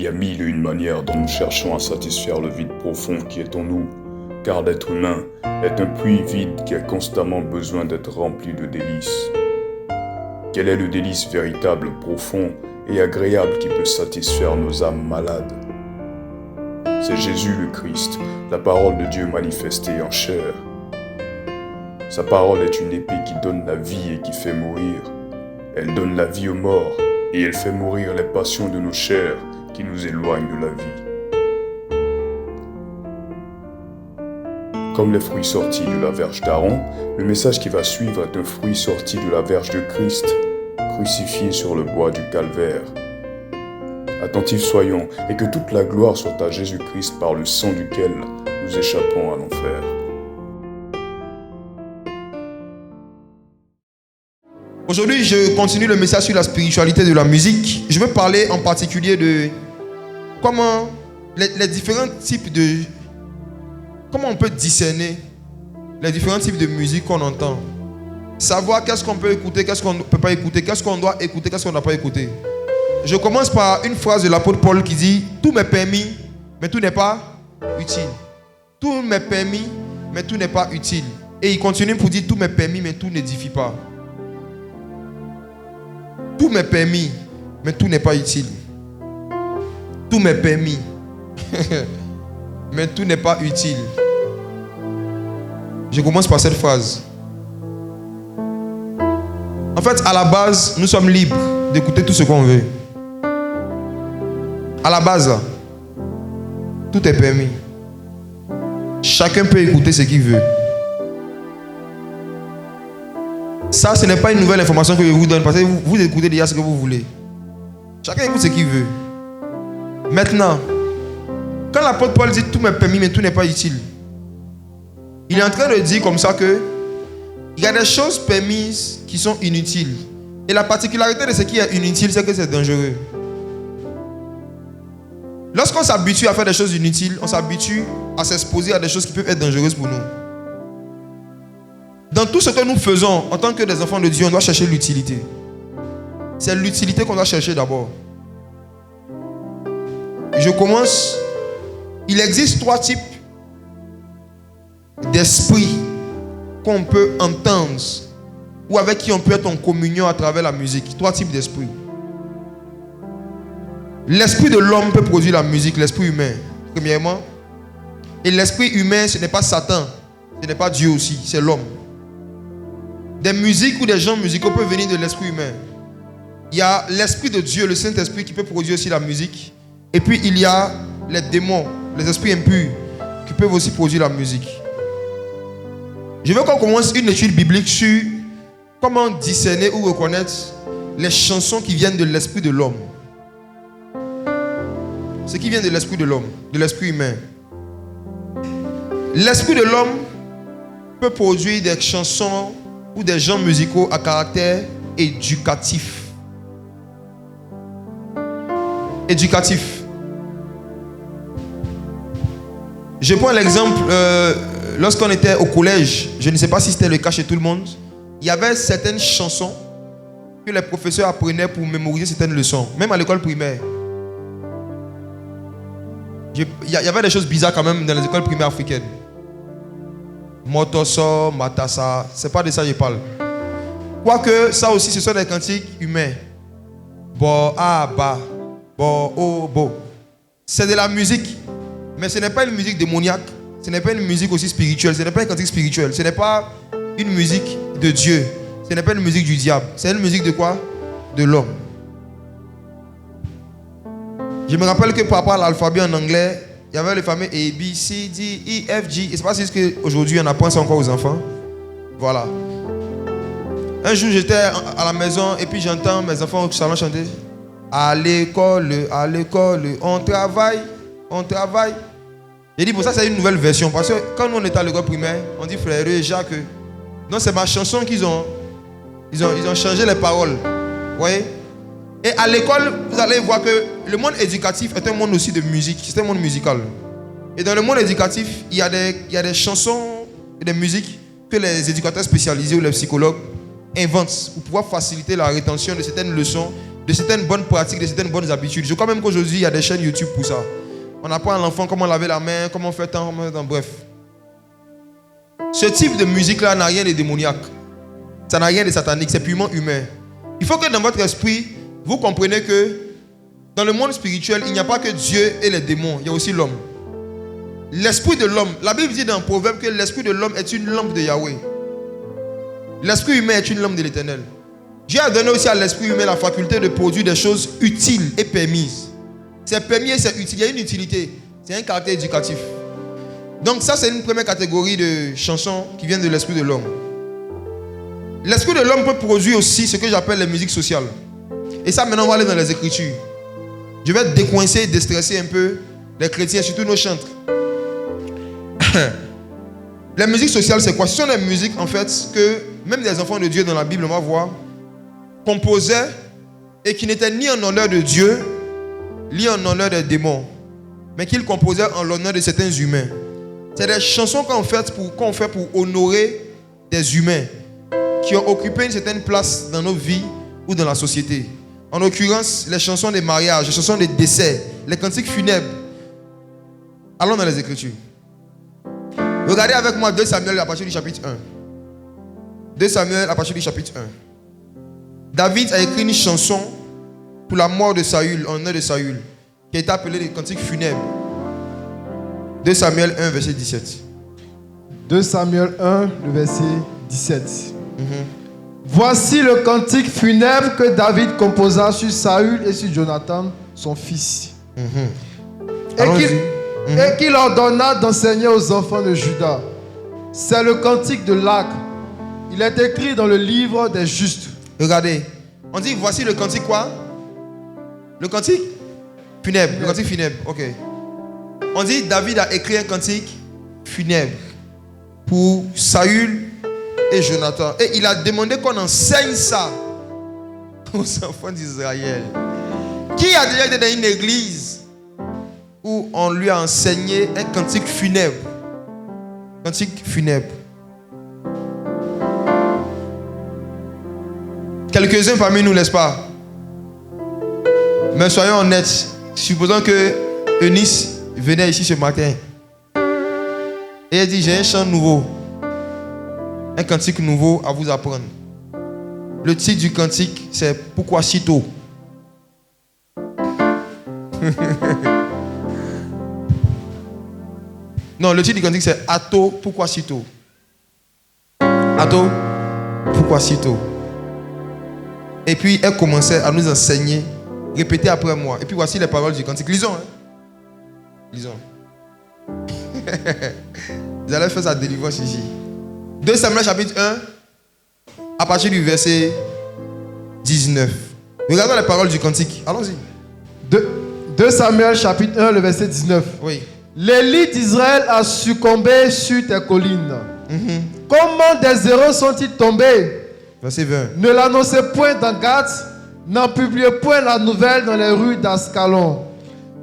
y a mille et une manières dont nous cherchons à satisfaire le vide profond qui est en nous, car l'être humain est un puits vide qui a constamment besoin d'être rempli de délices. Quel est le délice véritable, profond et agréable qui peut satisfaire nos âmes malades? C'est Jésus le Christ, la parole de Dieu manifestée en chair. Sa parole est une épée qui donne la vie et qui fait mourir. Elle donne la vie aux morts et elle fait mourir les passions de nos chairs qui nous éloignent de la vie. Comme les fruits sortis de la verge d'Aaron, le message qui va suivre est un fruit sorti de la verge de Christ, crucifié sur le bois du calvaire. Attentifs soyons et que toute la gloire soit à Jésus-Christ par le sang duquel nous échappons à l'enfer. Aujourd'hui, je continue le message sur la spiritualité de la musique. Je veux parler en particulier de comment les différents types de... Comment on peut discerner les différents types de musique qu'on entend. Savoir qu'est-ce qu'on peut écouter, qu'est-ce qu'on ne peut pas écouter, qu'est-ce qu'on doit écouter, qu'est-ce qu'on ne doit pas écouter. Je commence par une phrase de l'apôtre Paul qui dit « Tout m'est permis, mais tout n'est pas utile. Tout m'est permis, mais tout n'est pas utile. » Et il continue pour dire « Tout m'est permis, mais tout n'édifie pas. » Tout m'est permis, mais tout n'est pas utile. Tout m'est permis, mais tout n'est pas utile. Je commence par cette phrase. En fait, à la base, nous sommes libres d'écouter tout ce qu'on veut. À la base, tout est permis. Chacun peut écouter ce qu'il veut. Ça, ce n'est pas une nouvelle information que je vous donne parce que vous écoutez déjà ce que vous voulez. Chacun écoute ce qu'il veut. Maintenant, quand l'apôtre Paul dit tout m'est permis mais tout n'est pas utile, il est en train de dire comme ça que il y a des choses permises qui sont inutiles. Et la particularité de ce qui est inutile, c'est que c'est dangereux. Lorsqu'on s'habitue à faire des choses inutiles, on s'habitue à s'exposer à des choses qui peuvent être dangereuses pour nous. Dans tout ce que nous faisons, en tant que des enfants de Dieu, on doit chercher l'utilité. C'est l'utilité qu'on doit chercher d'abord. Je commence. Il existe 3 types d'esprits qu'on peut entendre ou avec qui on peut être en communion à travers la musique. 3 types d'esprits. L'esprit de l'homme peut produire la musique, l'esprit humain, premièrement. Et l'esprit humain, ce n'est pas Satan, ce n'est pas Dieu aussi, c'est l'homme. Des musiques ou des genres musicaux peuvent venir de l'esprit humain. Il y a l'esprit de Dieu, le Saint-Esprit, qui peut produire aussi la musique. Et puis il y a les démons, les esprits impurs, qui peuvent aussi produire la musique. Je veux qu'on commence une étude biblique sur comment discerner ou reconnaître les chansons qui viennent de l'esprit de l'homme. Ce qui vient de l'esprit de l'homme, de l'esprit humain. L'esprit de l'homme peut produire des chansons ou des genres musicaux à caractère éducatif. Éducatif. Je prends l'exemple, lorsqu'on était au collège, je ne sais pas si c'était le cas chez tout le monde, il y avait certaines chansons que les professeurs apprenaient pour mémoriser certaines leçons, même à l'école primaire. Il y avait des choses bizarres quand même dans les écoles primaires africaines. Motoso, Matassa, c'est pas de ça que je parle. Quoique ça aussi, ce sont des cantiques humains. Bo, ah, ba, bo, oh, bo. C'est de la musique, mais ce n'est pas une musique démoniaque. Ce n'est pas une musique aussi spirituelle. Ce n'est pas une cantique spirituelle. Ce n'est pas une musique de Dieu. Ce n'est pas une musique du diable. C'est une musique de quoi? De l'homme. Je me rappelle que par rapport à l'alphabet en anglais, il y avait le fameux A, B, C, D, E, F, G. Et c'est pas juste qu'aujourd'hui on apprend ça encore aux enfants. Voilà. Un jour j'étais à la maison et puis j'entends mes enfants au salon chanter. À l'école, on travaille, on travaille. J'ai dit, bon, ça c'est une nouvelle version. Parce que quand nous on était à l'école primaire, on dit frère Jacques. Non, c'est ma chanson qu'ils ont. Ils ont changé les paroles. Vous voyez? Et à l'école, vous allez voir que le monde éducatif est un monde aussi de musique. C'est un monde musical. Et dans le monde éducatif, il y a des chansons et des musiques que les éducateurs spécialisés ou les psychologues inventent pour pouvoir faciliter la rétention de certaines leçons de certaines bonnes pratiques, de certaines bonnes habitudes. Je crois même qu'aujourd'hui, il y a des chaînes YouTube pour ça. On apprend à l'enfant comment laver la main, comment faire tant, bref. Ce type de musique-là n'a rien de démoniaque. Ça n'a rien de satanique, c'est purement humain. Il faut que dans votre esprit, vous compreniez que dans le monde spirituel, il n'y a pas que Dieu et les démons, il y a aussi l'homme. L'esprit de l'homme, la Bible dit dans Proverbe que l'esprit de l'homme est une lampe de Yahweh. L'esprit humain est une lampe de l'Éternel. Dieu a donné aussi à l'esprit humain la faculté de produire des choses utiles et permises. C'est permis et c'est utile, il y a une utilité. C'est un caractère éducatif. Donc ça, c'est une première catégorie de chansons qui viennent de l'esprit de l'homme. L'esprit de l'homme peut produire aussi ce que j'appelle les musiques sociales. Et ça, maintenant, on va aller dans les Écritures. Je vais décoincer et déstresser un peu les chrétiens, surtout nos chantres. Les musiques sociales, c'est quoi? Ce sont des musiques, en fait, que même des enfants de Dieu dans la Bible, on va voir, composaient et qui n'étaient ni en honneur de Dieu, ni en honneur des démons, mais qu'ils composaient en l'honneur de certains humains. C'est des chansons qu'on fait pour honorer des humains qui ont occupé une certaine place dans nos vies ou dans la société. En l'occurrence, les chansons des mariages, les chansons des décès, les cantiques funèbres. Allons dans les Écritures. Regardez avec moi 2 Samuel à partir du chapitre 1. 2 Samuel à partir du chapitre 1. David a écrit une chanson pour la mort de Saül, en honneur de Saül, qui est appelée les cantiques funèbres. 2 Samuel 1, verset 17. 2 Samuel 1, le verset 17. Voici le cantique funèbre que David composa sur Saül et sur Jonathan, son fils. Et qu'il ordonna d'enseigner aux enfants de Juda. C'est le cantique de l'arc. Il est écrit dans le livre des justes. Regardez, on dit voici le cantique quoi? Le cantique funèbre. Le cantique funèbre, ok. On dit David a écrit un cantique funèbre pour Saül et Jonathan. Et il a demandé qu'on enseigne ça aux enfants d'Israël. Qui a déjà été dans une église où on lui a enseigné un cantique funèbre? Cantique funèbre. Quelques-uns parmi nous, n'est-ce pas? Mais soyons honnêtes. Supposons que Eunice venait ici ce matin et elle dit j'ai un chant nouveau, un cantique nouveau à vous apprendre. Le titre du cantique c'est Pourquoi si tôt? Non, le titre du cantique c'est Ato, pourquoi si tôt? Ato, pourquoi si tôt? Et puis elle commençait à nous enseigner. Répétez après moi. Et puis voici les paroles du cantique. Lisons. Lisons. Vous allez faire sa délivrance ici. 2 Samuel chapitre 1, à partir du verset 19. Regardons les paroles du cantique. Allons-y. 2 Samuel chapitre 1, le verset 19. Oui. L'élite d'Israël a succombé sur tes collines. Comment des héros sont-ils tombés? Verset 20. Ne l'annoncez point dans Gath, n'en publiez point la nouvelle dans les rues d'Ascalon.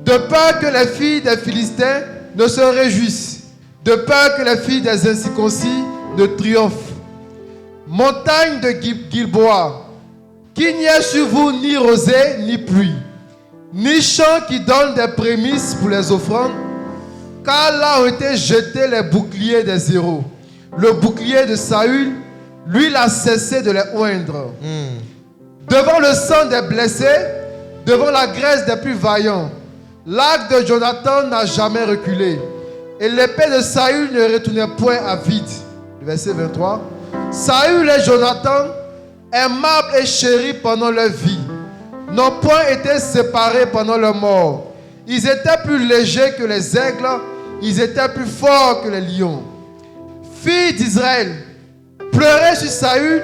De peur que les filles des Philistins ne se réjouissent, de peur que les filles des incirconcis ne triomphent. Montagne de Gilboa, qu'il n'y ait sur vous ni rosée ni pluie, ni champ qui donne des prémices pour les offrandes, car là ont été jetés les boucliers des héros. Le bouclier de Saül, lui, il a cessé de les oindre. Devant le sang des blessés, devant la graisse des plus vaillants, l'arc de Jonathan n'a jamais reculé. Et l'épée de Saül ne retournait point à vide. Le verset 23. Saül et Jonathan, aimables et chéris pendant leur vie, n'ont point été séparés pendant leur mort. Ils étaient plus légers que les aigles, ils étaient plus forts que les lions. Filles d'Israël, pleurez sur Saül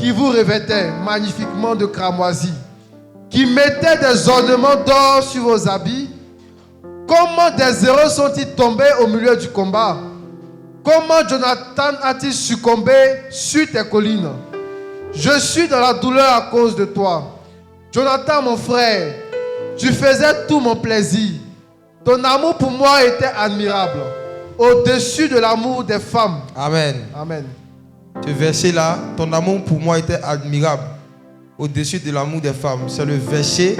qui vous revêtait magnifiquement de cramoisie, qui mettait des ornements d'or sur vos habits. Comment des héros sont-ils tombés au milieu du combat? Comment Jonathan a-t-il succombé sur tes collines? Je suis dans la douleur à cause de toi. Jonathan, mon frère, tu faisais tout mon plaisir. Ton amour pour moi était admirable, au-dessus de l'amour des femmes. Amen. Amen. Ce verset-là, ton amour pour moi était admirable, au-dessus de l'amour des femmes. C'est le verset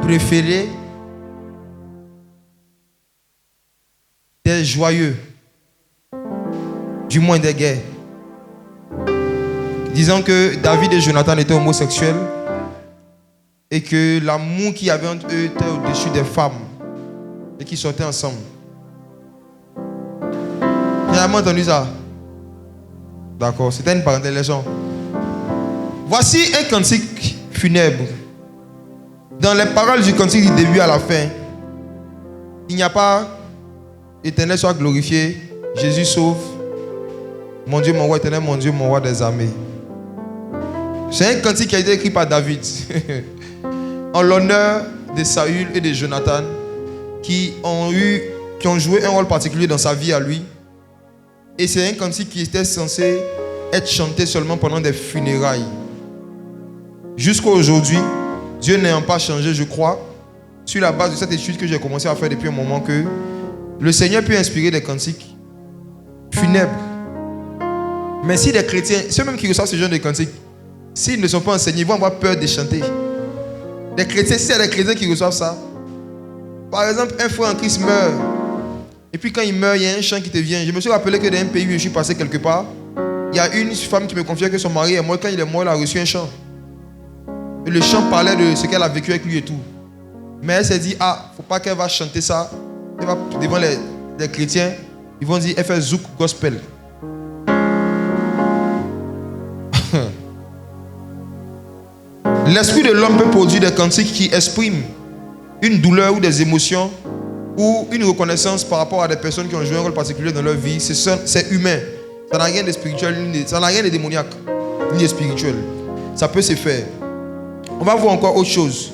préféré des joyeux, du moins des gays. Disant que David et Jonathan étaient homosexuels et que l'amour qu'il y avait entre eux était au-dessus des femmes et qu'ils sortaient ensemble. Vous avez entendu ça? D'accord, c'était une parenthèse, les gens. Voici un cantique funèbre. Dans les paroles du cantique du début à la fin, il n'y a pas Éternel soit glorifié, Jésus sauve, mon Dieu, mon roi éternel, mon Dieu, mon roi des armées. C'est un cantique qui a été écrit par David en l'honneur de Saül et de Jonathan qui ont joué un rôle particulier dans sa vie à lui. Et c'est un cantique qui était censé être chanté seulement pendant des funérailles. Jusqu'à aujourd'hui, Dieu n'ayant pas changé, je crois, sur la base de cette étude que j'ai commencé à faire depuis un moment, que le Seigneur peut inspirer des cantiques funèbres. Mais si les chrétiens, ceux-mêmes qui reçoivent ce genre de cantiques, s'ils ne sont pas enseignés, ils vont avoir peur de chanter. Les chrétiens, si c'est les chrétiens qui reçoivent ça, par exemple, un frère en Christ meurt, et puis quand il meurt, il y a un chant qui te vient. Je me suis rappelé que dans un pays où je suis passé quelque part, il y a une femme qui me confiait que son mari est mort. Quand il est mort, elle a reçu un chant. Et le chant parlait de ce qu'elle a vécu avec lui et tout. Mais elle s'est dit, faut pas qu'elle va chanter ça. Elle va devant les chrétiens, ils vont dire, elle fait zouk gospel. L'esprit de l'homme peut produire des cantiques qui expriment une douleur ou des émotions ou une reconnaissance par rapport à des personnes qui ont joué un rôle particulier dans leur vie. C'est humain. Ça n'a rien de spirituel, ça n'a rien de démoniaque, ni de spirituel. Ça peut se faire. On va voir encore autre chose.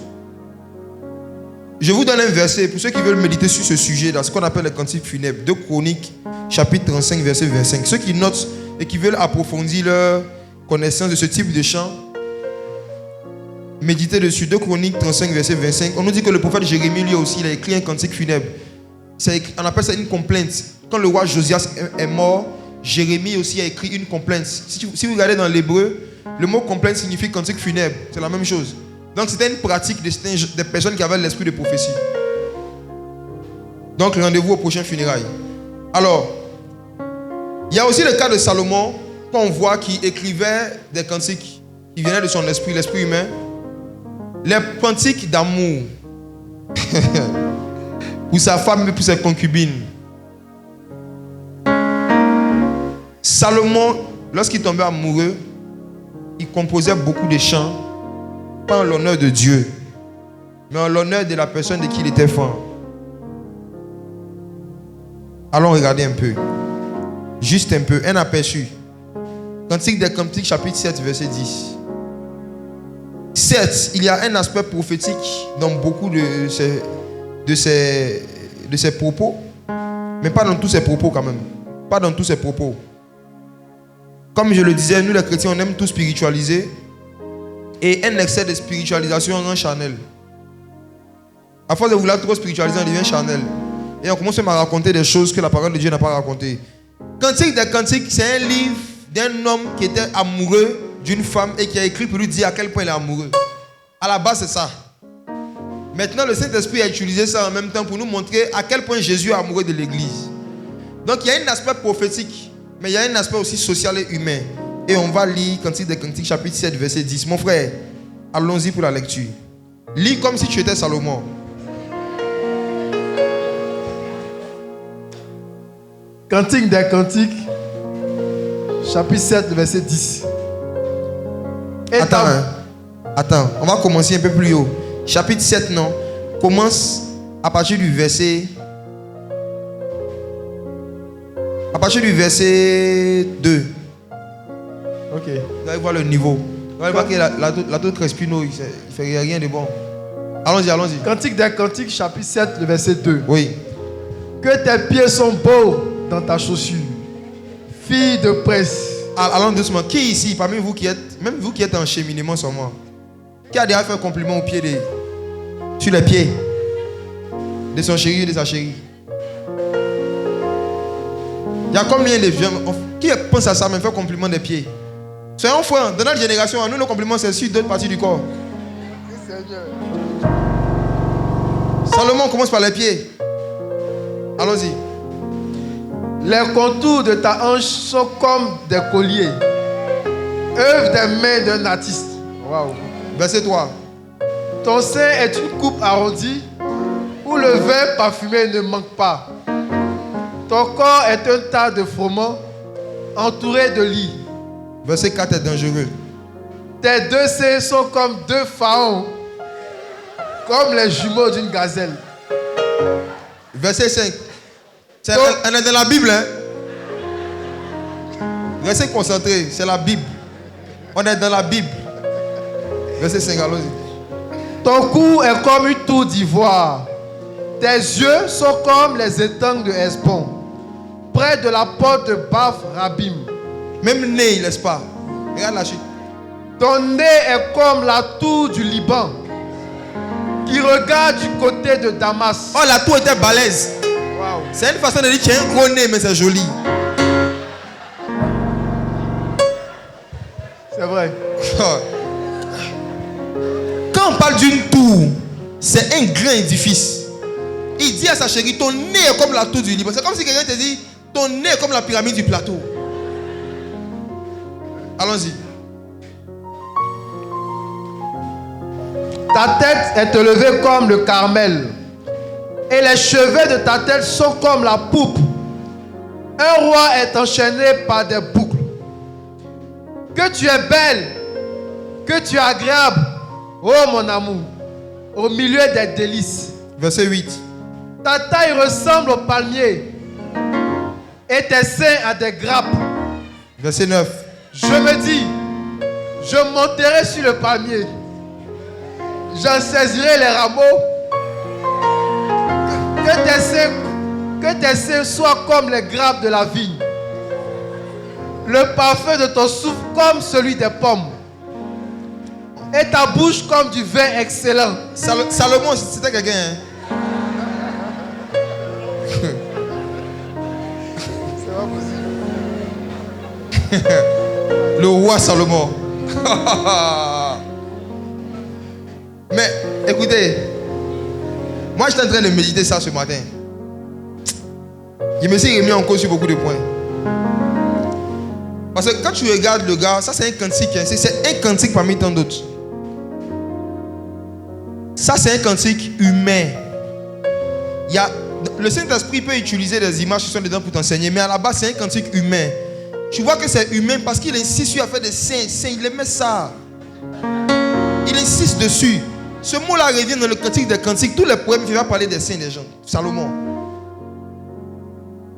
Je vous donne un verset pour ceux qui veulent méditer sur ce sujet, dans ce qu'on appelle les cantiques funèbres. 2 Chroniques, chapitre 35, verset 25. Ceux qui notent et qui veulent approfondir leur connaissance de ce type de chant, méditez dessus. 2 Chroniques 35, verset 25. On nous dit que le prophète Jérémie, lui aussi, il a écrit un cantique funèbre. On appelle ça une complainte. Quand le roi Josias est mort, Jérémie aussi a écrit une complainte. Si vous regardez dans l'hébreu, le mot complainte signifie cantique funèbre. C'est la même chose. Donc c'était une pratique des personnes qui avaient l'esprit de prophétie. Donc rendez-vous au prochain funérailles. Alors, il y a aussi le cas de Salomon, qu'on voit qui écrivait des cantiques qui venaient de son esprit, l'esprit humain. Les cantiques d'amour pour sa femme et pour ses concubines. Salomon, lorsqu'il tombait amoureux, il composait beaucoup de chants, pas en l'honneur de Dieu, mais en l'honneur de la personne de qui il était fan. Allons regarder un peu. Juste un peu, un aperçu. Cantique des Cantiques, chapitre 7, verset 10. Certes, il y a un aspect prophétique dans beaucoup de ces propos, mais pas dans tous ces propos quand même. Pas dans tous ces propos. Comme je le disais, nous les chrétiens, on aime tout spiritualiser. Et un excès de spiritualisation rend charnel. À force de vouloir trop spiritualiser, on devient charnel. Et on commence à raconter des choses que la parole de Dieu n'a pas racontées. Cantique des Cantiques, c'est un livre d'un homme qui était amoureux d'une femme et qui a écrit pour lui dire à quel point il est amoureux. À la base, c'est ça. Maintenant, le Saint-Esprit a utilisé ça en même temps pour nous montrer à quel point Jésus est amoureux de l'Église. Donc, il y a un aspect prophétique, mais il y a un aspect aussi social et humain. Et on va lire Cantique des Cantiques, chapitre 7, verset 10. Mon frère, allons-y pour la lecture. Lis comme si tu étais Salomon. Cantique des Cantiques, chapitre 7, verset 10. Attends, on va commencer un peu plus haut. Chapitre 7, non. Commence à partir du verset... À partir du verset 2. Ok. Vous allez voir le niveau. Vous allez voir que la toute Crespino, il ne fait rien de bon. Allons-y. Cantique des Cantiques, chapitre 7, le verset 2. Oui. Que tes pieds sont beaux dans ta chaussure, fille de presse. Allons doucement. Qui ici, parmi vous qui êtes, même vous qui êtes en cheminement sur moi, qui a déjà fait un compliment au pied sur les pieds de son chéri et de sa chérie? Il y a combien de gens qui pensent à ça, mais fait compliment des pieds? Soyons francs, dans notre génération, nous, nos compliments, c'est sur d'autres parties du corps. Salomon commence par les pieds. Allons-y. Les contours de ta hanche sont comme des colliers, œuvre des mains d'un artiste. Waouh. Verset 3. Ton sein est une coupe arrondie où le vin parfumé ne manque pas. Ton corps est un tas de froment entouré de lits. Verset 4 est dangereux. Tes deux seins sont comme deux pharaons, comme les jumeaux d'une gazelle. Verset 5. On est dans la Bible, hein? Restez concentrés, c'est la Bible. On est dans la Bible. Verset 5, allons-y. Ton cou est comme une tour d'ivoire. Tes yeux sont comme les étangs de Hesbon, près de la porte de Bath Rabim. Même nez, n'est-ce pas? Regarde la chute. Ton nez est comme la tour du Liban, qui regarde du côté de Damas. Oh, la tour était balèze. Wow. C'est une façon de dire qu'il y a un gros nez, mais c'est joli. C'est vrai. Quand on parle d'une tour, c'est un grand édifice. Il dit à sa chérie, ton nez est comme la tour du Liban. C'est comme si quelqu'un te dit, ton nez est comme la pyramide du plateau. Allons-y. Ta tête est élevée comme le Carmel, et les cheveux de ta tête sont comme la poupe. Un roi est enchaîné par des boucles. Que tu es belle, que tu es agréable, oh mon amour, au milieu des délices. Verset 8. Ta taille ressemble au palmier, et tes seins à des grappes. Verset 9. Je me dis, je monterai sur le palmier, j'en saisirai les rameaux. Que tes seins soient comme les grappes de la vigne, le parfum de ton souffle comme celui des pommes, et ta bouche comme du vin excellent. Salomon, c'était quelqu'un, hein? C'est pas possible. Le roi Salomon. Mais écoutez, moi j'étais en train de méditer ça ce matin. Je me suis remis en cause sur beaucoup de points. Parce que quand tu regardes le gars, ça c'est un cantique, hein, c'est un cantique parmi tant d'autres. Ça c'est un cantique humain. Le Saint-Esprit peut utiliser des images qui sont dedans pour t'enseigner, mais à la base c'est un cantique humain. Tu vois que c'est humain parce qu'il insiste sur faire des saints, il aimait ça. Il insiste dessus. Ce mot-là revient dans le cantique des cantiques. Tous les poèmes qui vont parler des saints des gens. Salomon.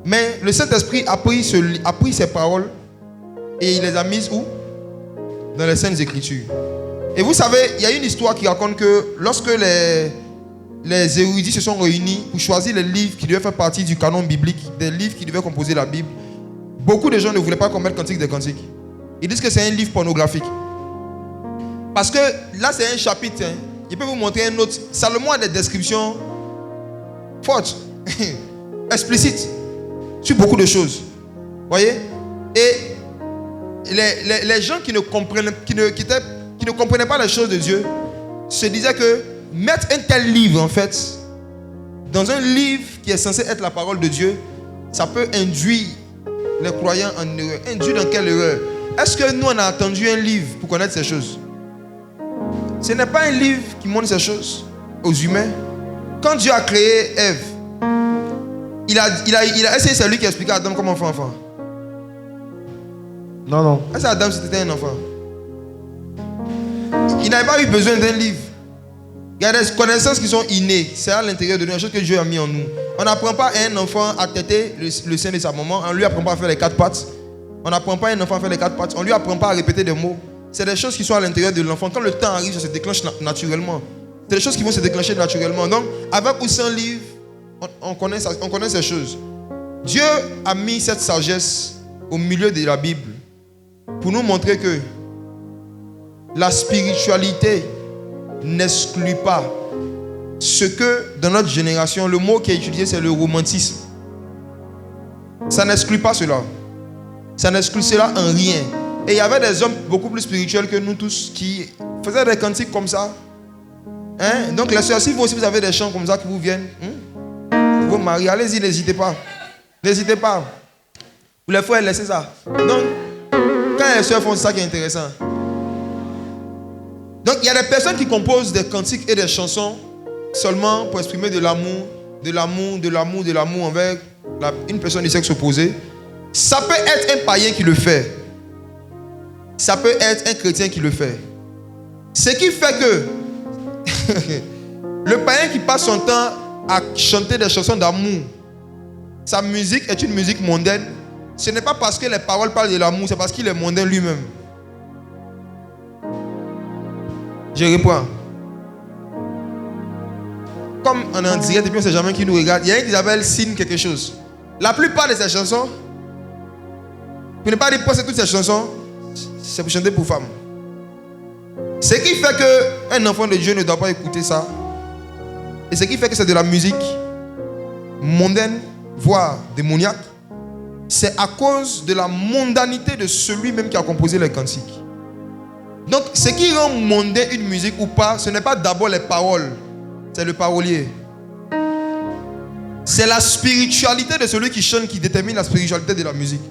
Mais le Saint-Esprit a pris ces paroles et il les a mises où? Dans les Saintes Écritures. Et vous savez, il y a une histoire qui raconte que lorsque les érudits se sont réunis pour choisir les livres qui devaient faire partie du canon biblique, des livres qui devaient composer la Bible, beaucoup de gens ne voulaient pas qu'on mette Cantique des Cantiques. Ils disent que c'est un livre pornographique. Parce que là, c'est un chapitre. Hein. Je peux vous montrer un autre. Salomon a des descriptions fortes, explicites, sur beaucoup de choses. Voyez? Et les gens qui ne comprenaient pas les choses de Dieu se disaient que mettre un tel livre, en fait, dans un livre qui est censé être la parole de Dieu, ça peut induire les croyants en erreur. Induire dans quelle erreur? Est-ce que nous, on a attendu un livre pour connaître ces choses? Ce n'est pas un livre qui montre ces choses aux humains. Quand Dieu a créé Ève, il a essayé, c'est lui qui a expliqué à Adam comment faire enfant. Non. Est-ce que Adam c'était un enfant? Il n'avait pas eu besoin d'un livre. Il y a des connaissances qui sont innées. C'est à l'intérieur de nous, une chose que Dieu a mis en nous. On n'apprend pas à un enfant à têter le sein de sa maman. On ne lui apprend pas à faire les 4 pattes. On n'apprend pas à un enfant à faire les 4 pattes. On ne lui apprend pas à répéter des mots. C'est des choses qui sont à l'intérieur de l'enfant. Quand le temps arrive, ça se déclenche naturellement. C'est des choses qui vont se déclencher naturellement. Donc, avec ou sans livre, on connaît ces choses. Dieu a mis cette sagesse au milieu de la Bible pour nous montrer que la spiritualité n'exclut pas ce que dans notre génération, le mot qui est utilisé, c'est le romantisme. Ça n'exclut pas cela. Ça n'exclut cela en rien. Et il y avait des hommes beaucoup plus spirituels que nous tous qui faisaient des cantiques comme ça. Hein? Donc les soeurs, si vous aussi vous avez des chants comme ça qui vous viennent, vos maris, allez-y, n'hésitez pas. N'hésitez pas. Vous les frères, laissez ça. Donc, quand les soeurs font ça qui est intéressant. Donc, il y a des personnes qui composent des cantiques et des chansons seulement pour exprimer de l'amour, de l'amour, de l'amour, de l'amour envers une personne du sexe opposé. Ça peut être un païen qui le fait. Ça peut être un chrétien qui le fait. Ce qui fait que le païen qui passe son temps à chanter des chansons d'amour, sa musique est une musique mondaine. Ce n'est pas parce que les paroles parlent de l'amour, c'est parce qu'il est mondain lui-même. Je réponds. Comme on est en direct et puis on ne sait jamais qui nous regarde, il y a un qui s'appelle Signe quelque chose. La plupart de ces chansons, pour ne pas dire passer toutes ces chansons, c'est pour chanter pour femmes. Ce qui fait qu'un enfant de Dieu ne doit pas écouter ça. Et ce qui fait que c'est de la musique mondaine, voire démoniaque, c'est à cause de la mondanité de celui-même qui a composé les cantiques. Donc, ce qui rend mondain une musique ou pas, ce n'est pas d'abord les paroles, c'est le parolier. C'est la spiritualité de celui qui chante qui détermine la spiritualité de la musique.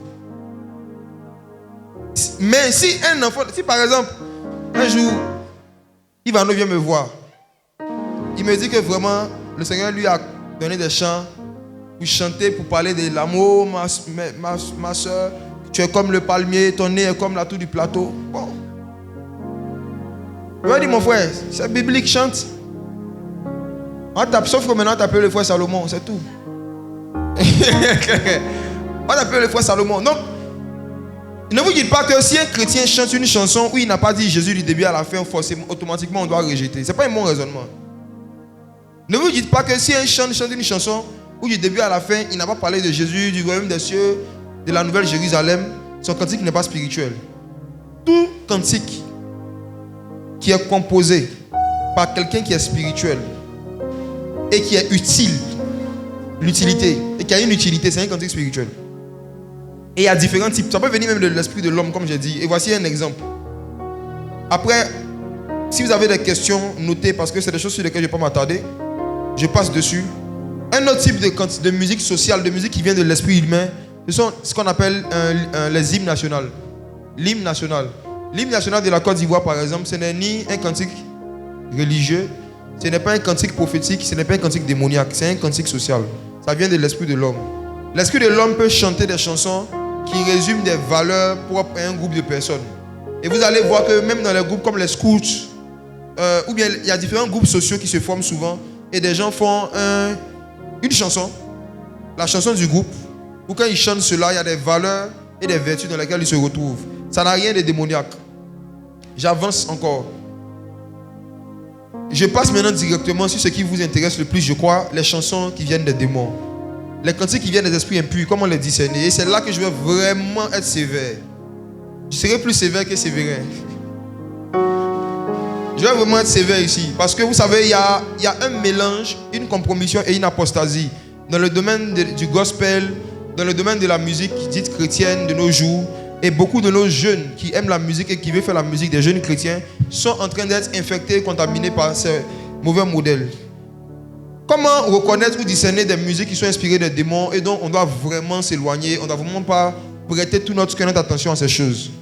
Mais si un enfant, si par exemple, un jour, Ivano vient me voir, il me dit que vraiment, le Seigneur lui a donné des chants pour chanter, pour parler de l'amour, ma soeur, tu es comme le palmier, ton nez est comme la tour du plateau. Bon. Je lui dis, mon frère, c'est biblique, chante. Sauf que maintenant, tu appelles le frère Salomon, c'est tout. On appelle le frère Salomon. Donc, ne vous dites pas que si un chrétien chante une chanson où il n'a pas dit Jésus du début à la fin, forcément, automatiquement, on doit rejeter. Ce n'est pas un bon raisonnement. Ne vous dites pas que si un chante une chanson où du début à la fin, il n'a pas parlé de Jésus, du royaume des cieux, de la nouvelle Jérusalem, son cantique n'est pas spirituel. Tout cantique qui est composé par quelqu'un qui est spirituel et qui est utile, l'utilité, et qui a une utilité, c'est un cantique spirituel. Et il y a différents types. Ça peut venir même de l'esprit de l'homme, comme j'ai dit. Et voici un exemple. Après, si vous avez des questions, notez, parce que c'est des choses sur lesquelles je ne vais pas m'attarder. Je passe dessus. Un autre type de musique sociale, de musique qui vient de l'esprit humain, ce sont ce qu'on appelle les hymnes nationaux. L'hymne national. L'hymne national de la Côte d'Ivoire, par exemple, ce n'est ni un cantique religieux, ce n'est pas un cantique prophétique, ce n'est pas un cantique démoniaque, c'est un cantique social. Ça vient de l'esprit de l'homme. L'esprit de l'homme peut chanter des chansons qui résument des valeurs propres à un groupe de personnes. Et vous allez voir que même dans les groupes comme les scouts, ou bien il y a différents groupes sociaux qui se forment souvent, et des gens font une chanson, la chanson du groupe, où quand ils chantent cela, il y a des valeurs et des vertus dans lesquelles ils se retrouvent. Ça n'a rien de démoniaque. J'avance encore. Je passe maintenant directement sur ce qui vous intéresse le plus, je crois, les chansons qui viennent des démons. Les cantiques qui viennent des esprits impurs, comment les discerner. Et c'est là que je vais vraiment être sévère. Je serai plus sévère que sévérin. Je vais vraiment être sévère ici. Parce que vous savez, il y a un mélange, une compromission et une apostasie. Dans le domaine du gospel, dans le domaine de la musique dite chrétienne de nos jours. Et beaucoup de nos jeunes qui aiment la musique et qui veulent faire la musique, des jeunes chrétiens, sont en train d'être infectés, contaminés par ces mauvais modèles. Comment reconnaître ou discerner des musiques qui sont inspirées des démons et dont on doit vraiment s'éloigner, on ne doit vraiment pas prêter toute notre attention à ces choses?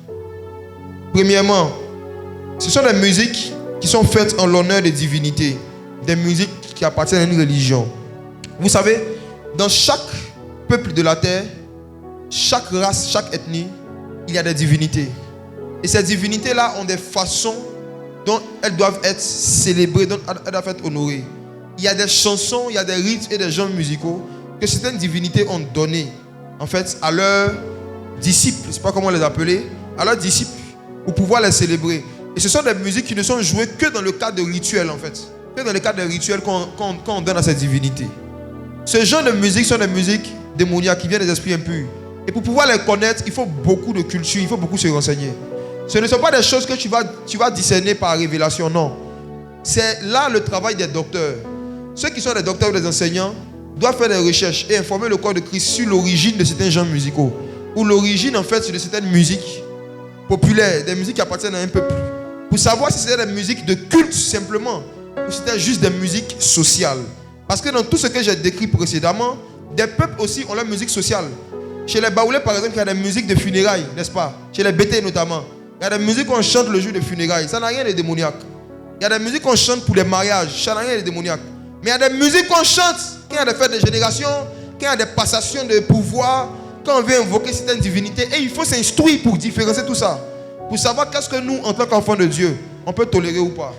Premièrement, ce sont des musiques qui sont faites en l'honneur des divinités, des musiques qui appartiennent à une religion. Vous savez, dans chaque peuple de la terre, chaque race, chaque ethnie, il y a des divinités. Et ces divinités-là ont des façons dont elles doivent être célébrées, dont elles doivent être honorées. Il y a des chansons, il y a des rites et des genres musicaux que certaines divinités ont donné en fait à leurs disciples, je ne sais pas comment les appeler, à leurs disciples pour pouvoir les célébrer. Et ce sont des musiques qui ne sont jouées que dans le cadre de rituels en fait, que dans le cadre de rituels qu'on donne à ces divinités. Ce genre de musique sont des musiques démoniaques qui viennent des esprits impurs. Et pour pouvoir les connaître, il faut beaucoup de culture, il faut beaucoup se renseigner. Ce ne sont pas des choses que tu vas discerner par révélation, non. C'est là le travail des docteurs. Ceux qui sont des docteurs ou des enseignants doivent faire des recherches et informer le corps de Christ sur l'origine de certains genres musicaux. Ou l'origine en fait de certaines musiques populaires, des musiques qui appartiennent à un peuple. Pour savoir si c'était des musiques de culte simplement, ou si c'était juste des musiques sociales. Parce que dans tout ce que j'ai décrit précédemment, des peuples aussi ont leur musique sociale. Chez les Baoulés, par exemple, il y a des musiques de funérailles, n'est-ce pas? Chez les Bété notamment. Il y a des musiques qu'on chante le jour de funérailles. Ça n'a rien de démoniaque. Il y a des musiques qu'on chante pour les mariages. Ça n'a rien de démoniaque. Mais il y a des musiques qu'on chante quand il y a des fêtes de génération, quand il y a des passations de pouvoir, quand on veut invoquer certaines divinités. Et il faut s'instruire pour différencier tout ça. Pour savoir qu'est-ce que nous, en tant qu'enfants de Dieu, on peut tolérer ou pas.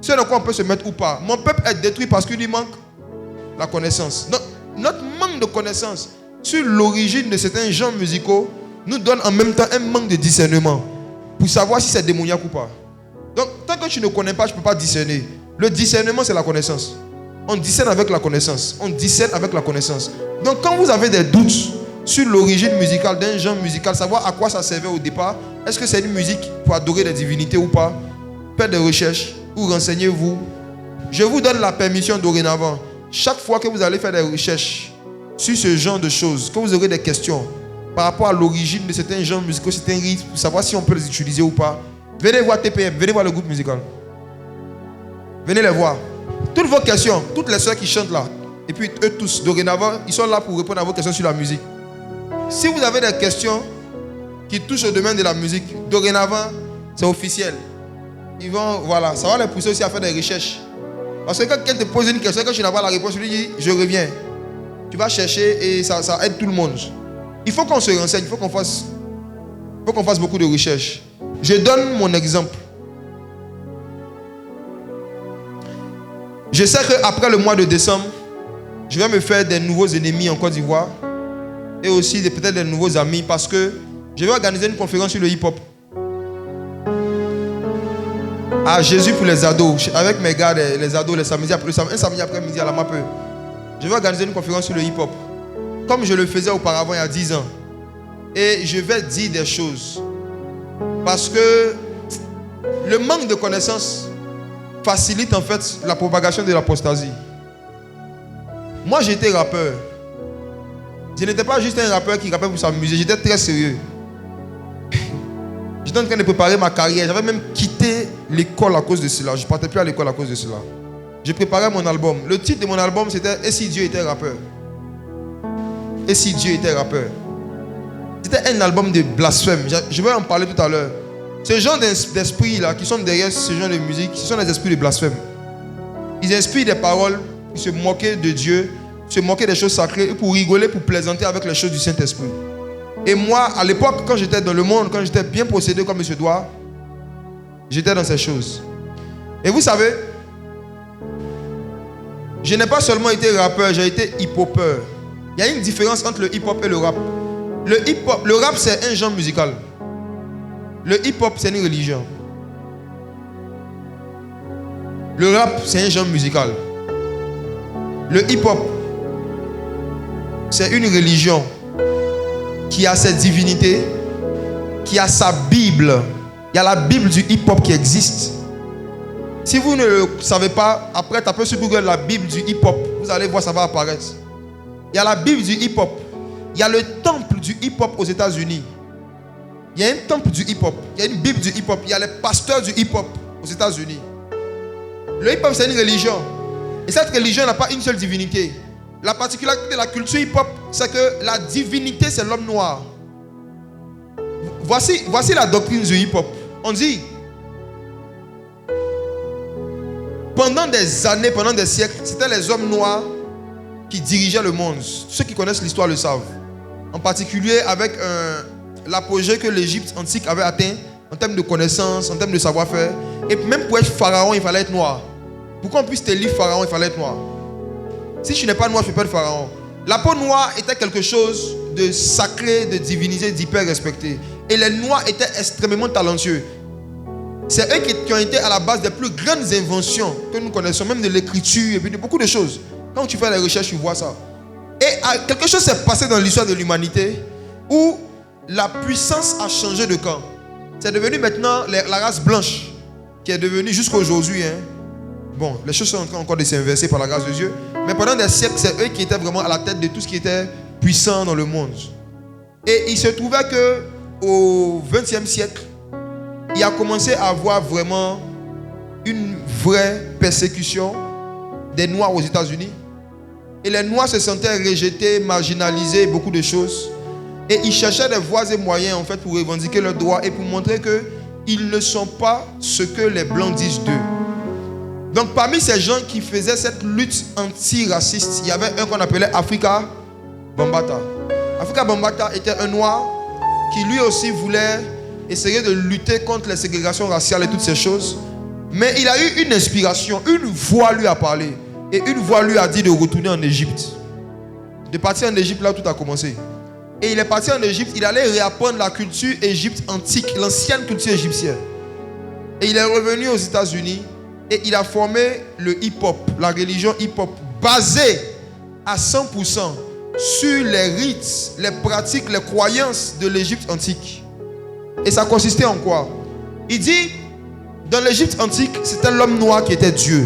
C'est dans quoi on peut se mettre ou pas. Mon peuple est détruit parce qu'il lui manque la connaissance. Donc, notre manque de connaissance sur l'origine de certains genres musicaux nous donne en même temps un manque de discernement pour savoir si c'est démoniaque ou pas. Donc, tant que tu ne connais pas, tu ne peux pas discerner. Le discernement, c'est la connaissance. On discerne avec la connaissance. On discerne avec la connaissance. Donc, quand vous avez des doutes sur l'origine musicale d'un genre musical, savoir à quoi ça servait au départ, est-ce que c'est une musique pour adorer des divinités ou pas, faites des recherches ou renseignez-vous. Je vous donne la permission dorénavant. Chaque fois que vous allez faire des recherches sur ce genre de choses, que vous aurez des questions par rapport à l'origine de certains genres musicaux, certains rythmes, pour savoir si on peut les utiliser ou pas, venez voir TPM, venez voir le groupe musical. Venez les voir. Toutes vos questions, toutes les soeurs qui chantent là, et puis eux tous, dorénavant, ils sont là pour répondre à vos questions sur la musique. Si vous avez des questions qui touchent au domaine de la musique, dorénavant, c'est officiel. Ils vont, voilà, ça va les pousser aussi à faire des recherches. Parce que quand quelqu'un te pose une question, quand tu n'as pas la réponse, tu lui dis, je reviens. Tu vas chercher et ça aide tout le monde. Il faut qu'on se renseigne, il faut qu'on fasse beaucoup de recherches. Je donne mon exemple. Je sais qu'après le mois de décembre, je vais me faire des nouveaux ennemis en Côte d'Ivoire et aussi peut-être des nouveaux amis parce que je vais organiser une conférence sur le hip-hop. À Jésus pour les ados, avec mes gars, les ados, un samedi après-midi à la MAPE. Je vais organiser une conférence sur le hip-hop, comme je le faisais auparavant il y a 10 ans. Et je vais dire des choses. Parce que le manque de connaissances facilite en fait la propagation de l'apostasie. Moi j'étais rappeur. Je n'étais pas juste un rappeur qui rappait pour s'amuser, j'étais très sérieux. J'étais en train de préparer ma carrière. J'avais même quitté l'école à cause de cela. Je ne partais plus à l'école à cause de cela. Je préparais mon album. Le titre de mon album c'était « Et si Dieu était rappeur ?» Et si Dieu était rappeur? C'était un album de blasphème. Je vais en parler tout à l'heure. Ce genre d'esprits là qui sont derrière ce genre de musique, ce sont des esprits de blasphème. Ils inspirent des paroles, ils se moquaient de Dieu, se moquaient des choses sacrées et pour rigoler, pour plaisanter avec les choses du Saint-Esprit. Et moi, à l'époque, quand j'étais dans le monde, quand j'étais bien possédé comme il se doit, j'étais dans ces choses. Et vous savez, je n'ai pas seulement été rappeur, j'ai été hip-hopeur. Il y a une différence entre le hip-hop et le rap. Le rap, c'est un genre musical. Le hip-hop, c'est une religion. Le rap, c'est un genre musical. Le hip-hop, c'est une religion qui a ses divinités, qui a sa Bible. Il y a la Bible du hip-hop qui existe. Si vous ne le savez pas, après tapez sur Google la Bible du hip-hop, vous allez voir, ça va apparaître. Il y a la Bible du hip-hop. Il y a le temple du hip-hop aux États-Unis. Il y a un temple du hip-hop. Il y a une Bible du hip-hop. Il y a les pasteurs du hip-hop aux États-Unis. Le hip-hop, c'est une religion. Et cette religion n'a pas une seule divinité. La particularité de la culture hip-hop, c'est que la divinité, c'est l'homme noir. Voici la doctrine du hip-hop. On dit, pendant des années, pendant des siècles, c'était les hommes noirs qui dirigeaient le monde. Ceux qui connaissent l'histoire le savent. En particulier avec l'apogée que l'Égypte antique avait atteint en termes de connaissances, en termes de savoir-faire. Et même pour être pharaon, il fallait être noir. Pour qu'on puisse élire pharaon, il fallait être noir. Si tu n'es pas noir, tu ne peux pas être pharaon. La peau noire était quelque chose de sacré, de divinisé, d'hyper respecté. Et les noirs étaient extrêmement talentueux. C'est eux qui ont été à la base des plus grandes inventions que nous connaissons, même de l'écriture et puis de beaucoup de choses. Quand tu fais les recherches, tu vois ça. Et quelque chose s'est passé dans l'histoire de l'humanité où la puissance a changé de camp. C'est devenu maintenant la race blanche qui est devenue jusqu'à aujourd'hui. Bon, les choses sont en train encore de s'inverser par la grâce de Dieu. Mais pendant des siècles, c'est eux qui étaient vraiment à la tête de tout ce qui était puissant dans le monde. Et il se trouvait qu'au XXe siècle, il a commencé à avoir vraiment une vraie persécution des Noirs aux États-Unis. Et les Noirs se sentaient rejetés, marginalisés, beaucoup de choses. Et ils cherchaient des voies et moyens en fait pour revendiquer leurs droits et pour montrer qu'ils ne sont pas ce que les Blancs disent d'eux. Donc parmi ces gens qui faisaient cette lutte anti-raciste, il y avait un qu'on appelait Afrika Bambaataa. Afrika Bambaataa était un Noir qui lui aussi voulait essayer de lutter contre les ségrégations raciales et toutes ces choses. Mais il a eu une inspiration, une voix lui a parlé. Et une voix lui a dit de retourner en Égypte. De partir en Égypte là où tout a commencé. Et il est parti en Égypte, il allait réapprendre la culture égypte antique, l'ancienne culture égyptienne. Et il est revenu aux États-Unis et il a formé le hip-hop, la religion hip-hop, basée à 100% sur les rites, les pratiques, les croyances de l'Égypte antique. Et ça consistait en quoi? Il dit, dans l'Égypte antique, c'était l'homme noir qui était Dieu.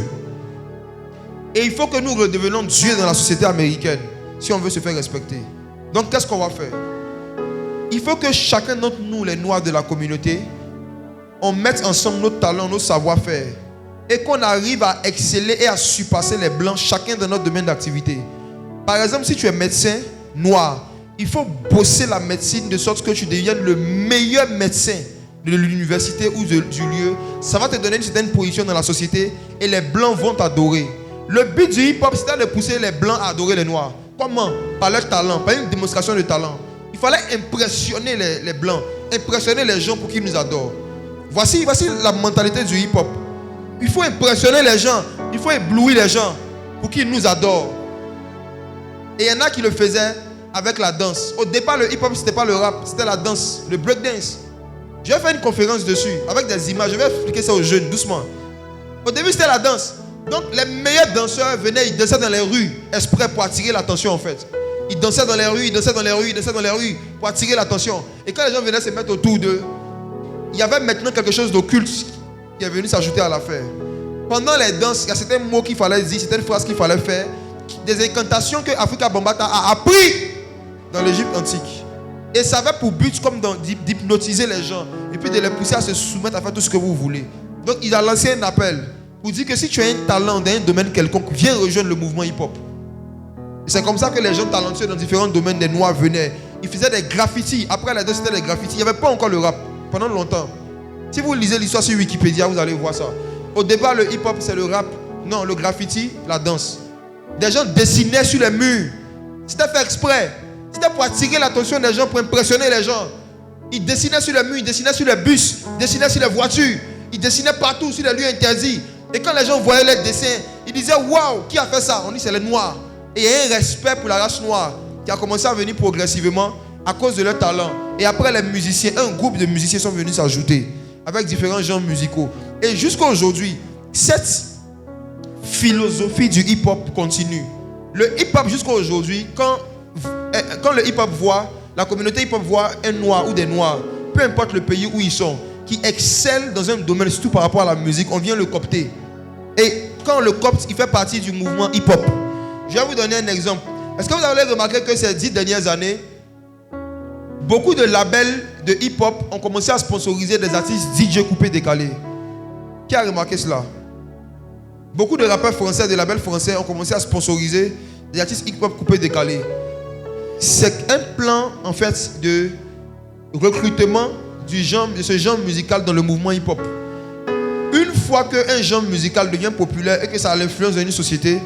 Et il faut que nous redevenions Dieu dans la société américaine si on veut se faire respecter. Donc qu'est-ce qu'on va faire? Il faut que chacun d'entre nous, les Noirs de la communauté, on mette ensemble nos talents, nos savoir-faire et qu'on arrive à exceller et à surpasser les Blancs, chacun dans notre domaine d'activité. Par exemple, si tu es médecin noir, il faut bosser la médecine de sorte que tu deviennes le meilleur médecin de l'université ou du lieu. Ça va te donner une certaine position dans la société et les Blancs vont t'adorer. Le but du hip-hop, c'était de pousser les Blancs à adorer les Noirs. Comment? Par leur talent, par une démonstration de talent. Il fallait impressionner les Blancs, impressionner les gens pour qu'ils nous adorent. Voici la mentalité du hip-hop. Il faut impressionner les gens, il faut éblouir les gens pour qu'ils nous adorent. Et il y en a qui le faisaient avec la danse. Au départ, le hip-hop, ce n'était pas le rap, c'était la danse, le breakdance. Je vais faire une conférence dessus, avec des images, je vais expliquer ça aux jeunes, doucement. Au début, c'était la danse. Donc, les meilleurs danseurs venaient, ils dansaient dans les rues, exprès pour attirer l'attention, en fait. Ils dansaient dans les rues, ils dansaient dans les rues, ils dansaient dans les rues, pour attirer l'attention. Et quand les gens venaient se mettre autour d'eux, il y avait maintenant quelque chose d'occulte qui est venu s'ajouter à l'affaire. Pendant les danses, il y a certains mots qu'il fallait dire, certaines phrases qu'il fallait faire, des incantations que Afrika Bambaataa a appris dans l'Égypte antique. Et ça avait pour but comme d'hypnotiser les gens et puis de les pousser à se soumettre à faire tout ce que vous voulez. Donc il a lancé un appel pour dire que si tu as un talent dans un domaine quelconque, viens rejoindre le mouvement hip-hop. Et c'est comme ça que les gens talentueux dans différents domaines des Noirs venaient. Ils faisaient des graffitis. Après la danse, c'était des graffitis. Il n'y avait pas encore le rap pendant longtemps. Si vous lisez l'histoire sur Wikipédia, vous allez voir ça. Au départ, le hip-hop, c'est le rap. Non, le graffiti, la danse. Des gens dessinaient sur les murs. C'était fait exprès. C'était pour attirer l'attention des gens, pour impressionner les gens. Ils dessinaient sur les murs, ils dessinaient sur les bus, ils dessinaient sur les voitures, ils dessinaient partout sur les lieux interdits. Et quand les gens voyaient les dessins, ils disaient waouh, qui a fait ça? On dit c'est les Noirs. Et il y a un respect pour la race noire qui a commencé à venir progressivement à cause de leur talent. Et après, les musiciens, un groupe de musiciens sont venus s'ajouter avec différents genres musicaux. Et jusqu'à aujourd'hui, cette philosophie du hip-hop continue. Le hip-hop jusqu'à aujourd'hui, quand le hip-hop voit, la communauté hip-hop voit un noir ou des noirs, peu importe le pays où ils sont, qui excellent dans un domaine, surtout par rapport à la musique, on vient le copter. Et quand on le copte, il fait partie du mouvement hip-hop. Je vais vous donner un exemple. Est-ce que vous avez remarqué que ces 10 dernières années, beaucoup de labels de hip-hop ont commencé à sponsoriser des artistes DJ coupés décalés? Qui a remarqué cela? Beaucoup de rappeurs français, de labels français ont commencé à sponsoriser des artistes hip-hop coupés décalés. C'est un plan en fait de recrutement de ce genre musical dans le mouvement hip-hop. Une fois qu'un genre musical devient populaire et que ça a l'influence dans une société,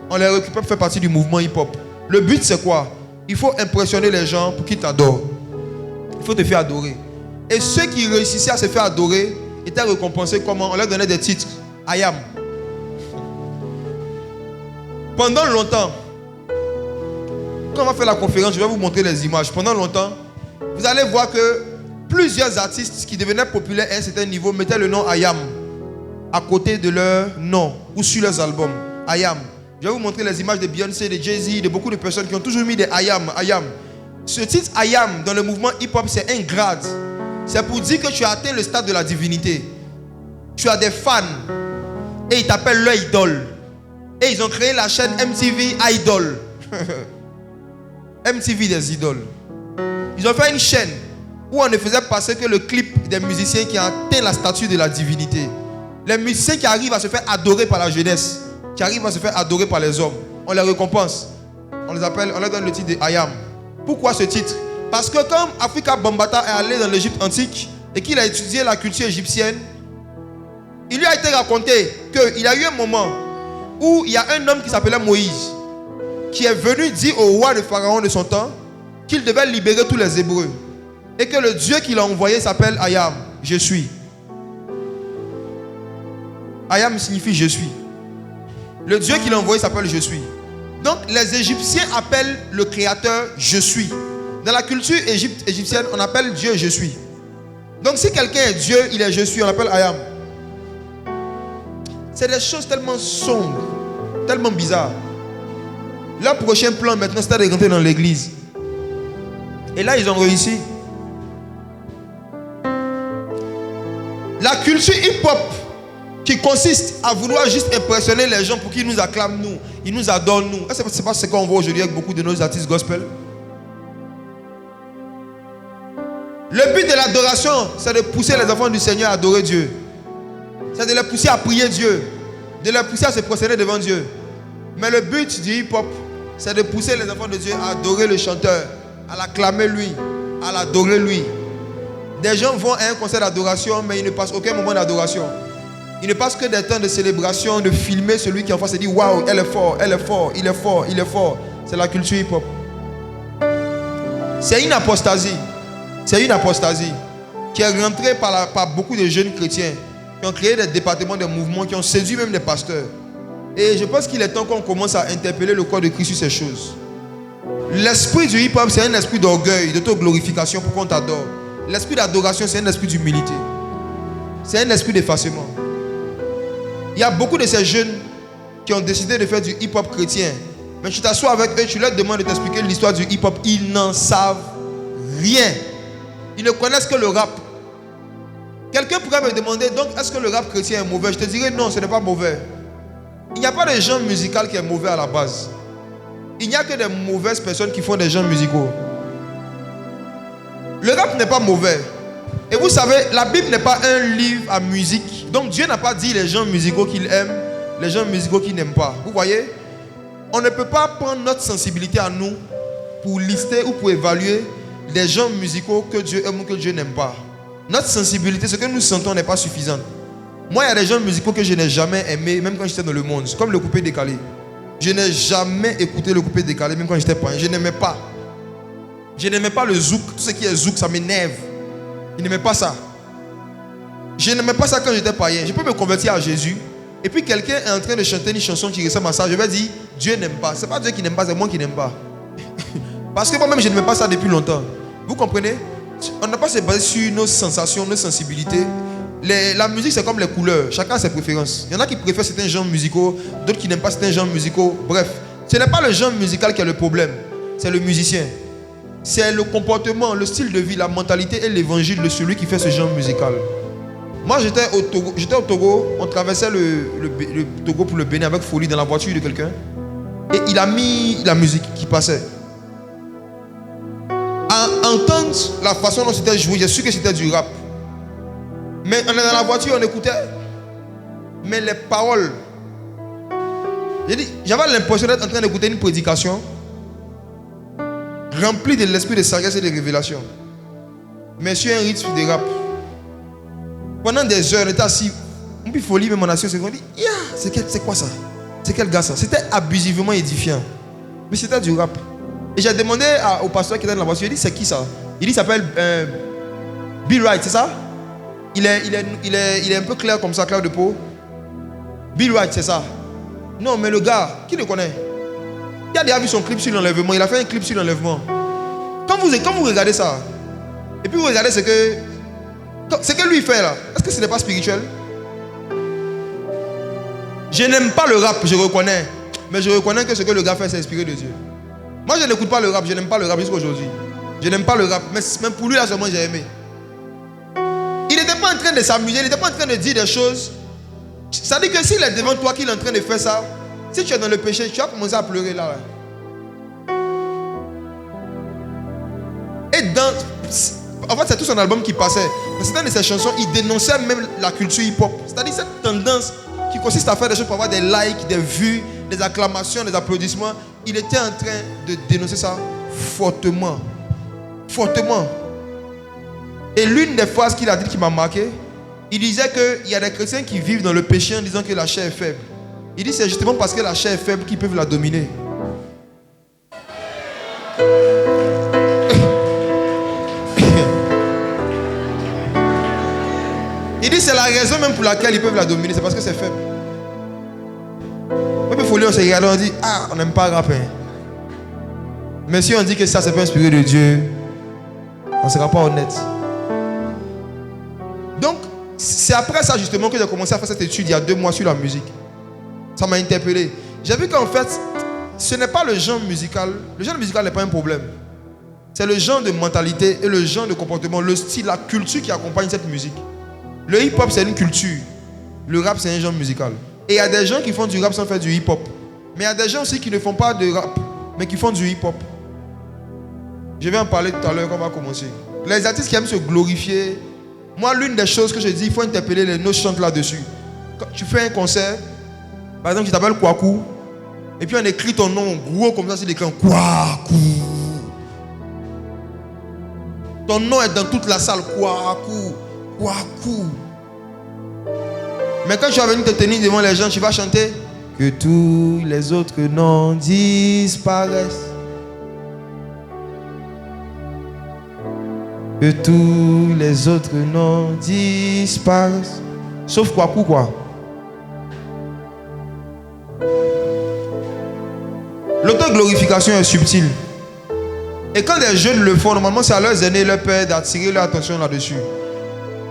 on les récupère pour faire partie du mouvement hip-hop. Le but c'est quoi? Il faut impressionner les gens pour qu'ils t'adorent. Il faut te faire adorer. Et ceux qui réussissaient à se faire adorer étaient récompensés comment? On leur donnait des titres. I am. Pendant longtemps, quand on va faire la conférence, je vais vous montrer les images. Pendant longtemps, vous allez voir que plusieurs artistes qui devenaient populaires à un certain niveau mettaient le nom I am à côté de leur nom ou sur leurs albums. I am. Je vais vous montrer les images de Beyoncé, de Jay-Z, de beaucoup de personnes qui ont toujours mis des I am, I am. Ce titre I am dans le mouvement hip-hop, c'est un grade. C'est pour dire que tu as atteint le stade de la divinité. Tu as des fans et ils t'appellent leur idole. Et ils ont créé la chaîne MTV Idol. MTV des idoles. Ils ont fait une chaîne où on ne faisait passer que le clip des musiciens qui ont atteint la statue de la divinité. Les musiciens qui arrivent à se faire adorer par la jeunesse, qui arrivent à se faire adorer par les hommes, on les récompense. On les appelle, on leur donne le titre de Ayam. Pourquoi ce titre? Parce que comme Afrika Bambaataa est allé dans l'Égypte antique et qu'il a étudié la culture égyptienne, il lui a été raconté qu'il y a eu un moment où il y a un homme qui s'appelait Moïse qui est venu dire au roi de Pharaon de son temps qu'il devait libérer tous les Hébreux et que le Dieu qu'il a envoyé s'appelle Ayam, je suis. Ayam signifie je suis. Le Dieu qu'il a envoyé s'appelle je suis. Donc les Égyptiens appellent le créateur je suis. Dans la culture égyptienne, on appelle Dieu je suis. Donc si quelqu'un est Dieu, il est je suis, on l'appelle Ayam. C'est des choses tellement sombres, tellement bizarres. Leur prochain plan maintenant, c'était de rentrer dans l'église. Et là, ils ont réussi. La culture hip-hop qui consiste à vouloir juste impressionner les gens pour qu'ils nous acclament nous, ils nous adorent nous. C'est pas ce qu'on voit aujourd'hui avec beaucoup de nos artistes gospel. Le but de l'adoration, c'est de pousser les enfants du Seigneur à adorer Dieu. C'est de les pousser à prier Dieu, de les pousser à se prosterner devant Dieu. Mais le but du hip-hop, c'est de pousser les enfants de Dieu à adorer le chanteur, à l'acclamer lui, à l'adorer lui. Des gens vont à un concert d'adoration, mais ils ne passent aucun moment d'adoration. Ils ne passent que des temps de célébration, de filmer celui qui est en face et dire waouh, elle est fort, elle est fort, il est fort, il est fort. C'est la culture hip-hop. C'est une apostasie. C'est une apostasie qui est rentrée par beaucoup de jeunes chrétiens qui ont créé des départements, des mouvements, qui ont séduit même des pasteurs. Et je pense qu'il est temps qu'on commence à interpeller le corps de Christ sur ces choses. L'esprit du hip-hop, c'est un esprit d'orgueil, d'auto-glorification pour qu'on t'adore. L'esprit d'adoration, c'est un esprit d'humilité. C'est un esprit d'effacement. Il y a beaucoup de ces jeunes qui ont décidé de faire du hip-hop chrétien. Mais tu t'assois avec eux, tu leur demandes de t'expliquer l'histoire du hip-hop. Ils n'en savent rien. Ils ne connaissent que le rap. Quelqu'un pourrait me demander, donc, est-ce que le rap chrétien est mauvais? Je te dirais non, ce n'est pas mauvais. Il n'y a pas de genre musical qui est mauvais à la base. Il n'y a que des mauvaises personnes qui font des genres musicaux. Le rap n'est pas mauvais. Et vous savez, la Bible n'est pas un livre à musique. Donc Dieu n'a pas dit les genres musicaux qu'il aime, les genres musicaux qu'il n'aime pas. Vous voyez? On ne peut pas prendre notre sensibilité à nous pour lister ou pour évaluer des genres musicaux que Dieu aime ou que Dieu n'aime pas. Notre sensibilité, ce que nous sentons n'est pas suffisant. Moi, il y a des genres musicaux que je n'ai jamais aimés, même quand j'étais dans le monde. Comme le coupé décalé. Je n'ai jamais écouté le coupé décalé, même quand j'étais païen. Je n'aimais pas. Je n'aimais pas le zouk. Tout ce qui est zouk, ça m'énerve. Je n'aimais pas ça. Je n'aimais pas ça quand j'étais païen. Je peux me convertir à Jésus. Et puis quelqu'un est en train de chanter une chanson qui ressemble à ça. Je vais dire, Dieu n'aime pas. Ce n'est pas Dieu qui n'aime pas, c'est moi qui n'aime pas. Parce que moi-même, je n'aimais pas ça depuis longtemps. Vous comprenez? On n'a pas se baser sur nos sensations, nos sensibilités. La musique, c'est comme les couleurs. Chacun a ses préférences. Il y en a qui préfèrent certains genres musicaux, d'autres qui n'aiment pas certains genres musicaux. Bref, ce n'est pas le genre musical qui est le problème. C'est le musicien. C'est le comportement, le style de vie, la mentalité et l'évangile de celui qui fait ce genre musical. Moi, j'étais au Togo. On traversait le Togo pour le Bénin avec folie dans la voiture de quelqu'un. Et il a mis la musique qui passait. À entendre la façon dont c'était joué, j'ai su que c'était du rap. Mais on est dans la voiture, on écoutait. Mais les paroles. J'avais l'impression d'être en train d'écouter une prédication remplie de l'esprit de sagesse et de révélation. Mais sur un rythme de rap. Pendant des heures, on était assis. On peut folie, mais mon nation s'est dit, c'est quoi ça? C'est quel gars ça? C'était abusivement édifiant. Mais c'était du rap. Et j'ai demandé au pasteur qui était dans la voiture, il dit, c'est qui ça? Il dit, il s'appelle Bill Wright, c'est ça? Il est un peu clair comme ça, clair de peau. Bill Wright, c'est ça? Non, mais le gars, qui le connaît? Il a déjà vu son clip sur l'enlèvement. Il a fait un clip sur l'enlèvement. Quand vous regardez ça, et puis vous regardez ce que lui fait là, est-ce que ce n'est pas spirituel? Je n'aime pas le rap, je reconnais. Mais je reconnais que ce que le gars fait, c'est inspiré de Dieu. Moi, je n'écoute pas le rap, je n'aime pas le rap jusqu'à aujourd'hui. Je n'aime pas le rap, mais même pour lui, là, seulement, j'ai aimé. Il n'était pas en train de s'amuser, il n'était pas en train de dire des choses. Ça dit que s'il est devant toi, qu'il est en train de faire ça, si tu es dans le péché, tu vas commencer à pleurer là. Et En fait, c'est tout son album qui passait. Dans certaines de ses chansons, il dénonçait même la culture hip-hop. C'est-à-dire cette tendance qui consiste à faire des choses pour avoir des likes, des vues, des acclamations, des applaudissements. Il était en train de dénoncer ça fortement. Fortement. Et l'une des phrases qu'il a dites qui m'a marqué, il disait qu'il y a des chrétiens qui vivent dans le péché en disant que la chair est faible. Il dit c'est justement parce que la chair est faible qu'ils peuvent la dominer. Il dit c'est la raison même pour laquelle ils peuvent la dominer, c'est parce que c'est faible. Même il faut lire, on se regarde, on dit ah, on n'aime pas rap. Hein. Mais si on dit que ça c'est pas inspiré de Dieu, on ne sera pas honnête. Donc, c'est après ça justement que j'ai commencé à faire cette étude il y a 2 mois sur la musique. Ça m'a interpellé. J'ai vu qu'en fait, ce n'est pas le genre musical. Le genre musical n'est pas un problème. C'est le genre de mentalité et le genre de comportement, le style, la culture qui accompagne cette musique. Le hip-hop, c'est une culture. Le rap, c'est un genre musical. Et il y a des gens qui font du rap sans faire du hip-hop. Mais il y a des gens aussi qui ne font pas de rap, mais qui font du hip-hop. Je vais en parler tout à l'heure quand on va commencer. Les artistes qui aiment se glorifier. Moi, l'une des choses que je dis, il faut interpeller les nos chantes là-dessus. Quand tu fais un concert, par exemple, tu t'appelles Kwaku, et puis on écrit ton nom gros comme ça sur l'écran. Kwaku. Ton nom est dans toute la salle. Kwaku. Kwaku. Mais quand tu vas venir te tenir devant les gens, tu vas chanter que tous les autres noms disparaissent. Que tous les autres noms disparaissent. Sauf Kwaku quoi. L'autoglorification est subtile. Et quand les jeunes le font, normalement c'est à leurs aînés, leur père d'attirer leur attention là-dessus.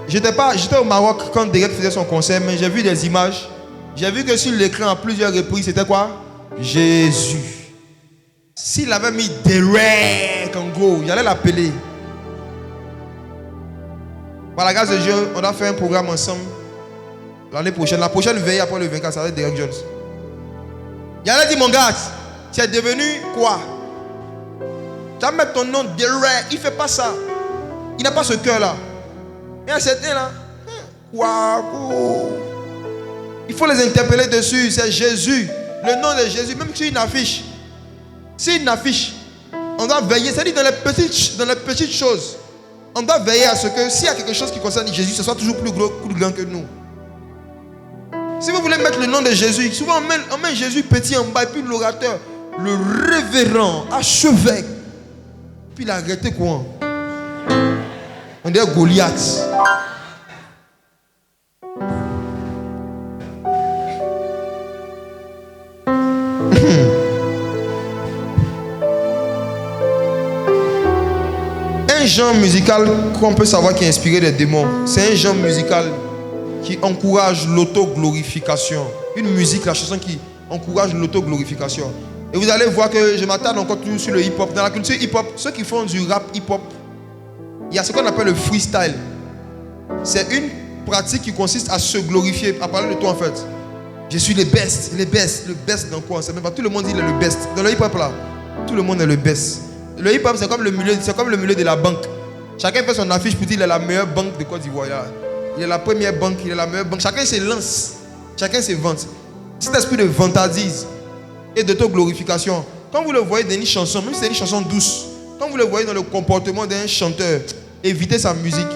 J'étais au Maroc quand Derek faisait son concert, mais j'ai vu des images. J'ai vu que sur l'écran à plusieurs reprises, c'était quoi? Jésus. S'il avait mis Derek en gros, j'allais l'appeler. Par la grâce de Dieu, on a fait un programme ensemble l'année prochaine. La prochaine veille après le 24, ça va être Derek Jones. J'allais dire, mon gars, tu es devenu quoi? Tu vas mettre ton nom Derek. Il ne fait pas ça. Il n'a pas ce cœur-là. Il y a certains là. Waouh. Il faut les interpeller dessus. C'est Jésus. Le nom de Jésus. Même si une affiche. Si une affiche, on doit veiller. C'est-à-dire dans les petites choses. On doit veiller à ce que s'il y a quelque chose qui concerne Jésus, ce soit toujours plus grand que nous. Si vous voulez mettre le nom de Jésus, souvent on met Jésus petit en bas, et puis l'orateur, le révérend, archevêque. Puis il a arrêté quoi? On dirait Goliath. Un genre musical qu'on peut savoir qui est inspiré des démons, c'est un genre musical qui encourage l'autoglorification. Une musique, la chanson qui encourage l'autoglorification. Et vous allez voir que je m'attarde encore toujours sur le hip-hop. Dans la culture hip-hop, ceux qui font du rap hip-hop, il y a ce qu'on appelle le freestyle. C'est une pratique qui consiste à se glorifier, à parler de toi en fait. Je suis le best. Le best dans quoi? C'est même pas tout le monde dit il est le best. Dans le hip-hop là, tout le monde est le best. Le hip-hop c'est comme le milieu de la banque. Chacun fait son affiche pour dire qu'il est la meilleure banque de Côte d'Ivoire. Il est la première banque, il est la meilleure banque. Chacun se lance, chacun se vante. Cet esprit de vantardise et d'autoglorification, quand vous le voyez dans une chanson, même si c'est une chanson douce, quand vous le voyez dans le comportement d'un chanteur, évitez sa musique.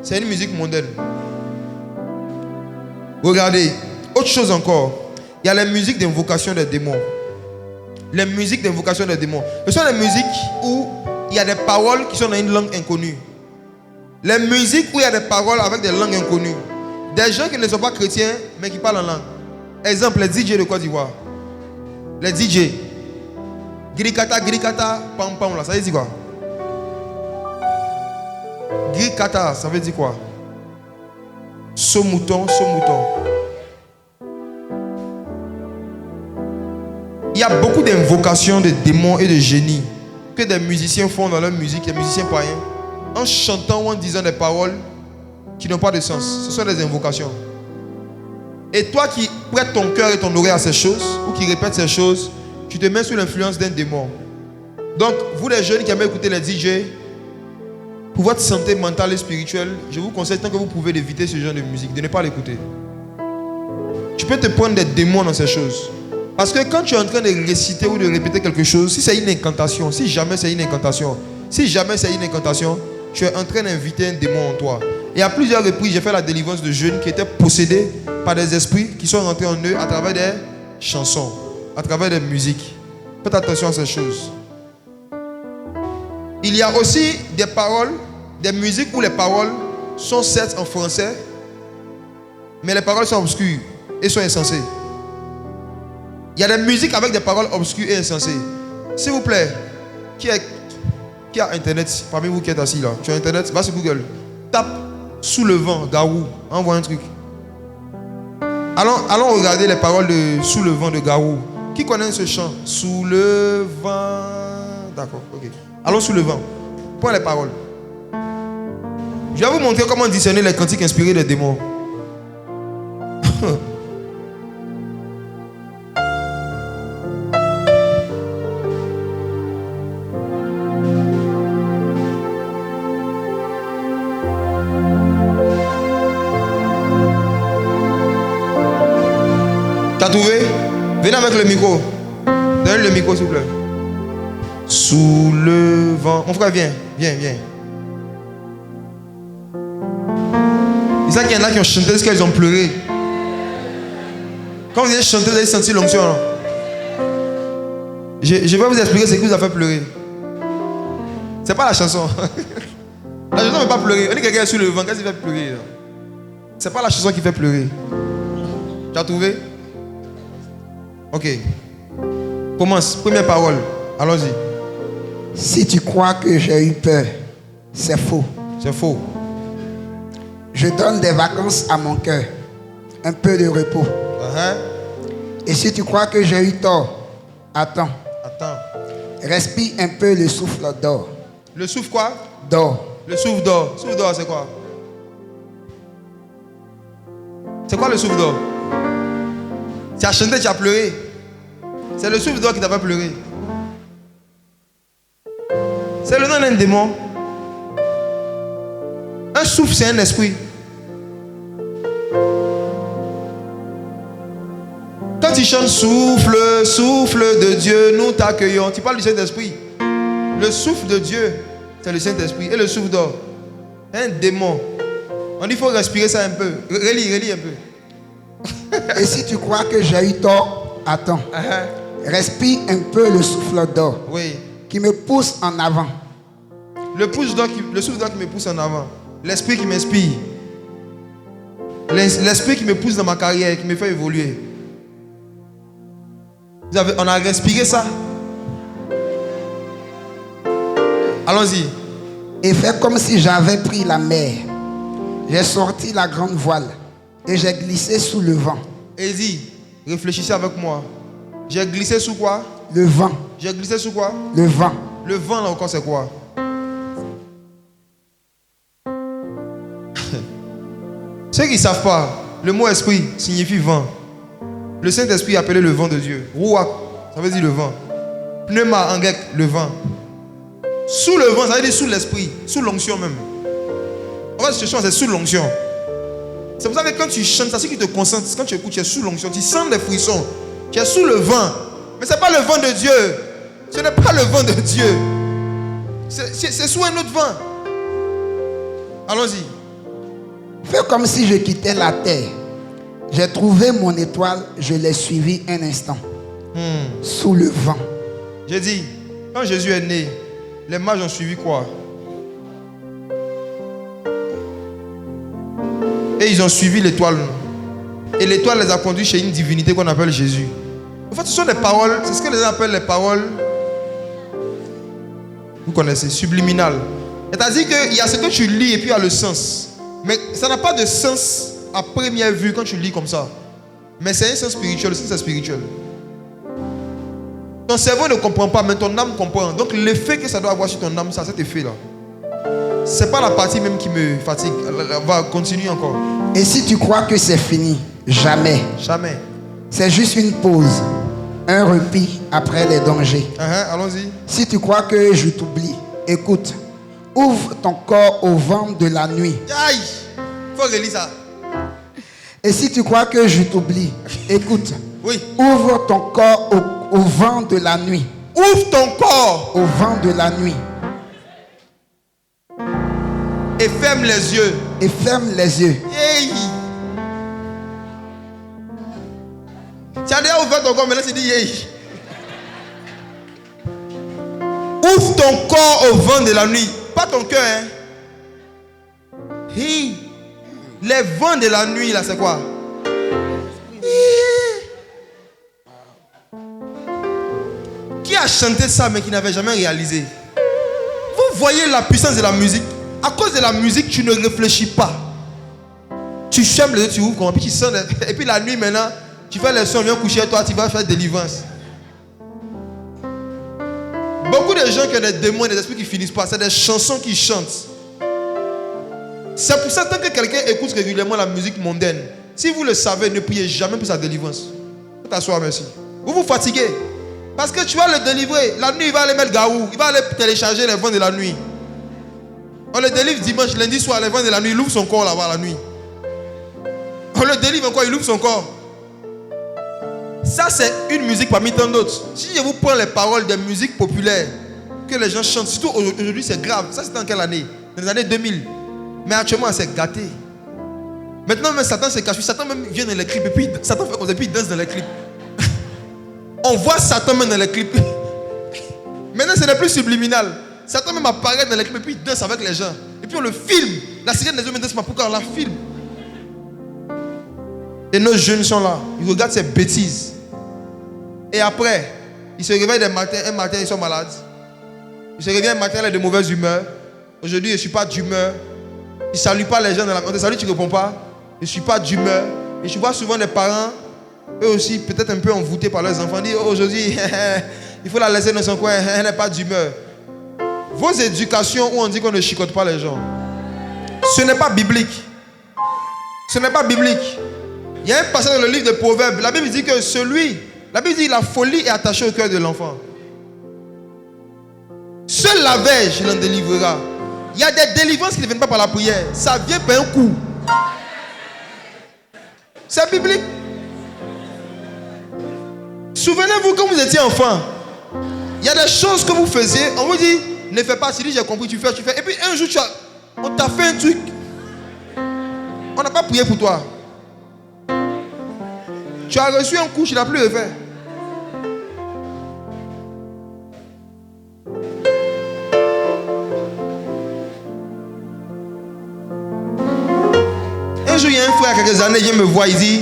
C'est une musique mondaine. Regardez, autre chose encore, il y a les musiques d'invocation des démons. Les musiques d'invocation des démons. Ce sont les musiques où il y a des paroles qui sont dans une langue inconnue. Les musiques où il y a des paroles avec des langues inconnues. Des gens qui ne sont pas chrétiens, mais qui parlent en langue. Exemple, les DJ de Côte d'Ivoire. Les DJ. Grikata, pam pam là, ça veut dire quoi? Grikata, ça veut dire quoi? Somouton. Il y a beaucoup d'invocations de démons et de génies que des musiciens font dans leur musique, des musiciens païens, en chantant ou en disant des paroles qui n'ont pas de sens. Ce sont des invocations. Et toi qui prêtes ton cœur et ton oreille à ces choses, ou qui répètes ces choses, tu te mets sous l'influence d'un démon. Donc, vous les jeunes qui aimez écouter les DJ, pour votre santé mentale et spirituelle, je vous conseille, tant que vous pouvez, d'éviter ce genre de musique, de ne pas l'écouter. Tu peux te prendre des démons dans ces choses. Parce que quand tu es en train de réciter ou de répéter quelque chose, si c'est une incantation, si jamais c'est une incantation, tu es en train d'inviter un démon en toi. Et à plusieurs reprises, j'ai fait la délivrance de jeunes qui étaient possédés par des esprits qui sont rentrés en eux à travers des chansons, à travers des musiques. Faites attention à ces choses. Il y a aussi des paroles, des musiques où les paroles sont certes en français, mais les paroles sont obscures et sont insensées. Il y a des musiques avec des paroles obscures et insensées. S'il vous plaît, qui a Internet parmi vous qui êtes assis là? Tu as Internet? Va sur Google. Tape Sous le vent, Garou. Envoie un truc. Allons regarder les paroles de Sous le vent de Garou. Qui connaît ce chant? Sous le vent. D'accord, ok. Allons sous le vent. Prends les paroles. Je vais vous montrer comment discerner les cantiques inspirés des démons. T'as trouvé? Venez avec le micro. Donne le micro, s'il vous plaît. Sous le vent. Mon frère, viens. C'est ça qu'il y en a qui ont chanté parce qu'ils ont pleuré. Quand vous avez chanté, vous avez senti l'onction. Je vais vous expliquer ce qui vous a fait pleurer. C'est pas la chanson. La chanson ne fait pas pleurer. On dit que quelqu'un est sous le vent, qu'est-ce qui fait pleurer? C'est pas la chanson qui fait pleurer. Tu as trouvé? Ok. Commence. Première parole. Allons-y. Si tu crois que j'ai eu peur, c'est faux. C'est faux. Je donne des vacances à mon cœur, un peu de repos. Et si tu crois que j'ai eu tort, attends. Respire un peu le souffle d'or. Le souffle quoi? D'or. Le souffle d'or. Le souffle d'or, c'est quoi? C'est quoi le souffle d'or? Tu as chanté, tu as pleuré. C'est le souffle d'or qui t'a fait pleurer. C'est le nom d'un démon. Un souffle, c'est un esprit. Quand tu chantes souffle, souffle de Dieu, nous t'accueillons. Tu parles du Saint-Esprit. Le souffle de Dieu, c'est le Saint-Esprit. Et le souffle d'or, un démon. On dit qu'il faut respirer ça un peu. Relis un peu. Et si tu crois que j'ai eu tort, attends. Respire un peu le souffle d'or. Oui. Qui me pousse en avant. Le souffle d'or qui me pousse en avant. L'esprit qui m'inspire. L'esprit qui me pousse dans ma carrière, qui me fait évoluer. On a respiré ça. Allons-y. Et fais comme si j'avais pris la mer. J'ai sorti la grande voile et j'ai glissé sous le vent. Et dis, réfléchissez avec moi. J'ai glissé sous quoi? Le vent. J'ai glissé sous quoi? Le vent. Le vent là encore c'est quoi? Ceux qui ne savent pas, le mot esprit signifie vent. Le Saint-Esprit est appelé le vent de Dieu. Ruach, ça veut dire le vent. Pneuma en grec, le vent. Sous le vent, ça veut dire sous l'esprit, sous l'onction même. En fait, ce chant, c'est sous l'onction. C'est pour ça que quand tu chantes, c'est ce qui te concentre. Quand tu écoutes, tu es sous l'onction, tu sens des frissons. Tu es sous le vent. Mais ce n'est pas le vent de Dieu. Ce n'est pas le vent de Dieu. C'est sous un autre vent. Allons-y. Fais comme si je quittais la terre. J'ai trouvé mon étoile, je l'ai suivie un instant. Sous le vent. J'ai dit, quand Jésus est né, les mages ont suivi quoi? Et ils ont suivi l'étoile. Et l'étoile les a conduits chez une divinité qu'on appelle Jésus. En fait, ce sont des paroles, c'est ce que les gens appellent les paroles, vous connaissez, subliminales. C'est-à-dire qu'il y a ce que tu lis et puis il y a le sens. Mais ça n'a pas de sens à première vue quand tu lis comme ça. Mais c'est un sens spirituel, le sens est spirituel. Ton cerveau ne comprend pas, mais ton âme comprend. Donc l'effet que ça doit avoir sur ton âme, ça, cet effet-là. C'est pas la partie même qui me fatigue. On va continuer encore. Et si tu crois que c'est fini, jamais. Jamais. C'est juste une pause, un répit après les dangers. Allons-y. Si tu crois que je t'oublie, écoute. Ouvre ton corps au vent de la nuit. Aïe, faut relire ça. Et si tu crois que je t'oublie, écoute. Oui. Ouvre ton corps au vent de la nuit. Ouvre ton corps au vent de la nuit. Et ferme les yeux. Et ferme les yeux. Hey. Tu as déjà ouvert ton corps, maintenant tu dis hey. Ouvre ton corps au vent de la nuit. Pas ton cœur, hein. Hey. Les vents de la nuit, là, c'est quoi? Qui a chanté ça, mais qui n'avait jamais réalisé? Vous voyez la puissance de la musique? À cause de la musique, tu ne réfléchis pas. Tu fermes les yeux, tu ouvres, puis tu sens. Et puis la nuit, maintenant, tu fais les sons, viens coucher toi, tu vas faire délivrance. Beaucoup de gens qui ont des démons et des esprits qui ne finissent pas, c'est des chansons qu'ils chantent. C'est pour ça tant que quelqu'un écoute régulièrement la musique mondaine, si vous le savez, ne priez jamais pour sa délivrance. Faut t'asseoir, merci. Vous vous fatiguez. Parce que tu vas le délivrer. La nuit, il va aller mettre gaou. Il va aller télécharger les vents de la nuit. On le délivre dimanche, lundi soir, les vents de la nuit. Il ouvre son corps là-bas la nuit. On le délivre encore, il ouvre son corps. Ça, c'est une musique parmi tant d'autres. Si je vous prends les paroles des musiques populaires que les gens chantent, surtout aujourd'hui, c'est grave. Ça, c'était en quelle année? Dans les années 2000. Mais actuellement, c'est gâté. Maintenant, même Satan se cache. Satan même vient dans les clips. Et puis, Satan fait comme ça, et puis il danse dans les clips. On voit Satan même dans les clips. Maintenant, ce n'est plus subliminal. Satan même apparaît dans les clips et puis il danse avec les gens. Et puis on le filme. La sirène des hommes danse, mais pourquoi on la filme? Et nos jeunes sont là. Ils regardent ces bêtises. Et après, ils se réveillent un matin, ils sont malades. Ils se réveillent un matin, ils ont de mauvaise humeur. Aujourd'hui, je ne suis pas d'humeur. Ils ne saluent pas les gens dans la maison. Salut, tu ne réponds pas. Je ne suis pas d'humeur. Et je vois souvent des parents, eux aussi, peut-être un peu envoûtés par leurs enfants, dire aujourd'hui, il faut la laisser dans son coin, elle n'est pas d'humeur. Vos éducations où on dit qu'on ne chicote pas les gens, ce n'est pas biblique. Ce n'est pas biblique. Il y a un passage dans le livre de Proverbes. La Bible dit que la Bible dit que la folie est attachée au cœur de l'enfant. Seul la verge l'en délivrera. Il y a des délivrances qui ne viennent pas par la prière. Ça vient par un coup. C'est biblique. Souvenez-vous quand vous étiez enfant, il y a des choses que vous faisiez, on vous dit, ne fais pas, tu dis j'ai compris, tu fais. Et puis un jour, on t'a fait un truc. On n'a pas prié pour toi. Tu as reçu un coup, tu n'as plus refait. Un jour, il y a un frère, il y a quelques années, il vient me voir, il dit,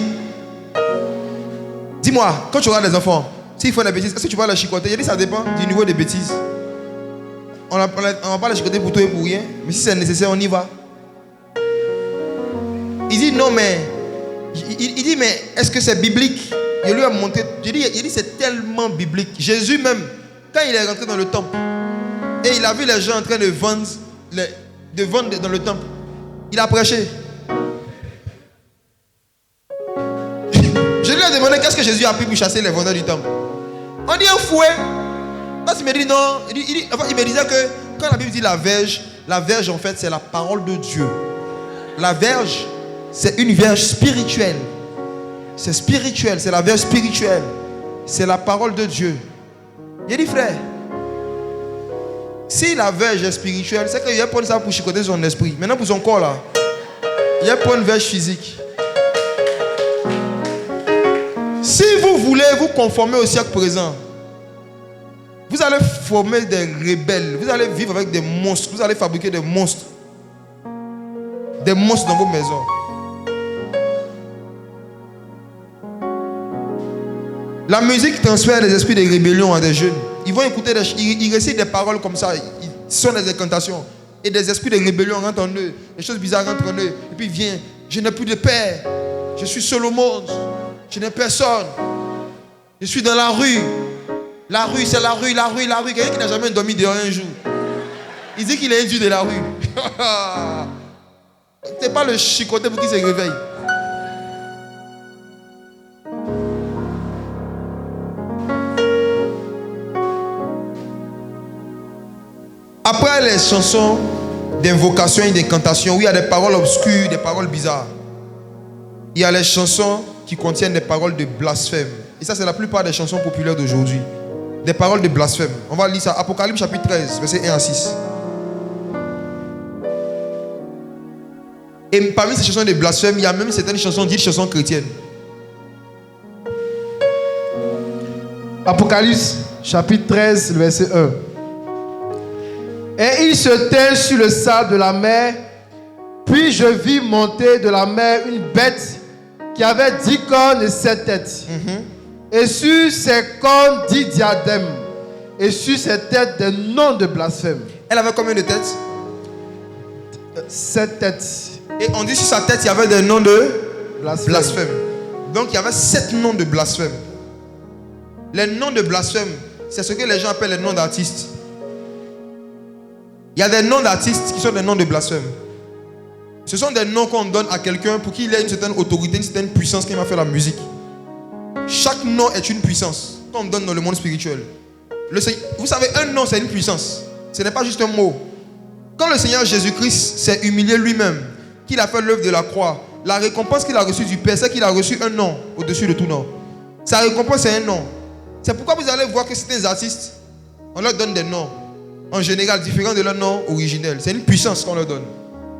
dis-moi, quand tu auras des enfants, s'ils font des bêtises, est-ce que tu vas les chicoter? Il dit, ça dépend du niveau des bêtises. On ne va pas les chicoter pour tout et pour rien, mais si c'est nécessaire, on y va. Il dit, non, mais... Il dit, mais est-ce que c'est biblique? Je lui ai montré, il dit, c'est tellement biblique. Jésus même, quand il est rentré dans le temple, et il a vu les gens en train de vendre dans le temple, il a prêché. Je lui ai demandé qu'est-ce que Jésus a pris pour chasser les vendeurs du temple. On dit un fouet. Parce qu'il me dit non. Il me disait que quand la Bible dit la verge en fait c'est la parole de Dieu. La verge, c'est une verge spirituelle. C'est spirituel, c'est la verge spirituelle. C'est la parole de Dieu. J'ai dit frère, si la verge est spirituelle, c'est qu'il y a pas ça pour chicoter son esprit. Maintenant pour son corps là, il y a pas une verge physique. Si vous voulez vous conformer au siècle présent, vous allez former des rebelles, vous allez vivre avec des monstres, vous allez fabriquer des monstres. Des monstres dans vos maisons. La musique transfère les esprits de rébellion à des jeunes. Ils vont écouter, ils récitent des paroles comme ça, ils sont des incantations. Et des esprits de rébellion rentrent en eux, des choses bizarres rentrent en eux. Et puis il vient, je n'ai plus de père, je suis seul au monde. Je n'ai personne. Je suis dans la rue. La rue, c'est la rue. Quelqu'un qui n'a jamais dormi dehors un jour. Il dit qu'il est un dieu de la rue. Ce n'est pas le chicoté pour qu'il se réveille. Après les chansons, d'invocation et d'incantation, où il y a des paroles obscures, des paroles bizarres. Il y a les chansons qui contiennent des paroles de blasphème. Et ça, c'est la plupart des chansons populaires d'aujourd'hui. Des paroles de blasphème. On va lire ça. Apocalypse chapitre 13, versets 1 à 6. Et parmi ces chansons de blasphème, il y a même certaines chansons dites chansons chrétiennes. Apocalypse chapitre 13, le verset 1. Et il se tint sur le sable de la mer, puis je vis monter de la mer une bête qui avait 10 cornes et 7 têtes. Et sur ses cornes 10 diadèmes, et sur ses têtes des noms de blasphème. Elle avait combien de têtes? 7 têtes. Et on dit sur sa tête, il y avait des noms de Blasphème. Donc il y avait 7 noms de blasphème. Les noms de blasphème, c'est ce que les gens appellent les noms d'artistes. Il y a des noms d'artistes qui sont des noms de blasphème. Ce sont des noms qu'on donne à quelqu'un pour qu'il ait une certaine autorité, une certaine puissance quand il va faire la musique. Chaque nom est une puissance qu'on donne dans le monde spirituel. Vous savez, un nom c'est une puissance. Ce n'est pas juste un mot. Quand le Seigneur Jésus-Christ s'est humilié lui-même, qu'il a fait l'œuvre de la croix, la récompense qu'il a reçue du Père, c'est qu'il a reçu un nom au-dessus de tout nom. Sa récompense c'est un nom. C'est pourquoi vous allez voir que certains artistes, on leur donne des noms, en général différents de leur nom originel. C'est une puissance qu'on leur donne.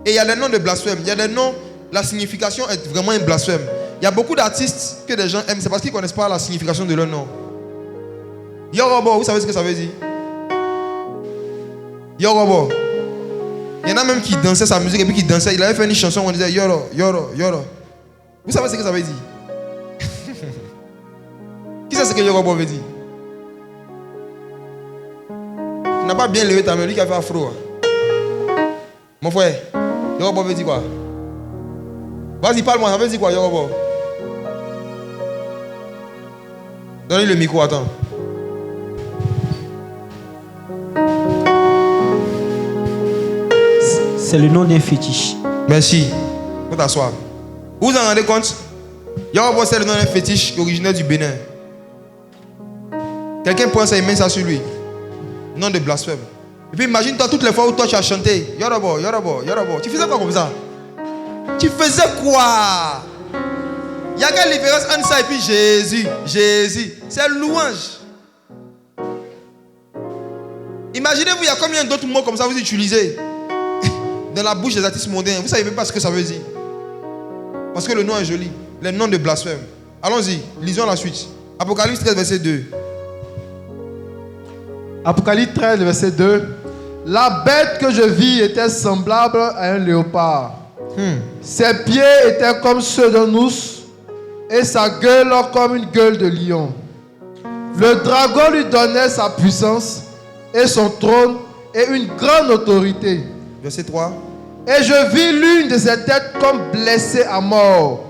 Et il y a les noms de blasphème. Il y a des noms, la signification est vraiment un blasphème. Il y a beaucoup d'artistes que des gens aiment, c'est parce qu'ils ne connaissent pas la signification de leur nom. Yorobo, vous savez ce que ça veut dire? Yorobo. Il y en a même qui dansaient sa musique et puis qui dansaient. Il avait fait une chanson où on disait Yoro, Yoro, Yoro. Vous savez ce que ça veut dire? Qui sait ce que Yorobo veut dire? Tu n'as pas bien levé ta main, lui qui a fait afro. Mon frère, Yorobo veut dire quoi? Vas-y, parle-moi, ça veut dire quoi, Yorobo? Donne-lui le micro, attends. C'est le nom d'un fétiche. Merci. Faut t'asseoir. Vous vous en rendez compte? Yorobo, c'est le nom d'un fétiche originaire du Bénin. Quelqu'un prend ça et met ça sur lui. Nom de blasphème. Et puis imagine-toi toutes les fois où toi tu as chanté Yorobo, Yorobo, Yorobo. Tu faisais quoi comme ça? Tu faisais quoi? Il y a quelle différence entre ça et puis Jésus? Jésus, c'est louange. Imaginez-vous, il y a combien d'autres mots comme ça vous utilisez dans la bouche des artistes mondains. Vous ne savez même pas ce que ça veut dire. Parce que le nom est joli. Les noms de blasphème. Allons-y, lisons la suite. Apocalypse 13, verset 2. Apocalypse 13, verset 2. La bête que je vis était semblable à un léopard. Ses pieds étaient comme ceux d'un ours et sa gueule comme une gueule de lion. Le dragon lui donnait sa puissance et son trône et une grande autorité. Verset 3. Et je vis l'une de ses têtes comme blessée à mort.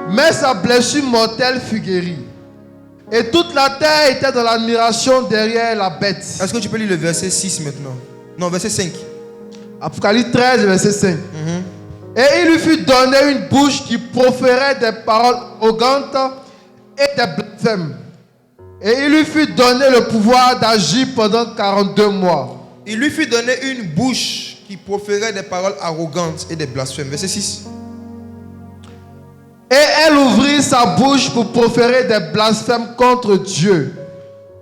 Mais sa blessure mortelle fut guérie. Et toute la terre était dans l'admiration derrière la bête. Est-ce que tu peux lire le verset 6 maintenant? Non, verset 5. Apocalypse 13, verset 5. Et il lui fut donné une bouche qui proférait des paroles arrogantes et des blasphèmes. Et il lui fut donné le pouvoir d'agir pendant 42 mois. Il lui fut donné une bouche qui proférait des paroles arrogantes et des blasphèmes. Verset 6. Et elle ouvrit sa bouche pour proférer des blasphèmes contre Dieu,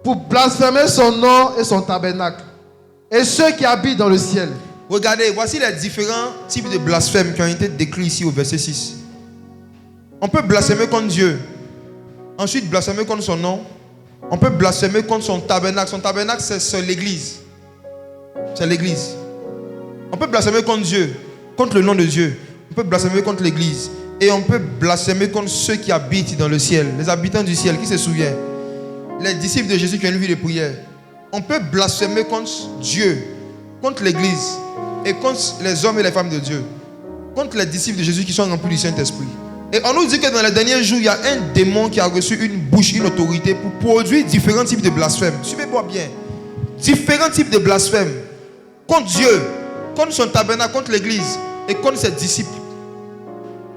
pour blasphémer son nom et son tabernacle, et ceux qui habitent dans le ciel. Regardez, voici les différents types de blasphèmes qui ont été décrits ici au verset 6. On peut blasphémer contre Dieu, ensuite blasphémer contre son nom. On peut blasphémer contre son tabernacle. Son tabernacle, c'est l'église. C'est l'église. On peut blasphémer contre Dieu, contre le nom de Dieu. On peut blasphémer contre l'église. Et on peut blasphémer contre ceux qui habitent dans le ciel. Les habitants du ciel, qui se souvient? Les disciples de Jésus qui ont une vie de prière. On peut blasphémer contre Dieu, contre l'église et contre les hommes et les femmes de Dieu. Contre les disciples de Jésus qui sont remplis du Saint-Esprit. Et on nous dit que dans les derniers jours, il y a un démon qui a reçu une bouche, une autorité pour produire différents types de blasphèmes. Suivez-moi bien. Différents types de blasphèmes. Contre Dieu, contre son tabernacle, contre l'église et contre ses disciples.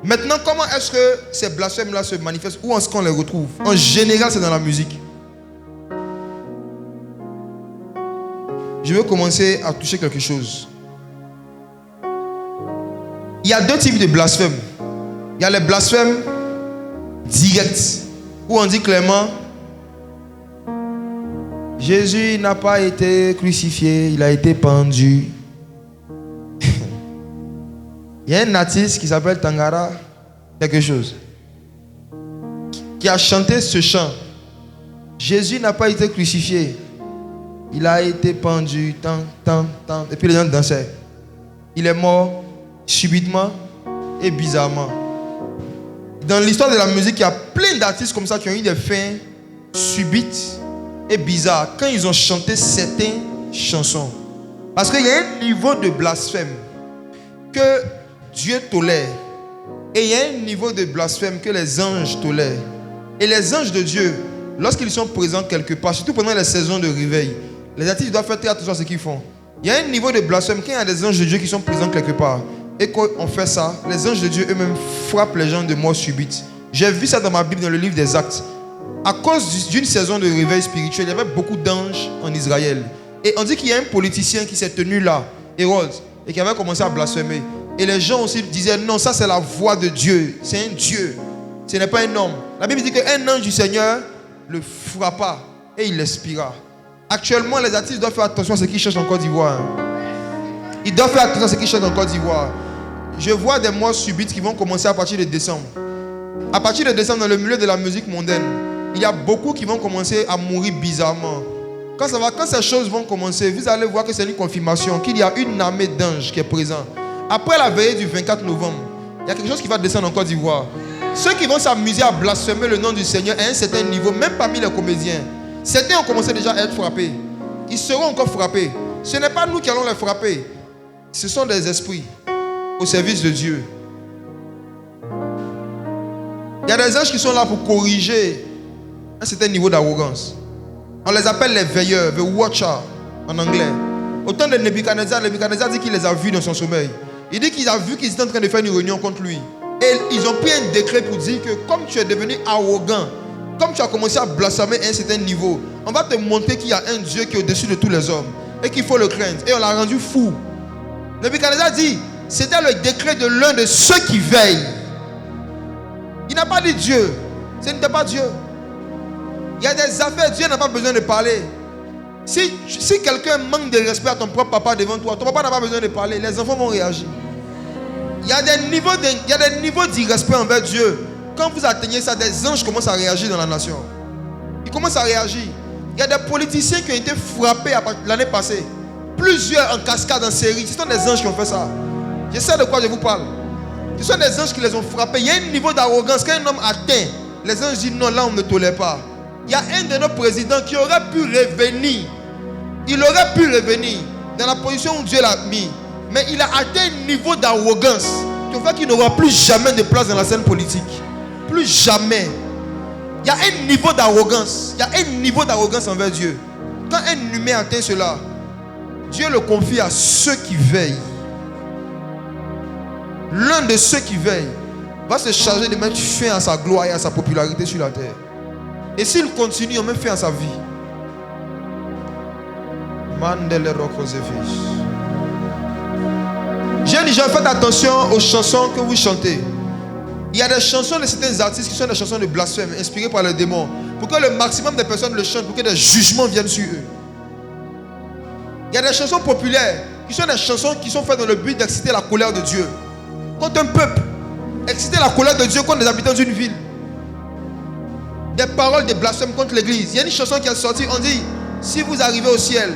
Maintenant, comment est-ce que ces blasphèmes-là se manifestent? Où est-ce qu'on les retrouve? En général, c'est dans la musique. Je veux commencer à toucher quelque chose. Il y a deux types de blasphèmes. Il y a les blasphèmes directs, où on dit clairement, Jésus n'a pas été crucifié, il a été pendu. Il y a un artiste qui s'appelle Tangara, quelque chose, qui a chanté ce chant. Jésus n'a pas été crucifié, il a été pendu, tant. Et puis les gens dansaient. Il est mort subitement et bizarrement. Dans l'histoire de la musique, il y a plein d'artistes comme ça qui ont eu des fins subites et bizarres quand ils ont chanté certaines chansons. Parce qu'il y a un niveau de blasphème que Dieu tolère. Et il y a un niveau de blasphème que les anges tolèrent. Et les anges de Dieu, lorsqu'ils sont présents quelque part, surtout pendant les saisons de réveil, les artistes doivent faire très attention à ce qu'ils font. Il y a un niveau de blasphème quand il y a des anges de Dieu qui sont présents quelque part. Et quand on fait ça, les anges de Dieu eux-mêmes frappent les gens de mort subite. J'ai vu ça dans ma Bible, dans le livre des Actes. À cause d'une saison de réveil spirituel, il y avait beaucoup d'anges en Israël. Et on dit qu'il y a un politicien qui s'est tenu là, Hérode, et qui avait commencé à blasphémer. Et les gens aussi disaient, non, ça c'est la voix de Dieu. C'est un Dieu. Ce n'est pas un homme. La Bible dit qu'un ange du Seigneur le frappa et il expira. Actuellement, les artistes doivent faire attention à ce qu'ils cherchent en Côte d'Ivoire. Ils doivent faire attention à ce qu'ils cherchent en Côte d'Ivoire. Je vois des morts subites qui vont commencer à partir de décembre. À partir de décembre, dans le milieu de la musique mondaine, il y a beaucoup qui vont commencer à mourir bizarrement. Quand ces choses vont commencer, vous allez voir que c'est une confirmation qu'il y a une armée d'anges qui est présente. Après la veillée du 24 novembre, il y a quelque chose qui va descendre en Côte d'Ivoire. Ceux qui vont s'amuser à blasphémer le nom du Seigneur à un certain niveau, même parmi les comédiens, certains ont commencé déjà à être frappés. Ils seront encore frappés. Ce n'est pas nous qui allons les frapper. Ce sont des esprits au service de Dieu. Il y a des anges qui sont là pour corriger un certain niveau d'arrogance. On les appelle les veilleurs, the watcher en anglais. Au temps de Nebuchadnezzar dit qu'il les a vus dans son sommeil. Il dit qu'il a vu qu'ils étaient en train de faire une réunion contre lui. Et ils ont pris un décret pour dire que comme tu es devenu arrogant, comme tu as commencé à blasphémer à un certain niveau, on va te montrer qu'il y a un Dieu qui est au-dessus de tous les hommes et qu'il faut le craindre. Et on l'a rendu fou. Nebuchadnezzar dit, c'était le décret de l'un de ceux qui veillent. Il n'a pas dit Dieu. Ce n'était pas Dieu. Il y a des affaires, Dieu n'a pas besoin de parler. Si quelqu'un manque de respect à ton propre papa devant toi, ton papa n'a pas besoin de parler. Les enfants vont réagir. Il y a des niveaux d'irrespect envers Dieu. Quand vous atteignez ça, des anges commencent à réagir dans la nation. Ils commencent à réagir. Il y a des politiciens qui ont été frappés l'année passée. Plusieurs en cascade, en série. Ce sont des anges qui ont fait ça. Je sais de quoi je vous parle. Ce sont des anges qui les ont frappés. Il y a un niveau d'arrogance. Quand un homme atteint, les anges disent non, là on ne tolère pas. Il y a un de nos présidents qui aurait pu revenir. Il aurait pu revenir dans la position où Dieu l'a mis. Mais il a atteint un niveau d'arrogance qui fait qu'il n'aura plus jamais de place dans la scène politique. Plus jamais. Il y a un niveau d'arrogance. Il y a un niveau d'arrogance envers Dieu. Quand un humain atteint cela, Dieu le confie à ceux qui veillent. L'un de ceux qui veillent va se charger de mettre fin à sa gloire et à sa popularité sur la terre. Et s'il continue, on met fin à sa vie. Jeunes gens, faites attention aux chansons que vous chantez. Il y a des chansons de certains artistes qui sont des chansons de blasphème, inspirées par les démons, pour que le maximum de personnes le chantent, pour que des jugements viennent sur eux. Il y a des chansons populaires qui sont des chansons qui sont faites dans le but d'exciter la colère de Dieu contre un peuple, exciter la colère de Dieu contre les habitants d'une ville. Des paroles de blasphème contre l'église. Il y a une chanson qui est sortie, on dit, si vous arrivez au ciel,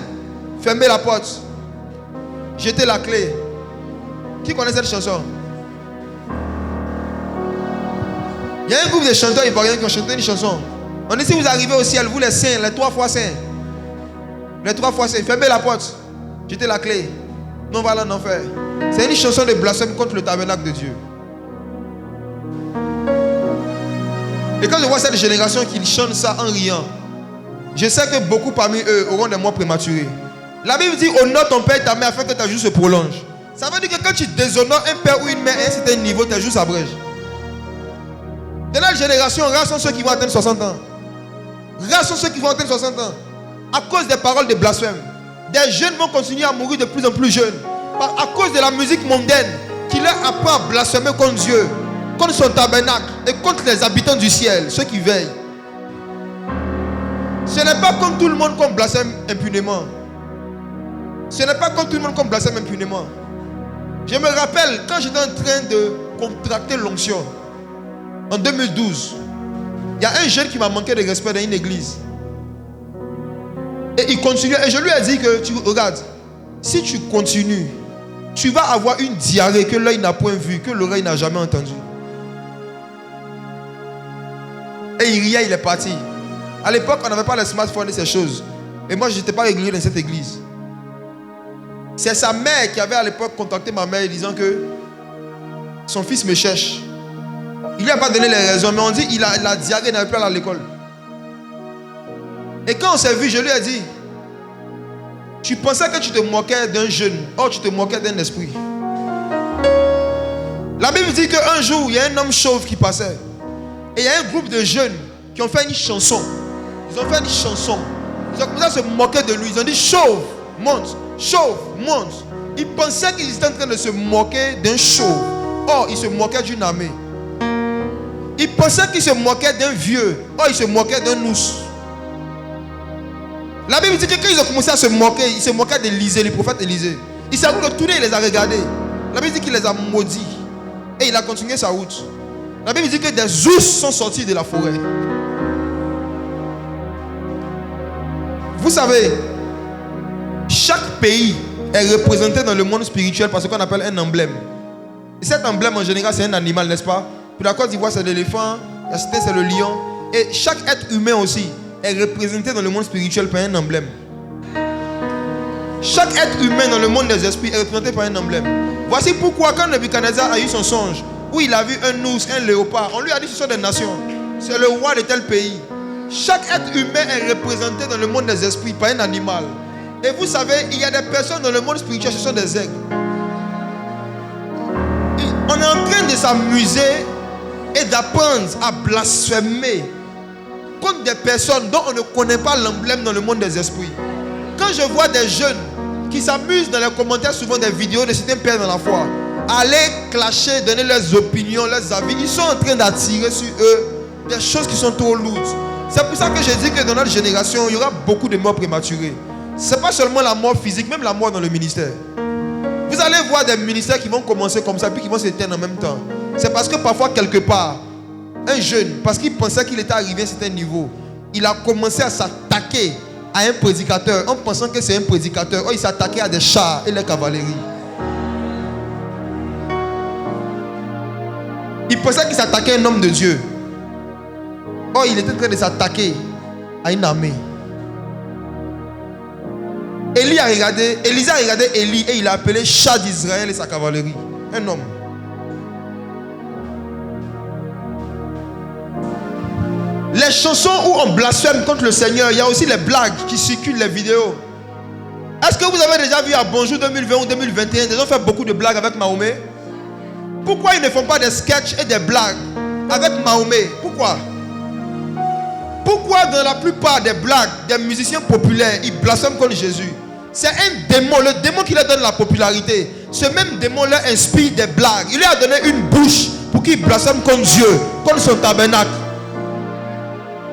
fermez la porte, jetez la clé. Qui connaît cette chanson? Il y a un groupe de chanteurs ivoiriens qui ont chanté une chanson. On dit, si vous arrivez au ciel, vous les saints, les 3 fois saints, les 3 fois saints, fermez la porte, jetez la clé, non, on va aller en enfer. C'est une chanson de blasphème contre le tabernacle de Dieu. Et quand je vois cette génération qui chante ça en riant, je sais que beaucoup parmi eux auront des morts prématurés. La Bible dit, honore ton père et ta mère afin que ta joue se prolonge. Ça veut dire que quand tu déshonores un père ou une mère à un certain niveau, tes jours s'abrègent. De la génération, rares sont ceux qui vont atteindre 60 ans. Rares sont ceux qui vont atteindre 60 ans. À cause des paroles de blasphème. Des jeunes vont continuer à mourir de plus en plus jeunes. À cause de la musique mondaine. qui leur apprend à blasphémer contre Dieu, contre son tabernacle et contre les habitants du ciel, ceux qui veillent. Ce n'est pas comme tout le monde qu'on blasphème impunément. Ce n'est pas comme tout le monde qu'on blasphème impunément. Je me rappelle quand j'étais en train de contracter l'onction en 2012, il y a un jeune qui m'a manqué de respect dans une église. Et il continuait. Et je lui ai dit que, tu regardes, si tu continues, tu vas avoir une diarrhée que l'œil n'a point vue, que l'oreille n'a jamais entendue. Et il riait, il est parti. À l'époque, on n'avait pas les smartphones et ces choses. Et moi, je n'étais pas régulier dans cette église. C'est sa mère qui avait à l'époque contacté ma mère disant que son fils me cherche. Il lui a pas donné les raisons, mais on dit qu'il a la diarrhée, il n'avait plus à aller à l'école. Et quand on s'est vu, je lui ai dit, tu pensais que tu te moquais d'un jeune, or tu te moquais d'un esprit. La Bible dit qu'un jour, il y a un homme chauve qui passait. Et il y a un groupe de jeunes qui ont fait une chanson. Ils ont fait une chanson. Ils ont commencé à se moquer de lui. Ils ont dit, chauve, monte, chauve, monte. Ils pensaient qu'ils étaient en train de se moquer d'un chauve. Or, ils se moquaient d'une armée. Ils pensaient qu'ils se moquaient d'un vieux. Or, ils se moquaient d'un ous. La Bible dit que quand ils ont commencé à se moquer, ils se moquaient d'Élisée, le prophète Élisée. Il s'est retourné, il les a regardés. La Bible dit qu'il les a maudits. Et il a continué sa route. La Bible dit que des ours sont sortis de la forêt. Vous savez, chaque pays est représenté dans le monde spirituel par ce qu'on appelle un emblème. Et cet emblème en général c'est un animal, n'est-ce pas? Puis la Côte d'Ivoire c'est l'éléphant, la Cité c'est le lion. Et chaque être humain aussi est représenté dans le monde spirituel par un emblème. Chaque être humain dans le monde des esprits est représenté par un emblème. Voici pourquoi quand Nebuchadnezzar a eu son songe, où il a vu un ours, un léopard, on lui a dit ce sont des nations. C'est le roi de tel pays. Chaque être humain est représenté dans le monde des esprits par un animal. Et vous savez, il y a des personnes dans le monde spirituel, ce sont des aigles. On est en train de s'amuser et d'apprendre à blasphémer contre des personnes dont on ne connaît pas l'emblème dans le monde des esprits. Quand je vois des jeunes qui s'amusent dans les commentaires souvent des vidéos de certains pères dans la foi, aller clasher, donner leurs opinions, leurs avis, ils sont en train d'attirer sur eux des choses qui sont trop lourdes. C'est pour ça que je dis que dans notre génération, il y aura beaucoup de morts prématurées. Ce n'est pas seulement la mort physique, même la mort dans le ministère. Vous allez voir des ministères qui vont commencer comme ça, puis qui vont s'éteindre en même temps. C'est parce que parfois, quelque part, un jeune, parce qu'il pensait qu'il était arrivé à un certain niveau, il a commencé à s'attaquer à un prédicateur, en pensant que c'est un prédicateur. Oh, il s'attaquait à des chars et les cavaleries. Il pensait qu'il s'attaquait à un homme de Dieu. Oh, il était en train de s'attaquer à une armée. Élie a regardé, Élisée a regardé Élie et il a appelé chat d'Israël et sa cavalerie. Un homme. Les chansons où on blasphème contre le Seigneur, il y a aussi les blagues qui circulent, les vidéos. Est-ce que vous avez déjà vu à Bonjour 2020 ou 2021, des gens font beaucoup de blagues avec Mahomet? Pourquoi ils ne font pas des sketchs et des blagues avec Mahomet? Pourquoi? Pourquoi dans la plupart des blagues des musiciens populaires, ils blasphèment contre Jésus? C'est un démon, le démon qui leur donne la popularité. Ce même démon leur inspire des blagues. Il lui a donné une bouche pour qu'il blasphème contre Dieu, contre son tabernacle.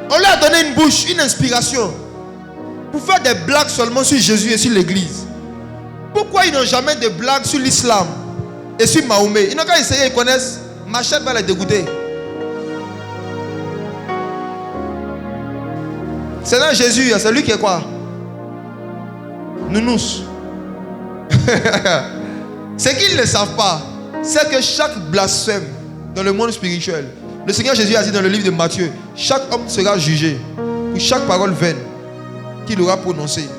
On lui a donné une bouche, une inspiration pour faire des blagues seulement sur Jésus et sur l'église. Pourquoi ils n'ont jamais de blagues sur l'islam et sur Mahomet? Ils n'ont qu'à essayer, ils connaissent. Machette va les dégoûter. C'est dans Jésus, c'est lui qui est quoi? Nounous. Ce qu'ils ne savent pas, c'est que chaque blasphème dans le monde spirituel, le Seigneur Jésus a dit dans le livre de Matthieu, chaque homme sera jugé pour chaque parole vaine qu'il aura prononcée.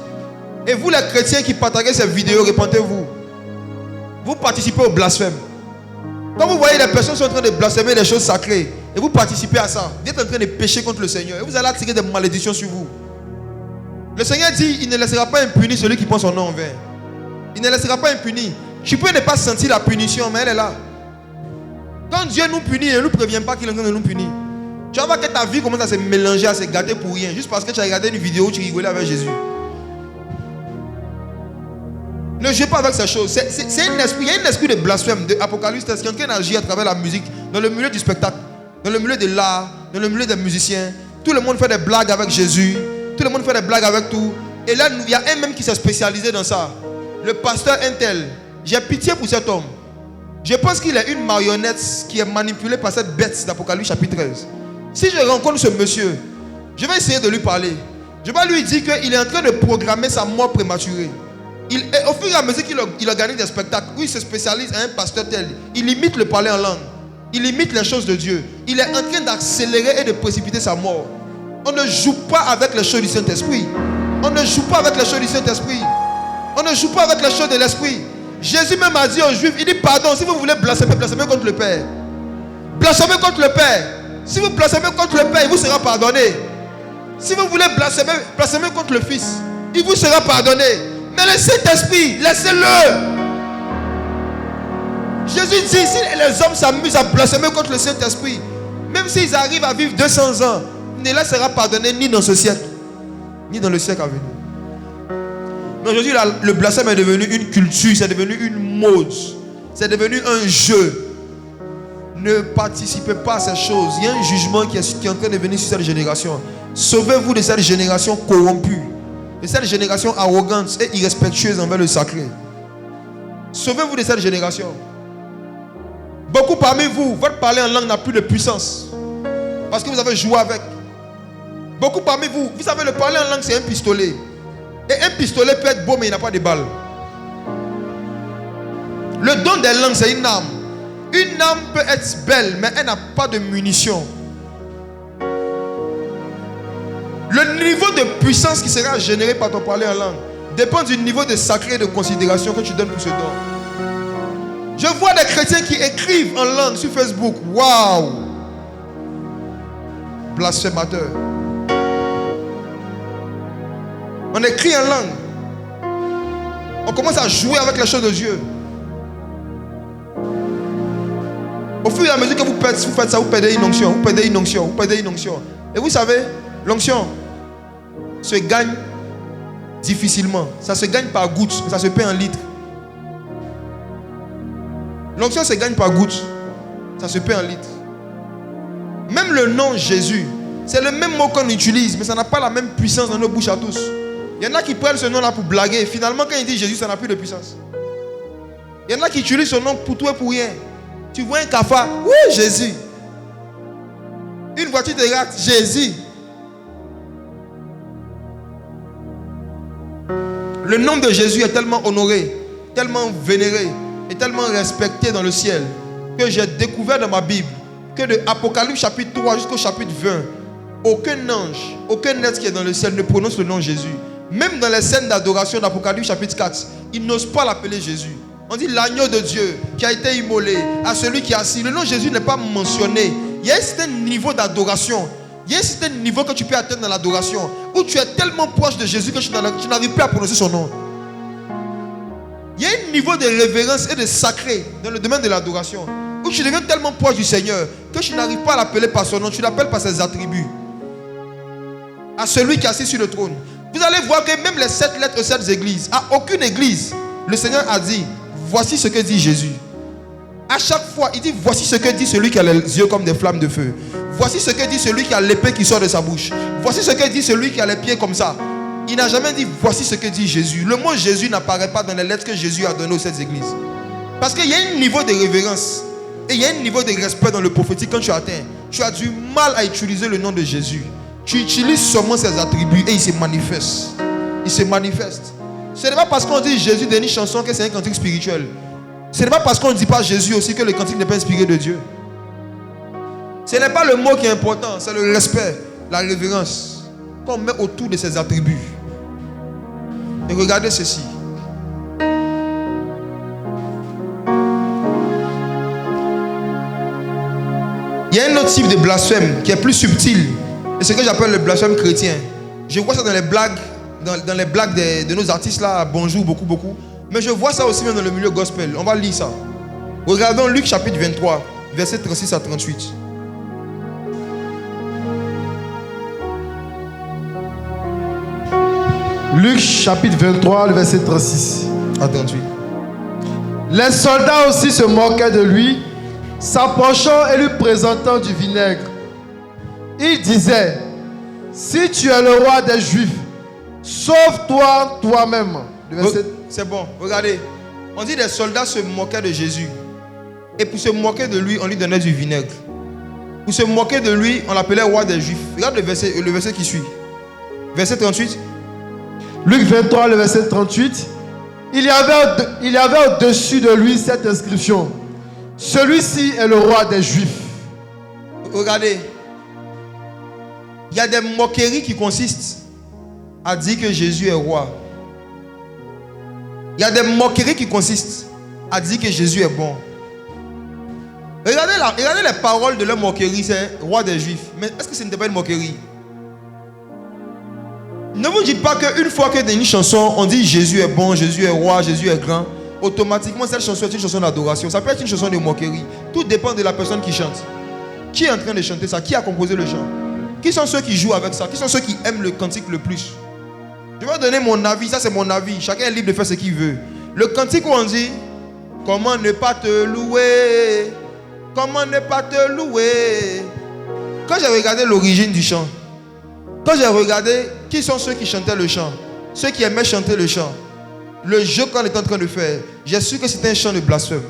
Et vous les chrétiens qui partagez ces vidéos, répentez-vous. Vous participez au blasphème. Quand vous voyez les personnes qui sont en train de blasphémer des choses sacrées, et vous participez à ça, vous êtes en train de pécher contre le Seigneur, et vous allez attirer des malédictions sur vous. Le Seigneur dit, il ne laissera pas impuni celui qui prend son nom en vain. Il ne laissera pas impuni. Tu peux ne pas sentir la punition, mais elle est là. Quand Dieu nous punit, il ne nous prévient pas qu'il est en train de nous punir. Tu vas voir que ta vie commence à se mélanger, à se gâter pour rien, juste parce que tu as regardé une vidéo où tu rigolais avec Jésus. Ne jouez pas avec ces choses. C'est un esprit, il y a un esprit de blasphème, de Apocalypse, c'est quelqu'un agit à travers la musique, dans le milieu du spectacle, dans le milieu de l'art, dans le milieu des musiciens. Tout le monde fait des blagues avec Jésus, tout le monde fait des blagues avec tout. Et là, il y a un même qui s'est spécialisé dans ça. Le pasteur Intel. J'ai pitié pour cet homme. Je pense qu'il est une marionnette qui est manipulée par cette bête d'Apocalypse chapitre 13. Si je rencontre ce monsieur, je vais essayer de lui parler. Je vais lui dire qu'il est en train de programmer sa mort prématurée. Au fur et à mesure qu'il organise des spectacles où il se spécialise à un pasteur tel, il imite le parler en langue. Il imite les choses de Dieu. Il est en train d'accélérer et de précipiter sa mort. On ne joue pas avec les choses du Saint-Esprit. On ne joue pas avec les choses du Saint-Esprit. On ne joue pas avec les choses de l'Esprit. Jésus même a dit aux Juifs, il dit pardon, si vous voulez blasphémer, blasphémez contre le Père. Blasphémez contre le Père. Si vous blasphémez contre le Père, il vous sera pardonné. Si vous voulez blasphémer, blasphémez contre le Fils, il vous sera pardonné. Mais le Saint-Esprit, laissez-le. Jésus dit, si les hommes s'amusent à blasphémer contre le Saint-Esprit, même s'ils arrivent à vivre 200 ans, il ne leur sera pardonné ni dans ce siècle, ni dans le siècle à venir. Mais aujourd'hui, le blasphème est devenu une culture, c'est devenu une mode, c'est devenu un jeu. Ne participez pas à ces choses. Il y a un jugement qui est en train de venir sur cette génération. Sauvez-vous de cette génération corrompue, de cette génération arrogante et irrespectueuse envers le sacré. Sauvez-vous de cette génération. Beaucoup parmi vous, votre parler en langue n'a plus de puissance parce que vous avez joué avec. Beaucoup parmi vous, vous savez, le parler en langue c'est un pistolet. Et un pistolet peut être beau mais il n'a pas de balles. Le don des langues c'est une arme. Une arme peut être belle mais elle n'a pas de munitions. Le niveau de puissance qui sera généré par ton parler en langue dépend du niveau de sacré et de considération que tu donnes pour ce don. Je vois des chrétiens qui écrivent en langue sur Facebook. Waouh! Blasphémateur. On écrit en langue. On commence à jouer avec les choses de Dieu. Au fur et à mesure que vous faites ça, vous perdez une onction, vous perdez une onction, vous perdez une onction. Et vous savez, l'onction se gagne difficilement. Ça se gagne par gouttes, ça se paie en litres. L'onction se gagne par gouttes, ça se paie en litres. Même le nom Jésus, c'est le même mot qu'on utilise, mais ça n'a pas la même puissance dans nos bouches à tous. Il y en a qui prennent ce nom-là pour blaguer. Finalement, quand ils disent Jésus, ça n'a plus de puissance. Il y en a qui utilisent ce nom pour tout et pour rien. Tu vois un cafard, oui, Jésus. Une voiture de rate, Jésus. Le nom de Jésus est tellement honoré, tellement vénéré et tellement respecté dans le ciel que j'ai découvert dans ma Bible que de Apocalypse chapitre 3 jusqu'au chapitre 20, aucun ange, aucun être qui est dans le ciel ne prononce le nom Jésus. Même dans les scènes d'adoration d'Apocalypse chapitre 4, ils n'osent pas l'appeler Jésus. On dit l'agneau de Dieu qui a été immolé, à celui qui est assis. Le nom Jésus n'est pas mentionné. Il y a un certain niveau d'adoration. Il y a un certain niveau que tu peux atteindre dans l'adoration où tu es tellement proche de Jésus que tu n'arrives plus à prononcer son nom. Il y a un niveau de révérence et de sacré dans le domaine de l'adoration où tu deviens tellement proche du Seigneur que tu n'arrives pas à l'appeler par son nom, tu l'appelles par ses attributs. À celui qui est assis sur le trône. Vous allez voir que même les 7 lettres aux 7 églises, à aucune église, le Seigneur a dit, voici ce que dit Jésus. À chaque fois, il dit, voici ce que dit celui qui a les yeux comme des flammes de feu. Voici ce que dit celui qui a l'épée qui sort de sa bouche. Voici ce que dit celui qui a les pieds comme ça. Il n'a jamais dit, voici ce que dit Jésus. Le mot Jésus n'apparaît pas dans les lettres que Jésus a données aux 7 églises. Parce qu'il y a un niveau de révérence et il y a un niveau de respect dans le prophétique quand tu atteins. Tu as du mal à utiliser le nom de Jésus. Tu utilises seulement ses attributs et il se manifeste. Il se manifeste. Ce n'est pas parce qu'on dit Jésus dans une chanson que c'est un cantique spirituel. Ce n'est pas parce qu'on ne dit pas Jésus aussi que le cantique n'est pas inspiré de Dieu. Ce n'est pas le mot qui est important, c'est le respect, la révérence qu'on met autour de ses attributs. Et regardez ceci. Il y a un autre type de blasphème qui est plus subtil. Et c'est ce que j'appelle le blasphème chrétien. Je vois ça dans les blagues, dans les blagues de nos artistes là, bonjour, beaucoup. Mais je vois ça aussi même dans le milieu gospel. On va lire ça. Regardons Luc chapitre 23, versets 36 à 38. Luc chapitre 23, le verset 36. À 38. Les soldats aussi se moquaient de lui, s'approchant et lui présentant du vinaigre. Ils disaient, si tu es le roi des Juifs, sauve-toi toi-même. C'est bon, regardez. On dit des soldats se moquaient de Jésus. Et pour se moquer de lui, on lui donnait du vinaigre. Pour se moquer de lui, on l'appelait roi des Juifs. Regarde le verset qui suit. Verset 38. Luc 23, le verset 38. Il y avait au-dessus de lui cette inscription. Celui-ci est le roi des Juifs. Regardez. Il y a des moqueries qui consistent à dire que Jésus est roi. Il y a des moqueries qui consistent à dire que Jésus est bon. Regardez les paroles de leur moquerie, c'est roi des Juifs. Mais est-ce que ce n'était pas une moquerie? Ne vous dites pas qu'une fois que dans une chanson, on dit Jésus est bon, Jésus est roi, Jésus est grand, automatiquement cette chanson est une chanson d'adoration. Ça peut être une chanson de moquerie. Tout dépend de la personne qui chante. Qui est en train de chanter ça? Qui a composé le chant? Qui sont ceux qui jouent avec ça? Qui sont ceux qui aiment le cantique le plus? Je vais donner mon avis, ça c'est mon avis. Chacun est libre de faire ce qu'il veut. Le cantique où on dit comment ne pas te louer, comment ne pas te louer. Quand j'ai regardé l'origine du chant, quand j'ai regardé qui sont ceux qui chantaient le chant, ceux qui aimaient chanter le chant, le jeu qu'on est en train de faire, j'ai su que c'était un chant de blasphème.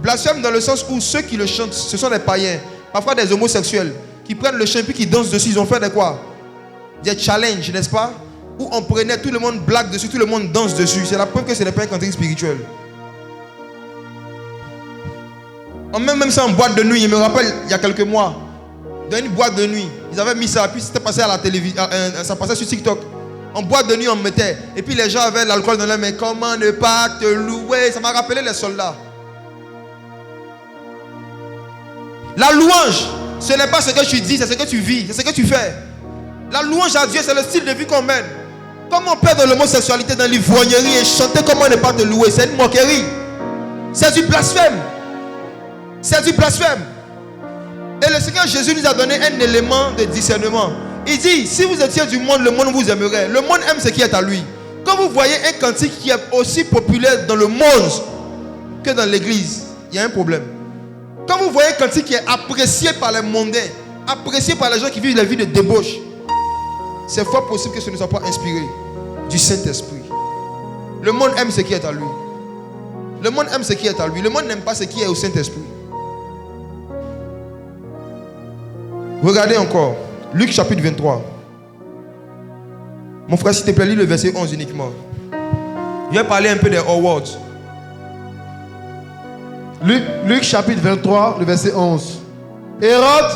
Blasphème dans le sens où ceux qui le chantent, ce sont des païens, parfois des homosexuels, qui prennent le chant et qui dansent dessus. Ils ont fait des quoi? Des challenges, n'est-ce pas? Où on prenait, tout le monde blague dessus, tout le monde danse dessus. C'est la preuve que ce n'est pas un cantique spirituel. On met même ça en boîte de nuit. Je me rappelle, il y a quelques mois, dans une boîte de nuit, ils avaient mis ça, puis c'était passé à la télévision, ça passait sur TikTok. En boîte de nuit, on mettait. Et puis les gens avaient l'alcool dans les mains. Comment ne pas te louer? Ça m'a rappelé les soldats. La louange, ce n'est pas ce que tu dis, c'est ce que tu vis, c'est ce que tu fais. La louange à Dieu, c'est le style de vie qu'on mène. Comment perdre l'homosexualité dans l'ivrognerie et chanter comment ne pas te louer? C'est une moquerie. C'est du blasphème. C'est du blasphème. Et le Seigneur Jésus nous a donné un élément de discernement. Il dit, si vous étiez du monde, le monde vous aimerait. Le monde aime ce qui est à lui. Quand vous voyez un cantique qui est aussi populaire dans le monde que dans l'église, il y a un problème. Quand vous voyez un cantique qui est apprécié par les mondains, apprécié par les gens qui vivent la vie de débauche, c'est fort possible que ce ne soit pas inspiré du Saint-Esprit. Le monde aime ce qui est à lui. Le monde aime ce qui est à lui. Le monde n'aime pas ce qui est au Saint-Esprit. Regardez encore. Luc chapitre 23. Mon frère, s'il te plaît, lis le verset 11 uniquement. Je vais parler un peu des awards. Luc chapitre 23, le verset 11. Hérode,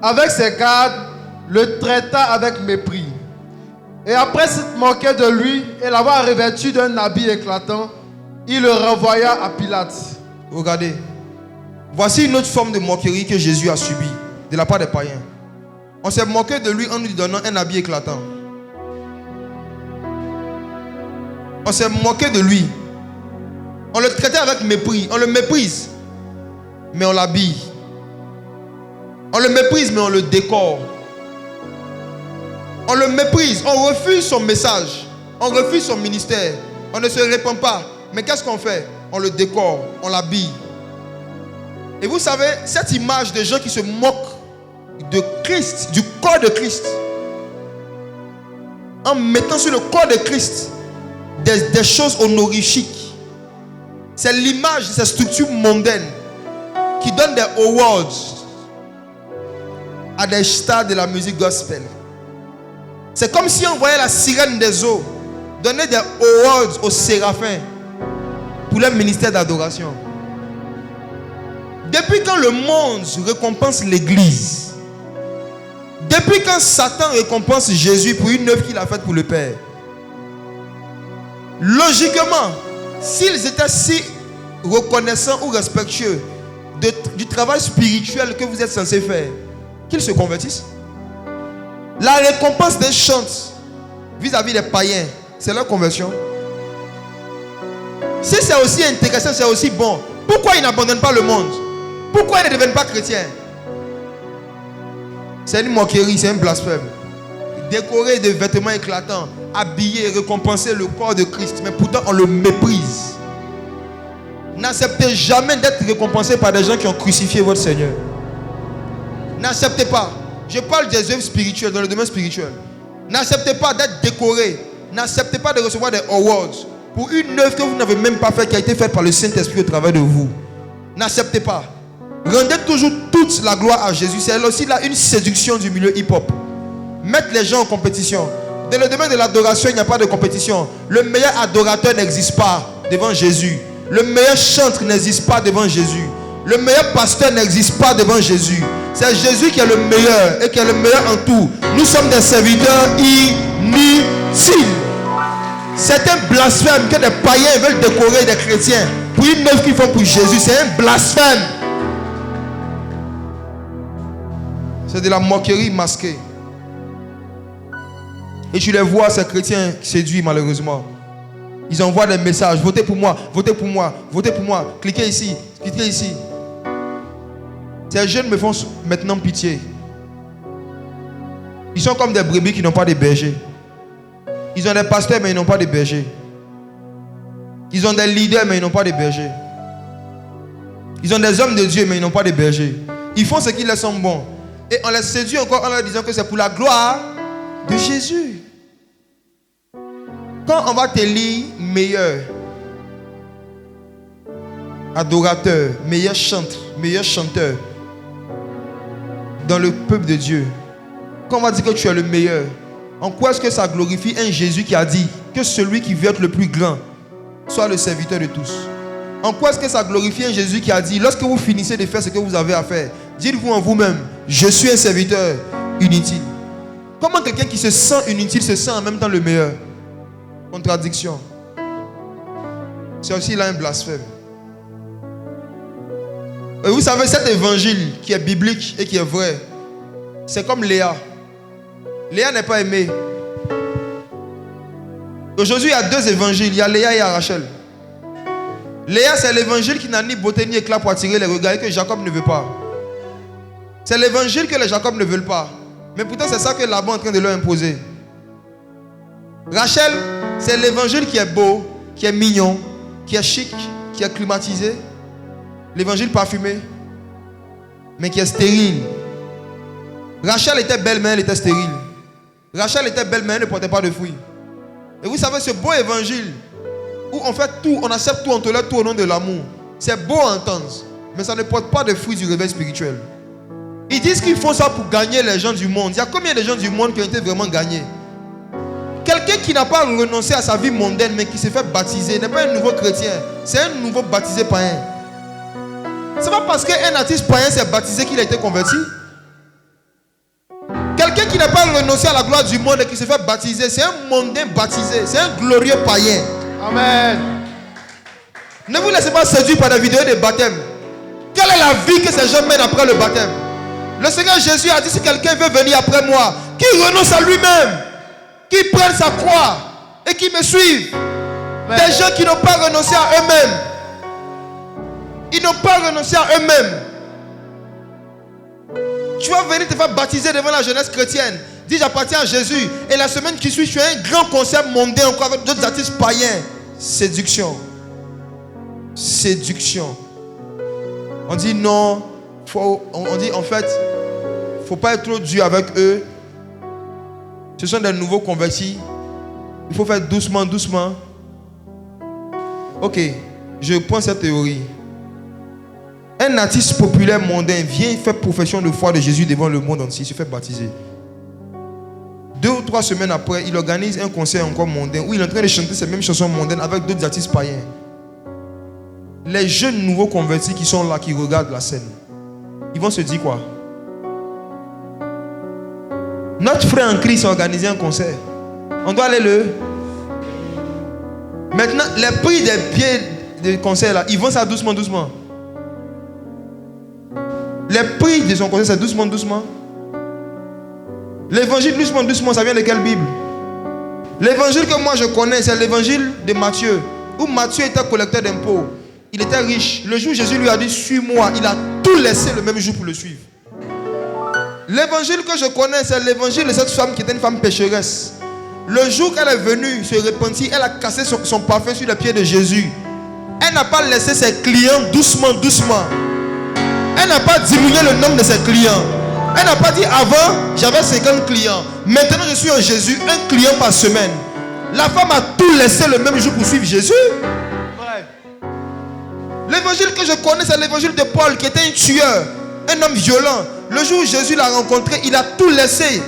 avec ses gardes, le traita avec mépris. Et après s'être moqué de lui et l'avoir revêtu d'un habit éclatant, il le renvoya à Pilate. Regardez. Voici une autre forme de moquerie que Jésus a subie de la part des païens. On s'est moqué de lui en lui donnant un habit éclatant. On s'est moqué de lui. On le traitait avec mépris. On le méprise, mais on l'habille. On le méprise, mais on le décore. On le méprise, on refuse son message. On refuse son ministère. On ne se répand pas. Mais qu'est-ce qu'on fait? On le décore, on l'habille. Et vous savez, cette image de gens qui se moquent de Christ, du corps de Christ, en mettant sur le corps de Christ des choses honorifiques, c'est l'image de ces structures mondaines qui donnent des awards à des stars de la musique gospel. C'est comme si on voyait la sirène des eaux donner des awards aux séraphins pour leur ministère d'adoration. Depuis quand le monde récompense l'église, depuis quand Satan récompense Jésus pour une œuvre qu'il a faite pour le Père, logiquement, s'ils étaient si reconnaissants ou respectueux du travail spirituel que vous êtes censé faire, qu'ils se convertissent. La récompense d'un chant vis-à-vis des païens, c'est leur conversion. Si c'est aussi intéressant, c'est aussi bon, pourquoi ils n'abandonnent pas le monde? Pourquoi ils ne deviennent pas chrétiens? C'est une moquerie, c'est un blasphème. décoré de vêtements éclatants, habillé et récompensé le corps de Christ, mais pourtant on le méprise. N'acceptez jamais d'être récompensé par des gens qui ont crucifié votre Seigneur. N'acceptez pas. Je parle des œuvres spirituelles, dans le domaine spirituel. N'acceptez pas d'être décoré. N'acceptez pas de recevoir des awards pour une œuvre que vous n'avez même pas faite, qui a été faite par le Saint-Esprit au travers de vous. N'acceptez pas. Rendez toujours toute la gloire à Jésus. C'est aussi là une séduction du milieu hip-hop. Mettre les gens en compétition. Dans le domaine de l'adoration, il n'y a pas de compétition. Le meilleur adorateur n'existe pas devant Jésus. Le meilleur chanteur n'existe pas devant Jésus. Le meilleur pasteur n'existe pas devant Jésus. C'est Jésus qui est le meilleur et qui est le meilleur en tout. Nous sommes des serviteurs inutiles. C'est un blasphème que des païens veulent décorer des chrétiens pour une œuvre qu'ils font pour Jésus. C'est un blasphème. C'est de la moquerie masquée. Et tu les vois, ces chrétiens séduits malheureusement. Ils envoient des messages. Votez pour moi, votez pour moi, votez pour moi. Cliquez ici, cliquez ici. Ces jeunes me font maintenant pitié. Ils sont comme des brebis qui n'ont pas de berger. Ils ont des pasteurs mais ils n'ont pas de berger. Ils ont des leaders mais ils n'ont pas de berger. Ils ont des hommes de Dieu mais ils n'ont pas de berger. Ils font ce qui leur semble bon. Et on les séduit encore en leur disant que c'est pour la gloire de Jésus. Quand on va t'élire meilleur adorateur, meilleur chanteur dans le peuple de Dieu, quand on va dire que tu es le meilleur, en quoi est-ce que ça glorifie un Jésus qui a dit que celui qui veut être le plus grand soit le serviteur de tous? En quoi est-ce que ça glorifie un Jésus qui a dit, lorsque vous finissez de faire ce que vous avez à faire, dites-vous en vous-même, je suis un serviteur inutile. Comment quelqu'un qui se sent inutile se sent en même temps le meilleur? Contradiction. C'est aussi là un blasphème. Et vous savez, cet évangile qui est biblique et qui est vrai, c'est comme Léa. Léa n'est pas aimée. Aujourd'hui, il y a deux évangiles. Il y a Léa et il y a Rachel. Léa, c'est l'évangile qui n'a ni beauté ni éclat pour attirer les regards et que Jacob ne veut pas. C'est l'évangile que les Jacob ne veulent pas. Mais pourtant, c'est ça que Laban est en train de leur imposer. Rachel, c'est l'évangile qui est beau, qui est mignon, qui est chic, qui est climatisé. L'évangile parfumé, mais qui est stérile. Rachel était belle, mais elle était stérile. Rachel était belle, mais elle ne portait pas de fruits. Et vous savez, ce beau évangile, où on fait tout, on accepte tout, on tolère tout au nom de l'amour. C'est beau à entendre, mais ça ne porte pas de fruits du réveil spirituel. Ils disent qu'ils font ça pour gagner les gens du monde. Il y a combien de gens du monde qui ont été vraiment gagnés? Quelqu'un qui n'a pas renoncé à sa vie mondaine, mais qui s'est fait baptiser, n'est pas un nouveau chrétien, c'est un nouveau baptisé païen. C'est pas parce qu'un artiste païen s'est baptisé qu'il a été converti. Quelqu'un qui n'a pas renoncé à la gloire du monde et qui s'est fait baptiser, c'est un mondain baptisé, c'est un glorieux païen. Amen. Ne vous laissez pas séduire par des vidéos de baptême. Quelle est la vie que ces gens mènent après le baptême? Le Seigneur Jésus a dit, si quelqu'un veut venir après moi, qu'il renonce à lui-même, qu'il prenne sa croix et qu'il me suive. Amen. Des gens qui n'ont pas renoncé à eux-mêmes. Ils n'ont pas renoncé à eux-mêmes. Tu vas venir te faire baptiser devant la jeunesse chrétienne. Dis, j'appartiens à Jésus. Et la semaine qui suit, tu as un grand concert mondain encore avec d'autres artistes païens. Séduction. Séduction. On dit non. On dit en fait, il ne faut pas être trop dur avec eux. Ce sont des nouveaux convertis. Il faut faire doucement, doucement. Ok, je prends cette théorie. Un artiste populaire mondain vient faire profession de foi de Jésus devant le monde entier, il se fait baptiser. 2 ou 3 semaines après, il organise un concert encore mondain où il est en train de chanter ces mêmes chansons mondaines avec d'autres artistes païens. Les jeunes nouveaux convertis qui sont là, qui regardent la scène, ils vont se dire quoi? Notre frère en Christ a organisé un concert. On doit aller le... Maintenant, les prix des billets de concert là, ils vont ça doucement, doucement. Les prix de son concert, c'est doucement, doucement. L'évangile, doucement, doucement, ça vient de quelle Bible? L'évangile que moi je connais, c'est l'évangile de Matthieu, où Matthieu était collecteur d'impôts. Il était riche. Le jour où Jésus lui a dit, suis-moi, il a tout laissé le même jour pour le suivre. L'évangile que je connais, c'est l'évangile de cette femme qui était une femme pécheresse. Le jour qu'elle est venue se repentir, elle a cassé son parfum sur les pieds de Jésus. Elle n'a pas laissé ses clients doucement. Elle n'a pas diminué le nombre de ses clients. Elle n'a pas dit avant, j'avais 50 clients. Maintenant, je suis en Jésus, un client par semaine. La femme a tout laissé le même jour pour suivre Jésus. L'évangile que je connais, c'est l'évangile de Paul qui était un tueur, un homme violent. Le jour où Jésus l'a rencontré, il a tout laissé.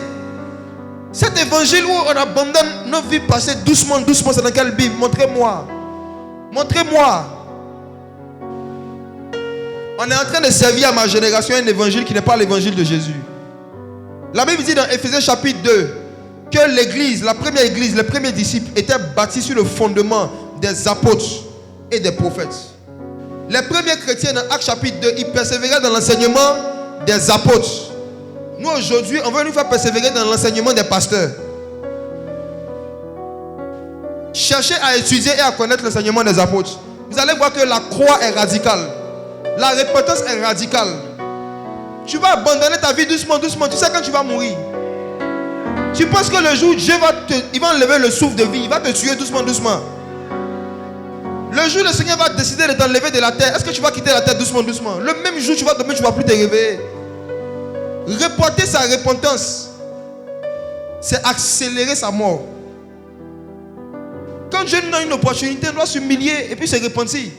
Cet évangile où on abandonne nos vies passées doucement, c'est dans quelle Bible? Montrez-moi. On est en train de servir à ma génération un évangile qui n'est pas l'évangile de Jésus. La Bible dit dans Éphésiens chapitre 2 que l'église, la première église, les premiers disciples étaient bâtis sur le fondement des apôtres et des prophètes. Les premiers chrétiens dans Actes chapitre 2, ils persévéraient dans l'enseignement des apôtres. Nous aujourd'hui, on veut nous faire persévérer dans l'enseignement des pasteurs. Cherchez à étudier et à connaître l'enseignement des apôtres. Vous allez voir que la croix est radicale. La repentance est radicale. Tu vas abandonner ta vie doucement. Tu sais quand tu vas mourir. Tu penses que le jour où Dieu va enlever le souffle de vie, il va te tuer doucement. Le jour où le Seigneur va décider de t'enlever de la terre, est-ce que tu vas quitter la terre doucement? Le même jour tu vas dormir, tu ne vas plus te réveiller. Reporter sa repentance, c'est accélérer sa mort. Quand Dieu nous donne une opportunité, on doit s'humilier et puis se repentir.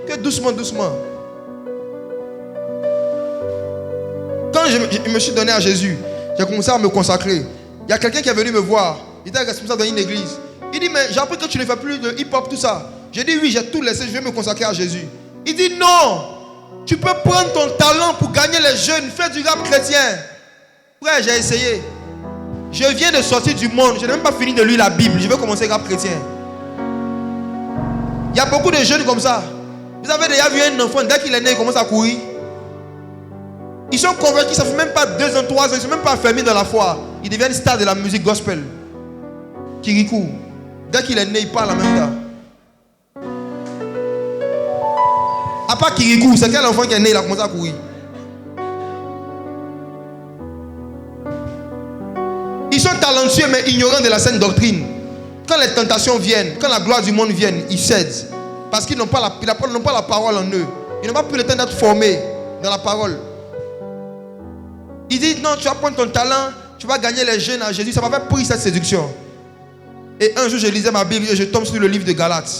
Que doucement. Quand je me suis donné à Jésus, j'ai commencé à me consacrer. Il y a quelqu'un qui est venu me voir. Il était responsable dans une église. Il dit, mais j'ai appris que tu ne fais plus de hip-hop, tout ça. J'ai dit, oui, j'ai tout laissé, je vais me consacrer à Jésus. Il dit, non, tu peux prendre ton talent pour gagner les jeunes, faire du rap chrétien. Frère, j'ai essayé. Je viens de sortir du monde, je n'ai même pas fini de lire la Bible, je vais commencer rap chrétien. Il y a beaucoup de jeunes comme ça. Vous avez déjà vu un enfant, dès qu'il est né, il commence à courir. Ils sont convaincus, ça ne fait même pas 2 ans, 3 ans, ils ne sont même pas fermés dans la foi. Ils deviennent stars de la musique gospel. Kirikou. Dès qu'il est né, il parle en même temps. À part Kirikou, c'est quel enfant qui est né, il a commencé à courir. Ils sont talentueux mais ignorants de la saine doctrine. Quand les tentations viennent, quand la gloire du monde vient, ils cèdent. Parce qu'ils n'ont pas la parole en eux. Ils n'ont pas pris le temps d'être formés dans la parole. Ils disent non, tu vas prendre ton talent, tu vas gagner les jeunes à Jésus. Ça m'a fait pris cette séduction. Et un jour je lisais ma Bible et je tombe sur le livre de Galates.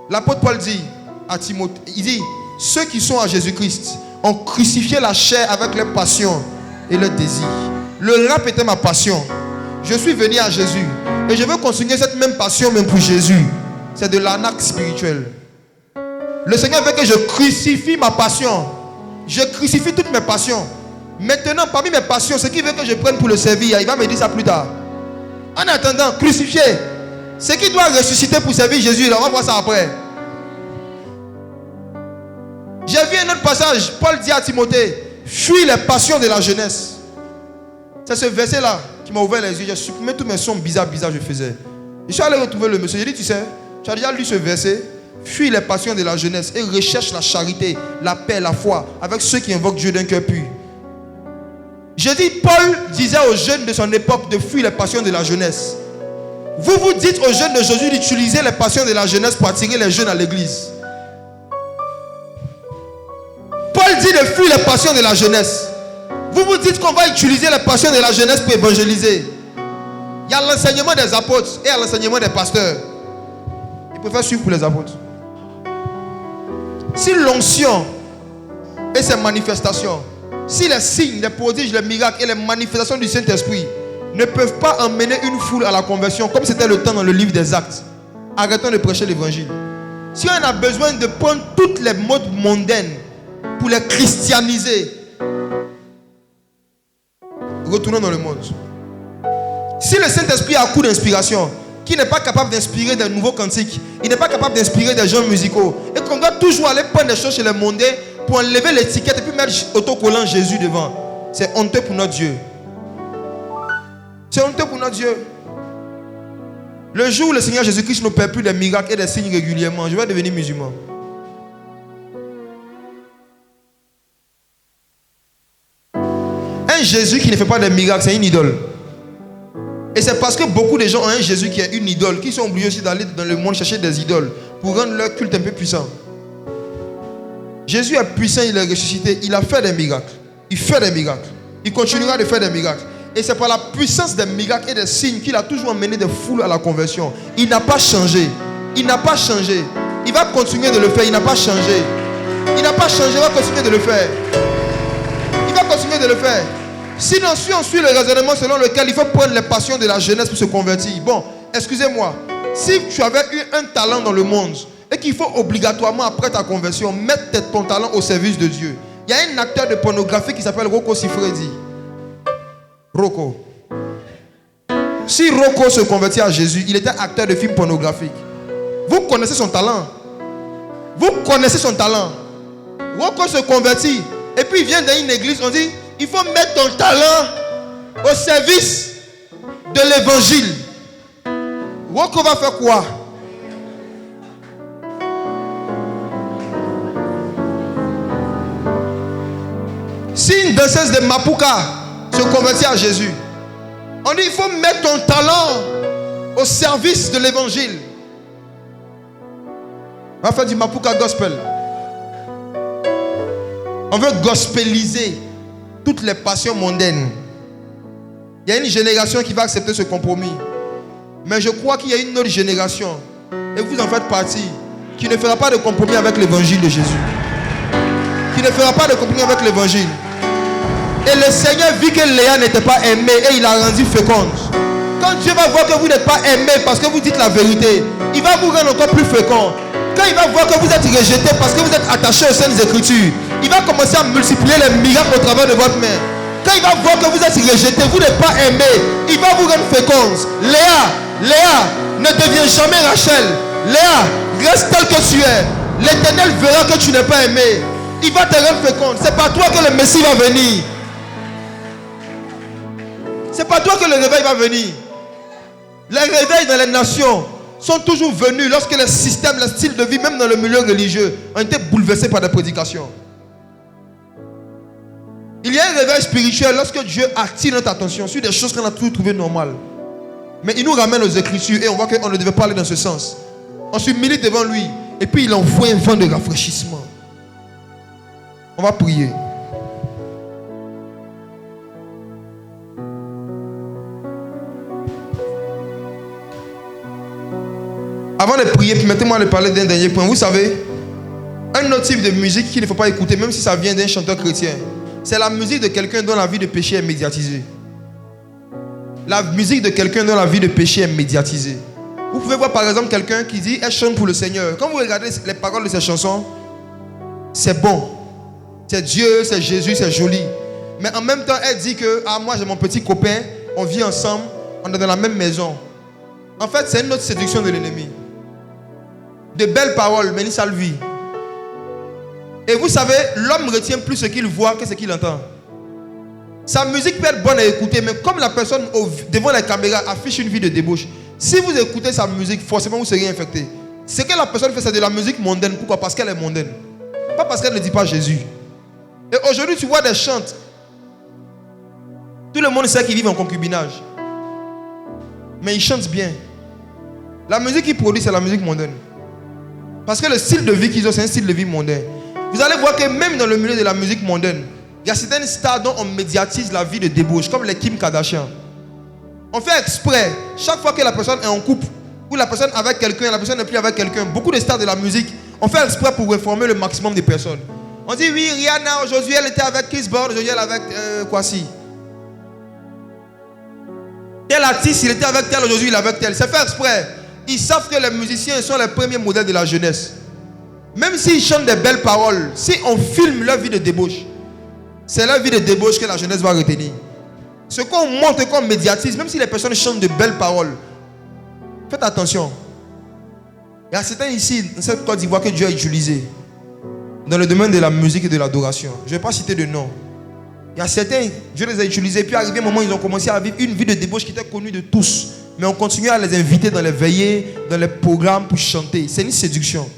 L'apôtre Paul dit à Timothée, il dit, ceux qui sont à Jésus-Christ ont crucifié la chair avec leurs passions et leurs désirs. Le rap était ma passion. Je suis venu à Jésus et je veux continuer cette même passion même pour Jésus. C'est de l'arnaque spirituelle. Le Seigneur veut que je crucifie ma passion. Je crucifie toutes mes passions. Maintenant, parmi mes passions, ce qu'il veut que je prenne pour le servir, il va me dire ça plus tard. En attendant, crucifié, ce qui doit ressusciter pour servir Jésus, on va voir ça après. J'ai vu un autre passage, Paul dit à Timothée, fuis les passions de la jeunesse. C'est ce verset-là qui m'a ouvert les yeux. J'ai supprimé tous mes sons bizarres que je faisais. Je suis allé retrouver le monsieur. J'ai dit, tu sais, tu as déjà lu ce verset? Fuis les passions de la jeunesse et recherche la charité, la paix, la foi avec ceux qui invoquent Dieu d'un cœur pur. Je dis, Paul disait aux jeunes de son époque de fuir les passions de la jeunesse. Vous dites aux jeunes d'aujourd'hui d'utiliser les passions de la jeunesse pour attirer les jeunes à l'église. Paul dit de fuir les passions de la jeunesse. Vous dites qu'on va utiliser les passions de la jeunesse pour évangéliser. Il y a l'enseignement des apôtres et il y a l'enseignement des pasteurs. Ils préfèrent suivre pour les apôtres. Si l'onction et ses manifestations, si les signes, les prodiges, les miracles et les manifestations du Saint-Esprit ne peuvent pas emmener une foule à la conversion, comme c'était le temps dans le livre des Actes, arrêtons de prêcher l'évangile. Si on a besoin de prendre toutes les modes mondaines pour les christianiser, retournons dans le monde. Si le Saint-Esprit a un coup d'inspiration, qui n'est pas capable d'inspirer des nouveaux cantiques, il n'est pas capable d'inspirer des genres musicaux, et qu'on doit toujours aller prendre des choses chez les mondains pour enlever l'étiquette et puis mettre autocollant Jésus devant, c'est honteux pour notre Dieu. C'est honteux pour notre Dieu. Le jour où le Seigneur Jésus-Christ ne perd plus des miracles et des signes régulièrement, je vais devenir musulman. Un Un Jésus qui ne fait pas de miracles, c'est une idole. Et c'est parce que beaucoup de gens ont un Jésus qui est une idole, qui sont obligés aussi d'aller dans le monde chercher des idoles pour rendre leur culte un peu puissant. Jésus est puissant, il est ressuscité, il a fait des miracles. Il fait des miracles. Il continuera de faire des miracles. Et c'est par la puissance des miracles et des signes qu'il a toujours emmené des foules à la conversion. Il n'a pas changé. Il n'a pas changé. Il va continuer de le faire. Il n'a pas changé. Il n'a pas changé. Il va continuer de le faire. Il va continuer de le faire. Sinon, si on suit le raisonnement selon lequel il faut prendre les passions de la jeunesse pour se convertir. Bon, excusez-moi. Si tu avais eu un talent dans le monde et qu'il faut obligatoirement, après ta conversion, mettre ton talent au service de Dieu. Il y a un acteur de pornographie qui s'appelle Rocco Siffredi. Rocco. Si Rocco se convertit à Jésus, il était acteur de films pornographiques. Vous connaissez son talent. Vous connaissez son talent. Rocco se convertit. Et puis il vient dans une église, on dit, il faut mettre ton talent au service de l'évangile. Rocco va faire quoi? Si une danseuse de Mapuka se convertit à Jésus, on dit il faut mettre ton talent au service de l'évangile. On va faire du Mapuka gospel. On veut gospeliser toutes les passions mondaines. Il y a une génération qui va accepter ce compromis. Mais je crois qu'il y a une autre génération, et vous en faites partie, qui ne fera pas de compromis avec l'évangile de Jésus. Qui ne fera pas de compromis avec l'évangile. Et le Seigneur vit que Léa n'était pas aimée et il a rendu féconde. Quand Dieu va voir que vous n'êtes pas aimé parce que vous dites la vérité, il va vous rendre encore plus fécond. Quand il va voir que vous êtes rejeté parce que vous êtes attaché aux Saintes Écritures, il va commencer à multiplier les miracles au travers de votre main. Quand il va voir que vous êtes rejeté, vous n'êtes pas aimé, il va vous rendre féconde. Léa, ne deviens jamais Rachel. Léa, reste tel que tu es. L'Éternel verra que tu n'es pas aimé. Il va te rendre féconde. C'est par toi que le Messie va venir. C'est pas toi que le réveil va venir. Les réveils dans les nations sont toujours venus lorsque les systèmes, les styles de vie, même dans le milieu religieux, ont été bouleversés par des prédications. Il y a un réveil spirituel lorsque Dieu attire notre attention sur des choses qu'on a toujours trouvées normales. Mais il nous ramène aux Écritures et on voit qu'on ne devait pas aller dans ce sens. On s'humilie devant lui et puis il envoie un vent de rafraîchissement. On va prier. Avant de prier, permettez-moi de parler d'un dernier point. Vous savez, un autre type de musique qu'il ne faut pas écouter, même si ça vient d'un chanteur chrétien, c'est la musique de quelqu'un dont la vie de péché est médiatisée. La musique de quelqu'un dont la vie de péché est médiatisée. Vous pouvez voir par exemple quelqu'un qui dit « Elle chante pour le Seigneur ». Quand vous regardez les paroles de ces chansons, c'est bon. C'est Dieu, c'est Jésus, c'est joli. Mais en même temps, elle dit que « Ah, moi j'ai mon petit copain, on vit ensemble, on est dans la même maison ». En fait, c'est une autre séduction de l'ennemi. De belles paroles, mais une sale vie. Et vous savez, l'homme retient plus ce qu'il voit que ce qu'il entend. Sa musique peut être bonne à écouter, mais comme la personne devant la caméra affiche une vie de débauche, si vous écoutez sa musique, forcément vous serez infecté. Ce que la personne fait, c'est de la musique mondaine. Pourquoi? Parce qu'elle est mondaine. Pas parce qu'elle ne dit pas Jésus. Et aujourd'hui, tu vois des chantes. Tout le monde sait qu'ils vivent en concubinage. Mais ils chantent bien. La musique qu'ils produisent, c'est la musique mondaine. Parce que le style de vie qu'ils ont, c'est un style de vie mondain. Vous allez voir que même dans le milieu de la musique mondaine, il y a certaines stars dont on médiatise la vie de débauche, comme les Kim Kardashian. On fait exprès, chaque fois que la personne est en couple, ou la personne avec quelqu'un, la personne n'est plus avec quelqu'un, beaucoup de stars de la musique, on fait exprès pour réformer le maximum de personnes. On dit oui, Rihanna, aujourd'hui elle était avec Chris Brown, aujourd'hui elle est avec Kwasi. Tel artiste, il était avec tel, aujourd'hui il est avec tel. C'est fait exprès. Ils savent que les musiciens sont les premiers modèles de la jeunesse. Même s'ils chantent des belles paroles, si on filme leur vie de débauche, c'est leur vie de débauche que la jeunesse va retenir. Ce qu'on montre, qu'on médiatise, même si les personnes chantent de belles paroles, faites attention. Il y a certains ici, dans cette Côte d'Ivoire, que Dieu a utilisé dans le domaine de la musique et de l'adoration. Je ne vais pas citer de nom. Il y a certains, Dieu les a utilisés, puis arrivé un moment, ils ont commencé à vivre une vie de débauche qui était connue de tous. Mais on continue à les inviter dans les veillées, dans les programmes pour chanter. C'est une séduction.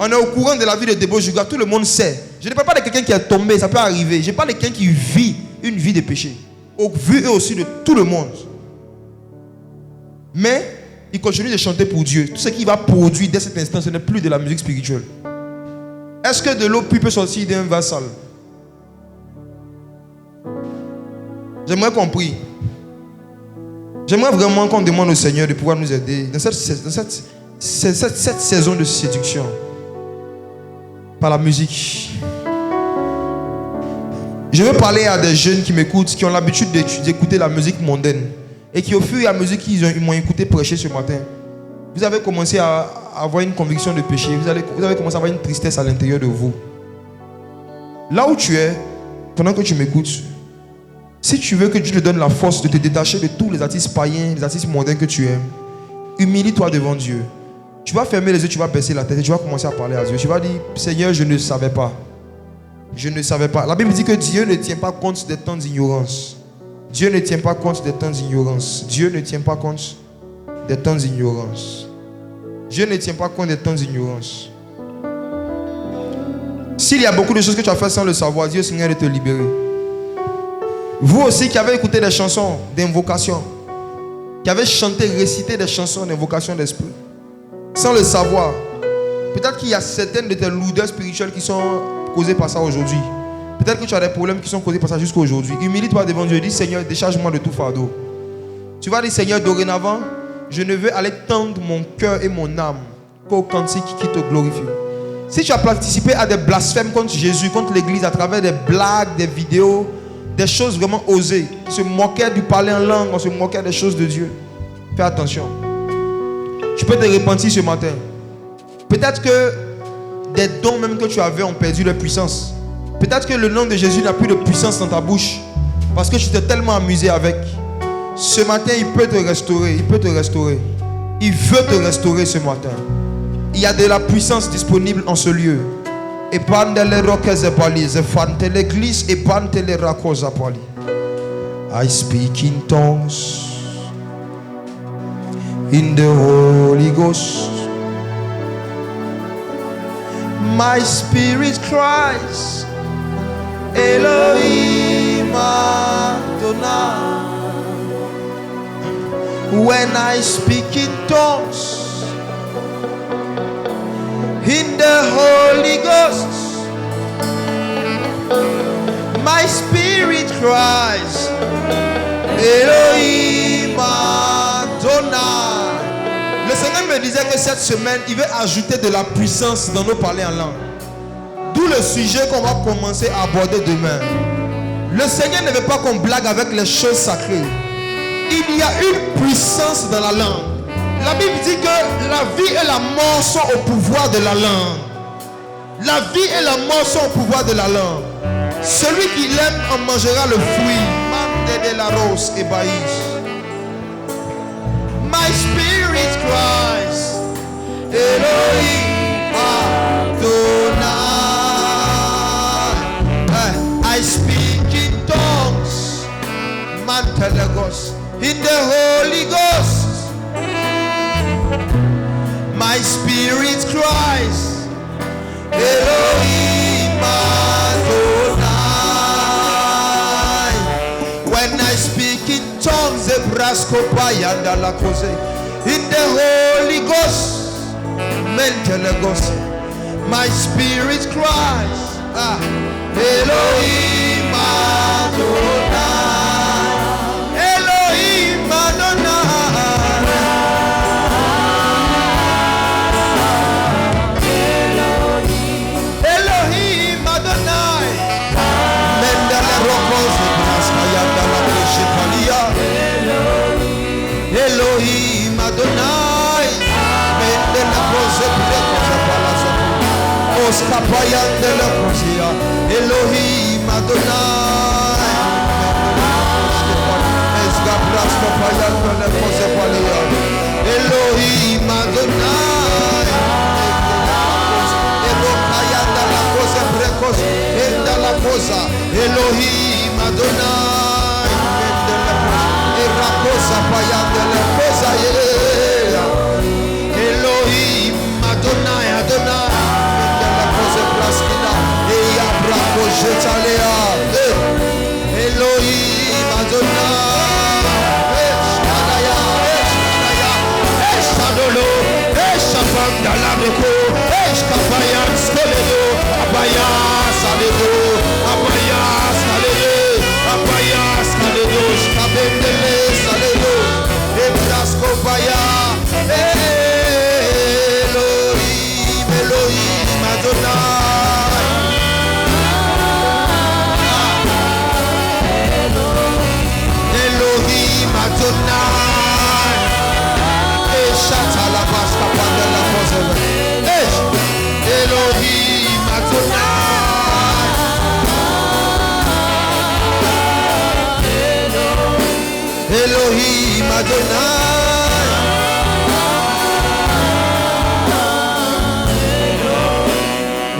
On est au courant de la vie de débauche du gars, tout le monde sait. Je ne parle pas de quelqu'un qui est tombé, ça peut arriver. Je parle de quelqu'un qui vit une vie de péché, au vu eux aussi de tout le monde. Mais il continue de chanter pour Dieu. Tout ce qu'il va produire dès cet instant, ce n'est plus de la musique spirituelle. Est-ce que de l'eau pure peut sortir d'un vase sale? J'aimerais qu'on prie. J'aimerais vraiment qu'on demande au Seigneur de pouvoir nous aider dans cette saison de séduction par la musique. Je veux parler à des jeunes qui m'écoutent, qui ont l'habitude d'écouter la musique mondaine et qui au fur et à mesure qu'ils m'ont écouté prêcher ce matin, vous avez commencé à avoir une conviction de péché, vous avez commencé à avoir une tristesse à l'intérieur de vous. Là où tu es, pendant que tu m'écoutes, si tu veux que Dieu te donne la force de te détacher de tous les artistes païens, les artistes mondains que tu aimes, humilie-toi devant Dieu. Tu vas fermer les yeux, tu vas baisser la tête et tu vas commencer à parler à Dieu. Tu vas dire, Seigneur, je ne savais pas. Je ne savais pas. La Bible dit que Dieu ne tient pas compte des temps d'ignorance. Dieu ne tient pas compte des temps d'ignorance. Dieu ne tient pas compte des temps d'ignorance. Dieu ne tient pas compte des temps d'ignorance. S'il y a beaucoup de choses que tu as fait sans le savoir, Dieu Seigneur de te libérer. Vous aussi qui avez écouté des chansons d'invocation, qui avez chanté, récité des chansons d'invocation d'esprit, sans le savoir, peut-être qu'il y a certaines de tes lourdeurs spirituelles qui sont causées par ça aujourd'hui. Peut-être que tu as des problèmes qui sont causés par ça jusqu'à aujourd'hui. Humilie-toi devant Dieu et dis, Seigneur, décharge-moi de tout fardeau. Tu vas dire, Seigneur, dorénavant, je ne veux aller tendre mon cœur et mon âme qu'au cantique qui te glorifie. Si tu as participé à des blasphèmes contre Jésus, contre l'Église, à travers des blagues, des vidéos, des choses vraiment osées, on se moquait du parler en langue, on se moquait des choses de Dieu, fais attention. Tu peux te repentir ce matin. Peut-être que des dons même que tu avais ont perdu leur puissance. Peut-être que le nom de Jésus n'a plus de puissance dans ta bouche parce que tu t'es tellement amusé avec. Ce matin, il peut te restaurer. Il peut te restaurer. Il veut te restaurer ce matin. Il y a de la puissance disponible en ce lieu. Et pandele rokezepali, zefante l'église et pantele rakozapali. I speak in tongues in the Holy Ghost. My spirit cries, Elohim Adonai. When I speak in tongues in the Holy Ghost, my spirit cries, Elohim Adonai. Le Seigneur me disait que cette semaine, il veut ajouter de la puissance dans nos parler en langue. D'où le sujet qu'on va commencer à aborder demain. Le Seigneur ne veut pas qu'on blague avec les choses sacrées. Il y a une puissance dans la langue. La Bible dit que la vie et la mort sont au pouvoir de la langue. La vie et la mort sont au pouvoir de la langue. Celui qui l'aime en mangera le fruit. Mande de la rose et baïs. My spirit cries, Elohim Adonai. I speak in tongues, Mantelagos, in the Holy Ghost. My spirit cries, Elohim Adonai. When I speak in tongues, in the Holy Ghost, Mentelegos, my spirit cries, Elohim Adonai. Elohim Adonai. Elohim Adonai. Mendele Rokos, Braskayandala Koshipalia. Elohim Adonai. Mendele Rose Brekosa Palasa. Oskapayandele Kosia. Elohim Adonai. Esgabraskapayandele Kosepalia. Elohim Adonai. Erokayandala Kose Brekos. Endala Kosa. Elohim Adonai. Erakosa Payandele Kosa. Elohim Adonai. Adonai. Endala Kose Plaskina. Eya Brako Jetalea. Elohim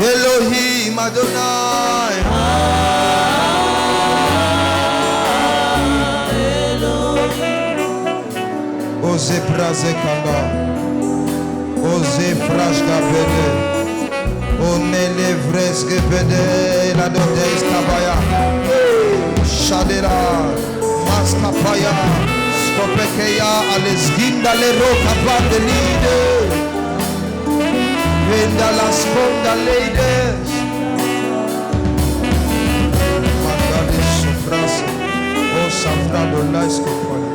Elohim Adonai. Ose praze kanda. Ose frashka bede. Onele vreske bede. La dodes kabaya. Shadera. Maskapaya. Skopekeya. Alesginda le roka bandelide. Venda la sponda ladies. Mandale sofrase. O safrado la escopaya.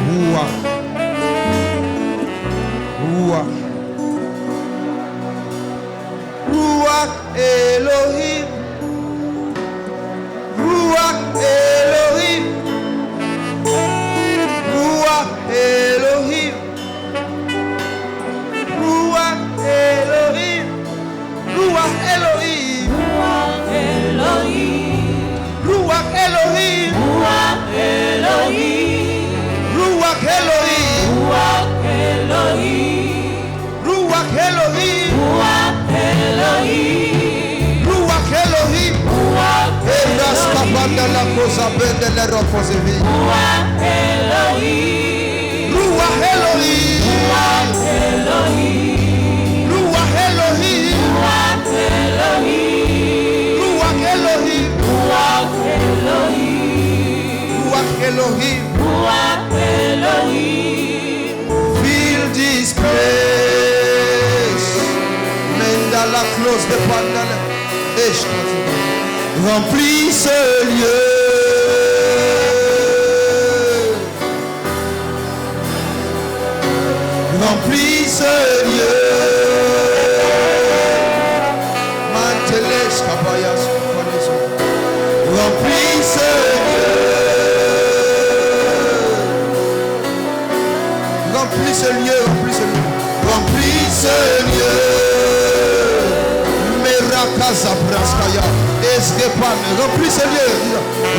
Ruach. Ruach. Ruach Elohim. Ruach Elohim. Ruach Elohim. Ruach Elohim. Ruach Elohim. Ruach Elohim. Ruach Elohim. Ruach Elohim. Ruach Elohim. Ruach Elohim. Ruach Elohim. Ruach Elohim. Eras capanda la cosa bende le rocosevi. Ruach Elohim. Ruach Elohim. Ruach Elohim. Ruach Elohim. Ruach Elohim. Ruach Elohim. Ruach Elohim. Ruach Elohim. Ruach Elohim. Fill this place. Menda la close de pandale. Remplis ce lieu. Remplis ce lieu. Manteles cabayas. Remplis ce lieu. Remplis ce lieu. Remplis ce lieu. Remplis ce lieu. Merakaza braskaya. Eskepan. Remplis ce lieu.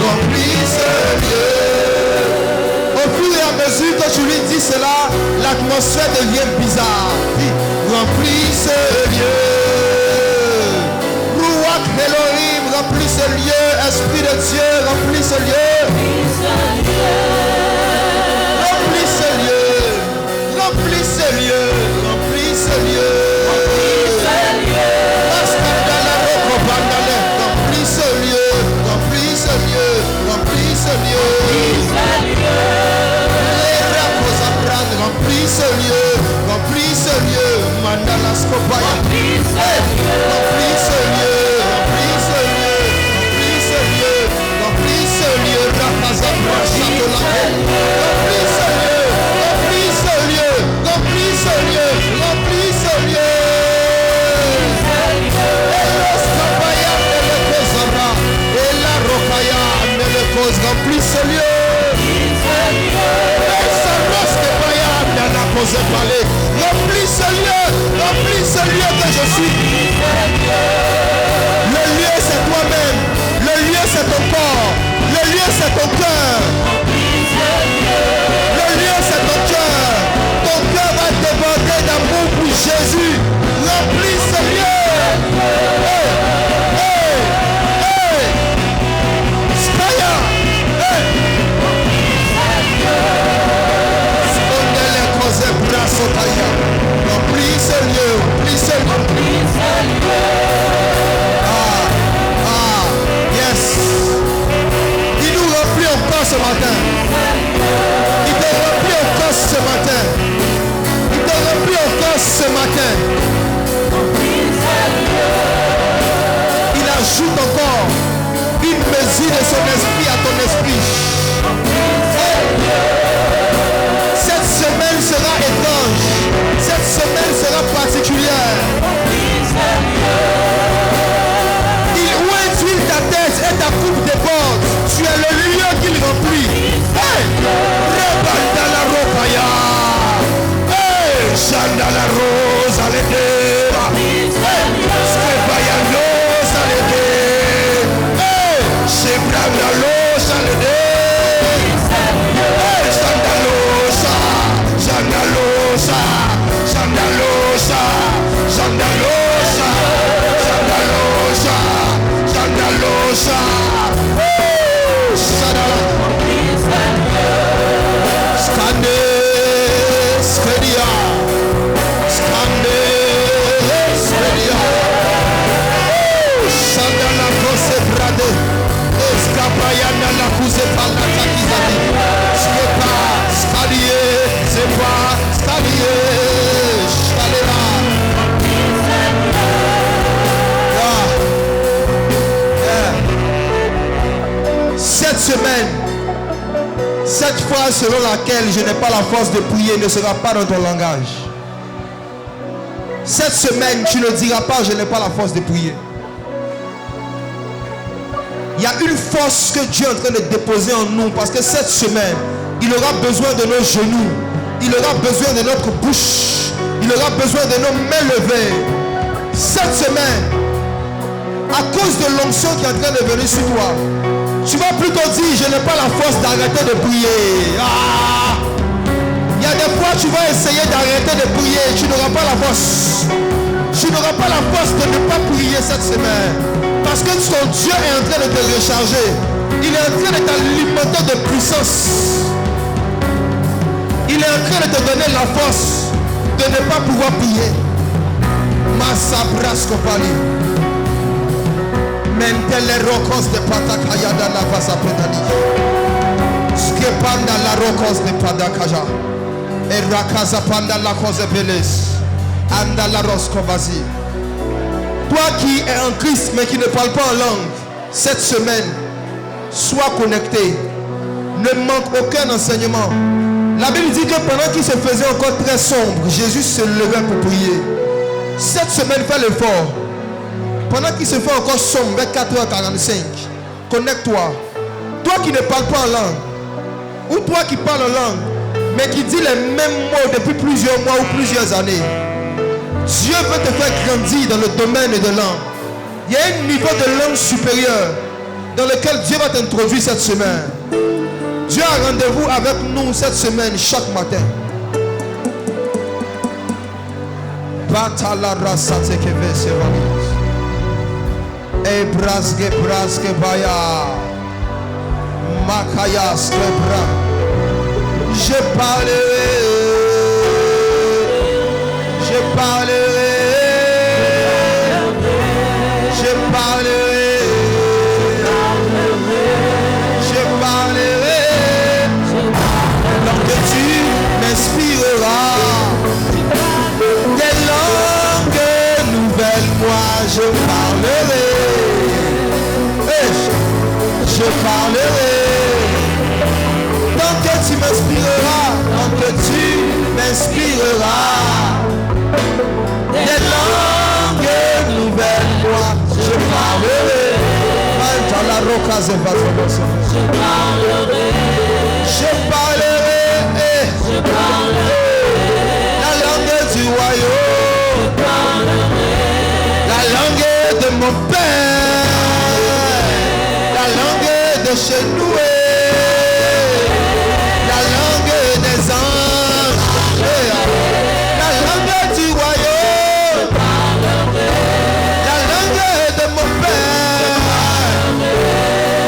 Remplis ce lieu. Au fur et à mesure que tu lui dis cela, l'atmosphère devient bizarre. Remplis ce lieu. Ruach Elohim, remplis ce lieu. Esprit de Dieu, remplis ce lieu. Remplis ce lieu. Remplis ce lieu. Remplis ce lieu. Remplis ce lieu. Remplis ce lieu. Remplis ce lieu. Remplis ce lieu, remplis ce lieu, Mandala Skopaya. Remplis ce lieu, remplis ce lieu, remplis ce lieu, remplis ce lieu, Rakaza Brachatola. Remplis ce lieu, remplis ce lieu, remplis ce lieu, remplis ce lieu. Skopaya ne le causera, et la Rokaya ne le cause, remplis ce lieu. Remplis ce lieu que je suis. Le lieu c'est toi-même. Le lieu c'est ton corps. Le lieu c'est ton cœur. Le lieu c'est ton cœur. Ton cœur va déborder d'amour pour Jésus. Remplis ce lieu. Hey, hey, hey. Skaya. Hey. Remplis ce lieu, remplis ce lieu. laquelle je n'ai pas la force de prier ne sera pas dans ton langage. Cette semaine, tu ne diras pas, je n'ai pas la force de prier. Il y a une force que Dieu est en train de déposer en nous parce que cette semaine, il aura besoin de nos genoux. Il aura besoin de notre bouche. Il aura besoin de nos mains levées. Cette semaine, à cause de l'onction qui est en train de venir sur toi, tu vas plutôt dire, je n'ai pas la force d'arrêter de prier. Il y a des fois, tu vas essayer d'arrêter de prier. Tu n'auras pas la force. Tu n'auras pas la force de ne pas prier cette semaine. Parce que ton Dieu est en train de te recharger. Il est en train de t'alimenter de puissance. Il est en train de te donner la force de ne pas pouvoir prier. Masabraskopali. Mentele rokos de patakayada la vasapetani. Skepanda la rokos de padakaja. Et rakaza panda la cause beles. Anda la roskovasi. Toi qui es en Christ mais qui ne parle pas en langue, cette semaine, sois connecté. Ne manque aucun enseignement. La Bible dit que pendant qu'il se faisait encore très sombre, Jésus se levait pour prier. Cette semaine, fais l'effort. Pendant qu'il se fait encore sombre, vers 4h45, connecte-toi. Toi qui ne parles pas en langue, ou toi qui parles en langue, mais qui dit les mêmes mots depuis plusieurs mois ou plusieurs années, Dieu veut te faire grandir dans le domaine de langue. Il y a un niveau de langue supérieur dans lequel Dieu va t'introduire cette semaine. Dieu a rendez-vous avec nous cette semaine, chaque matin. Batala rasate keve sevanis. E braske baya. Makayas kebra. Je parlerai. Je parlerai. Je parlerai. Je parlerai. Lorsque tu m'inspireras des langues nouvelles, moi je parlerai. Je parlerai. Tant que tu m'inspireras, tant que tu m'inspireras des langues nouvelles, moi je parlerai. Dans la roca, je parlerai. Je parlerai. Je parlerai. La langue du royaume. Je parlerai. La langue de mon père. La langue de chez nous. La langue des anges. La langue du royaume. La langue de mon père.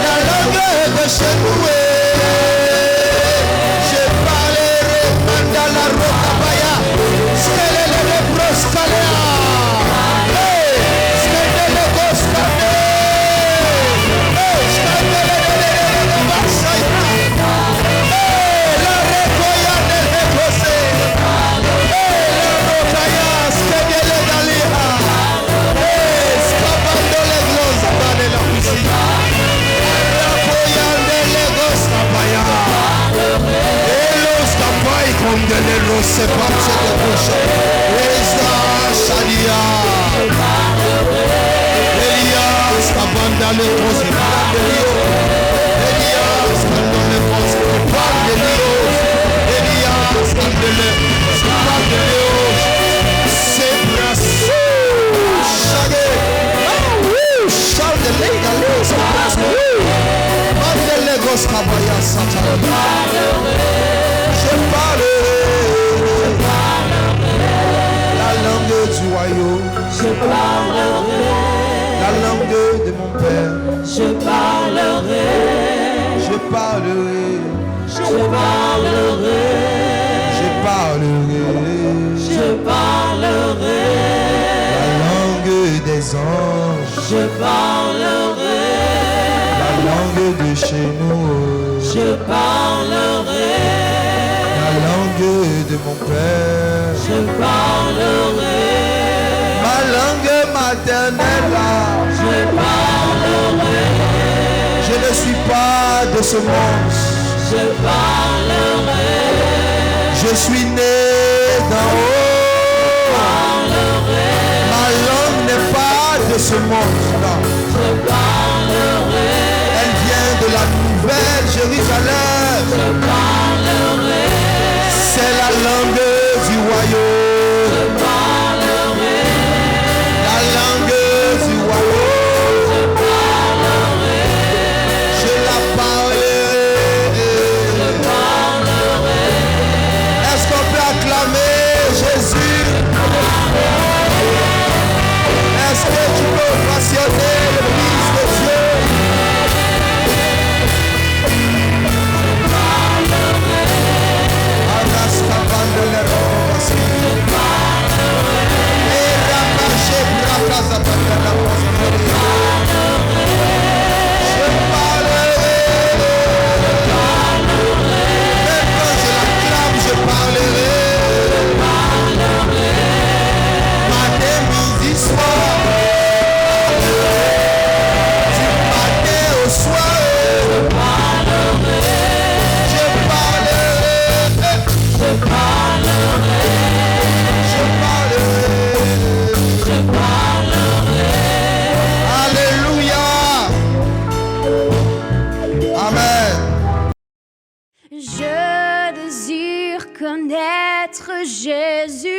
La langue de chez nous. Je parlerai dans la rocabaya. Skelele de broscalea. Skelele de broscalea. Skelele de basaya. La recoya de recose. La rocaya skelele d'aliha. Scapando le glosa de la piscina. La recoya de legos capaya. Elos capai con de los separse de busha. Esa shadia. Elias capanda le cose de Dios. Elias cuando le cose de Dios. Elias cuando le cose de Dios. Sempre shage. Shal de lega los de legos capaya satana. Je parlerai la langue du royaume. Je parlerai. La langue de mon père. Je parlerai. Je parlerai. Je parlerai. Je parlerai. Je parlerai. La langue des anges. Je parlerai. La langue de chez nous. Je parlerai. La langue de mon père. Je parlerai. Ma langue maternelle. Je parlerai. Je ne suis pas de ce monde. Je parlerai. Je suis né d'en haut. Ma langue n'est pas de ce monde-là. Elle vient de la nouvelle Jérusalem. C'est la langue du royaume. La langue du royaume. Je la parlerai. Est-ce qu'on peut acclamer Jésus? Est-ce que tu peux ovationner le Fils de Dieu? Je désire connaître Jésus.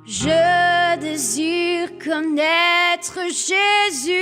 Je désire connaître Jésus.